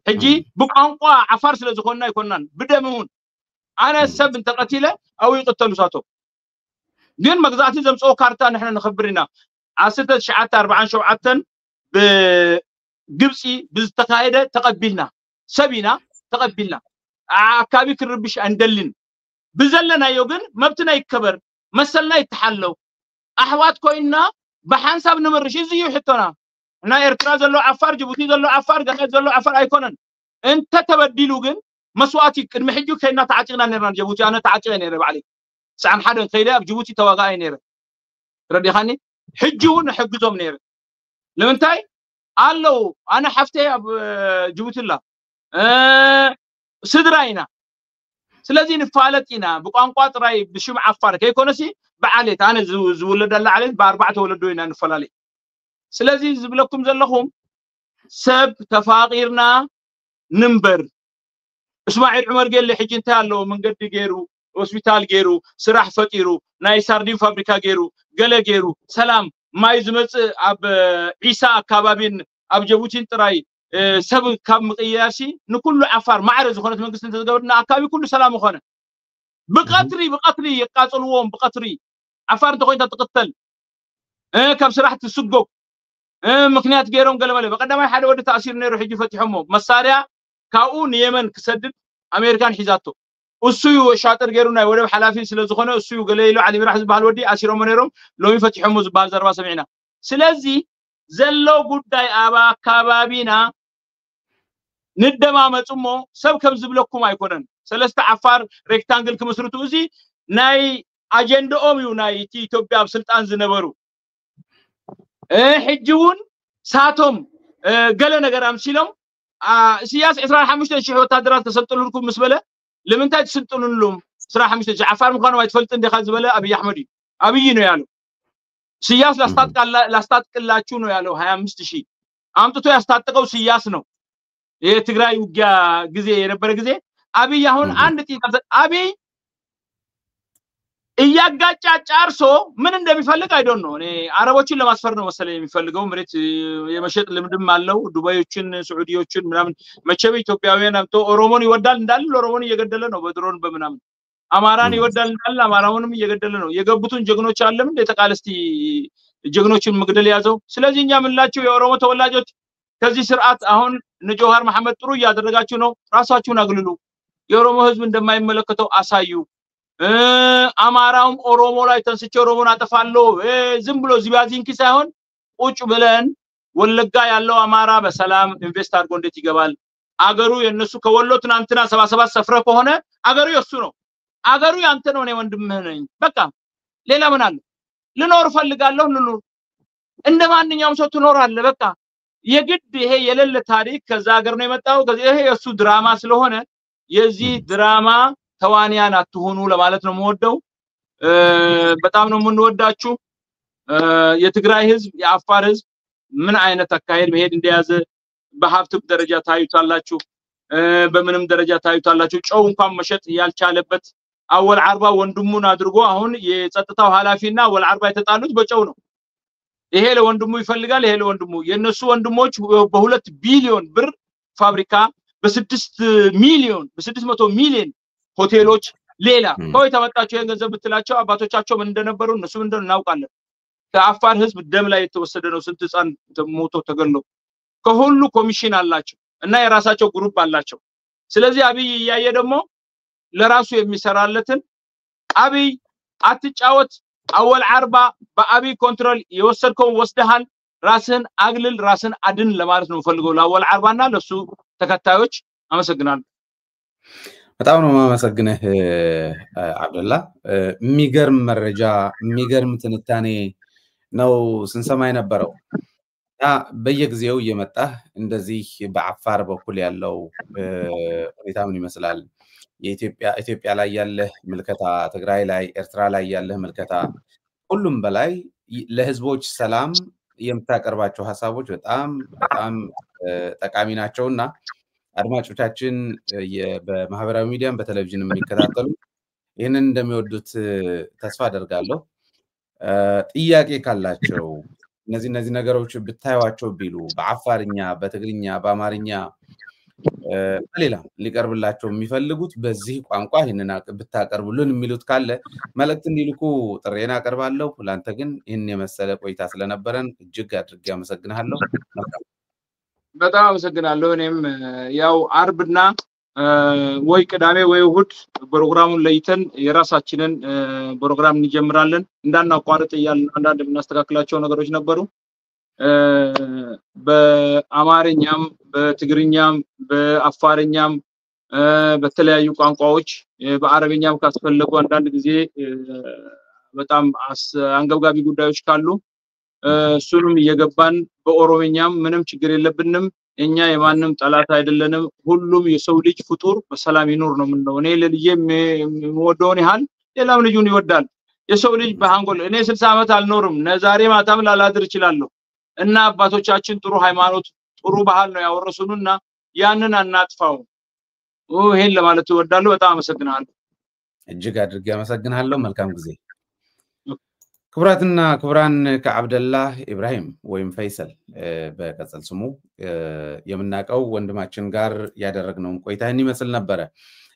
هجي بقانقوا عفار سلازخونا يكونن بدمون أنا السب انت قتيلة أو يقتلوا ساتو دين مقزاتي زمصو كارتا نحن نخبرنا عسته شعات 40 شوعتن بجبسي بزتقايده تقبلنا سبينا تقبلنا عكابي كربش اندلن بزلنا يوغن مبتنا يكبر مسلنا يتحلو احوات كوينا بحنساب نمرش يزيو حتنا انا ارترا زلو عفار جبوتي زلو عفار غخت زلو عفار ايكونن انت تبدلو غن مسواتي قدم حجو كينا تعاقنا نيران جبوتي انا تعاقنا نير بعلي سعن حدا خيله بجبوتي تواغاي نير ردي خاني حجون حجزوم نير لمنتاي قالو انا حفتي جبوتي الله سدراينا سلازي نفالتينا بقانقوا طراي بشمع عفار كيكونسي بعليت انا زولد الله عليه ب4 ولدوينا نفلالي سلازي زبلكم زلخم سب تفاقيرنا نمبر اسماعيل عمر قال لي حجي انت له من قد غيرو هوسبيتال غيرو سراح فقيرو ناي ساردين فابريكا غيرو قال غيرو سلام ماي زمص اب عيسى كبابين اب جبوتين طراي سب كاب مقياسي نكل عفار معرض خونت منقست تزغبنا اكابي كل سلام خونه بقطري يقاصلوهم بقطري عفار تخويتا تقتل كاب سراح تسقق مكنيات غيرهم قلبله بقدما حدا ود تاثير نيرو حجي فتحمو مساريا كاون يمن كسدد امريكان حيزاتو اسيو شاطر غيرونا ودب حلافي سلازخونه اسيو غليلو علي مرحز بحال ودي اسيرو منيرهم لو يفتحمو زبال زربا سمعنا سلازي زلو غداي ابا كبابينا ندمامصمو سب كبز بلكم ايكونن سلسته عفار ريكتانجل كمسرتو زي ناي اجندኦም يو ناي ኢትዮጵያ ስልጣን ዝነበሩ حجون ساتهم قال ነገር امثيلهم سياس 15000 ወታደራት ተሰልጥሉልኩም መስበለ ለምንታይ ተሰልጥሉልም 15000 عفار ምዃኑ አይትፈልጥ እንደ ካዝበለ አብይ አህመድ አብይ ነው ያለው ሲያስ ላስታጥቅላችሁ ነው ያለው 25000 አምጥቶ ያስታጥቀው ሲያስ ነው የትግራይ ውጊያ ጊዜ የነበረ ጊዜ አብይ አሁን አንድ ጥይት አብይ እያጋጫ ጫርሶ ምን እንደሚፈልግ አይዶን ነው እኔ አረቦችን ለማስፈር ነው መሰለኝ የሚፈልገው መሬት የመሸጥ ልምድም አለው ዱባዮችን ሳዑዲዮችን ምናምን መቸበ ኢትዮጵያውያን አምቶ ኦሮሞን ይወዳል እንዳል ኦሮሞን እየገደለ ነው በድሮን በመናምን አማራን ይወዳል እንዳል አማራውንም እየገደለ ነው የገቡትን ጀግኖች አለም እንደ ተቃለስቲ ጀግኖችን መግደል ያዘው ስለዚህ እኛ ምንላችሁ የኦሮሞ ተወላጆች ከዚህ ስርዓት አሁን ነጆሃር መሐመድ ጥሩ ያደረጋችሁ ነው ራሳችሁን አግልሉ የኦሮሞ ህዝብ እንደማይመለከተው አሳዩ አማራውም ኦሮሞ ላይ ተንስቼ ኦሮሞን አጠፋለሁ ዝም ብሎ ዚባዚንኪ ሳይሆን ቁጭ ብለን ወለጋ ያለው አማራ በሰላም ኢንቨስት አድርጎ እንዴት ይገባል አገሩ የነሱ ከወሎ ትናንትና 77 ሰፍረ ከሆነ አገሩ የሱ ነው አገሩ ያንተ ነው እኔ ወንድምህ ነኝ በቃ ሌላ ምን አለ ልኖር ፈልጋለሁ ልኖር እንደማንኛውም ሰው ትኖራለህ በቃ የግድ ይሄ የሌለ ታሪክ ከዛ ሀገር ነው የመጣው ከዚህ ይሄ የሱ ድራማ ስለሆነ የዚህ ድራማ ተዋንያን አትሆኑ ለማለት ነው የምወደው በጣም ነው የምንወዳችሁ የትግራይ ህዝብ የአፋር ህዝብ ምን አይነት አካሄድ መሄድ እንደያዘ በሀብት ደረጃ ታዩታላችሁ በምንም ደረጃ ታዩታላችሁ ጨው እንኳን መሸጥ ያልቻለበት አወል አርባ ወንድሙን አድርጎ አሁን የጸጥታው ኃላፊና አወል አርባ የተጣሉት በጨው ነው ይሄ ለወንድሙ ይፈልጋል ይሄ ለወንድሙ የነሱ ወንድሞች በ2 ቢሊዮን ብር ፋብሪካ በ6 ሚሊዮን በ600 ሚሊዮን ሆቴሎች ሌላ ቆይ ተመጣጣቸው የገንዘብ ብትላቸው አባቶቻቸው ምን እንደነበሩ እነሱ ምን እንደናውቃለን ከአፋር ህዝብ ደም ላይ የተወሰደ ነው ስንት ህፃን ሞቶ ተገሎ ከሁሉ ኮሚሽን አላቸው እና የራሳቸው ግሩፕ አላቸው ስለዚህ አብይ ያየ ደግሞ ለራሱ የሚሰራለትን አብይ አትጫወት አወል አርባ በአብይ ኮንትሮል የወሰድከው ወስደሃል ራስን አግልል ራስን አድን ለማለት ነው ፈልገው ለአወል አርባና ለሱ ተከታዮች አመሰግናለሁ በጣም ነው ማመሰግነህ አብደላ የሚገርም መረጃ የሚገርም ትንታኔ ነው ስንሰማ የነበረው በየጊዜው እየመጣ እንደዚህ በአፋር በኩል ያለው ሁኔታ ምን ይመስላል የኢትዮጵያ ላይ ያለ ምልከታ ትግራይ ላይ ኤርትራ ላይ ያለ ምልከታ ሁሉም በላይ ለህዝቦች ሰላም የምታቀርባቸው ሐሳቦች በጣም ጠቃሚ ናቸውና አድማጮቻችን በማህበራዊ ሚዲያም በቴሌቪዥን የሚከታተሉ ይሄንን እንደሚወዱት ተስፋ አደርጋለሁ ጥያቄ ካላቸው እነዚህ ነገሮች ብታዩዋቸው ቢሉ በአፋርኛ በትግርኛ በአማርኛ በሌላ ሊቀርብላቸው የሚፈልጉት በዚህ ቋንቋ ይሄንን ብታቀርቡልን የሚሉት ካለ መልእክት እንዲልኩ ጥሬና አቀርባለሁ ላንተ ግን ይሄን የመሰለ ቆይታ ስለነበረን እጅግ አድርጌ አመሰግናለሁ በጣም አመሰግናለሁ እኔም ያው አርብና ወይ ቅዳሜ ወይ እሁድ ፕሮግራሙን ለይተን የራሳችንን ፕሮግራም እንጀምራለን እንዳናቋርጥ ይያል አንዳንድ እናስተካክላቸው ነገሮች ነበሩ በአማርኛም በትግርኛም በአፋርኛም በተለያዩ ቋንቋዎች በአረብኛም ካስፈለጉ አንዳንድ ጊዜ በጣም አንገብጋቢ ጉዳዮች ካሉ እሱንም እየገባን በኦሮሚኛም ምንም ችግር የለብንም እኛ የማንም ጠላት አይደለንም ሁሉም የሰው ልጅ ፍጡር በሰላም ይኖር ነው ምንለው እኔ ለልጄ የምወደውን ያህል ሌላም ልጁን ይወዳል የሰው ልጅ በሃንጎል እኔ 60 ዓመት አልኖርም ዛሬ ማታም ላላድር ይችላል እና አባቶቻችን ጥሩ ሃይማኖት ጥሩ ባህል ነው ያወረሱንና ያንን አናጥፋው ይሄን ለማለት እወዳለሁ በጣም አመሰግናለሁ እጅግ አድርጌ አመሰግናለሁ መልካም ጊዜ ክብራትና ክብራን ከአብደላህ ኢብራሂም ወይም ፈይሰል በቀጽል ስሙ የምናቀው ወንድማችን ጋር ያደረግነው ቆይታ ይመስል ነበር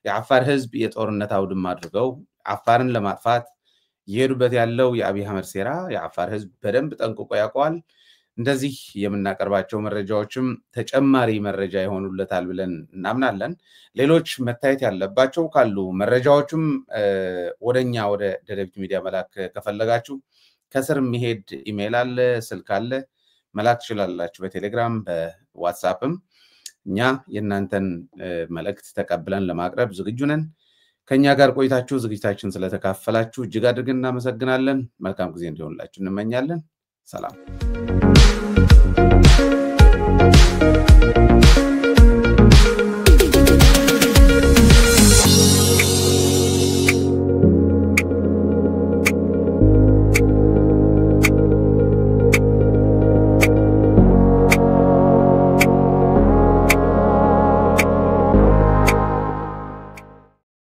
የአፋር ህዝብ የጦርነት አውድማ አድርገው አፋርን ለማጥፋት ይሄዱበት ያለው የአብይ አህመድ ሴራ የአፋር ህዝብ በደንብ ጠንቅቆ ያውቀዋል እንደዚህ የምናቀርባቸው መረጃዎችም ተጨማሪ መረጃ ይሆኑለታል ብለን እናምናለን ሌሎች መታየት ያለባቸው ካሉ መረጃዎችም ወደኛ ወደ ደደቢት ሚዲያ መላክ ከፈለጋችሁ ከስር የሚሄድ ኢሜል አለ ስልክ አለ መላክ ትችላላችሁ በቴሌግራም በዋትስአፕም እኛ የናንተን መልእክት ተቀብለን ለማቅረብ ዝግጁ ነን ከኛ ጋር ቆይታችሁ ዝግጅታችን ስለተካፈላችሁ እጅግ አድርገን እናመሰግናለን መልካም ጊዜ እንዲሆንላችሁ እንመኛለን ሰላም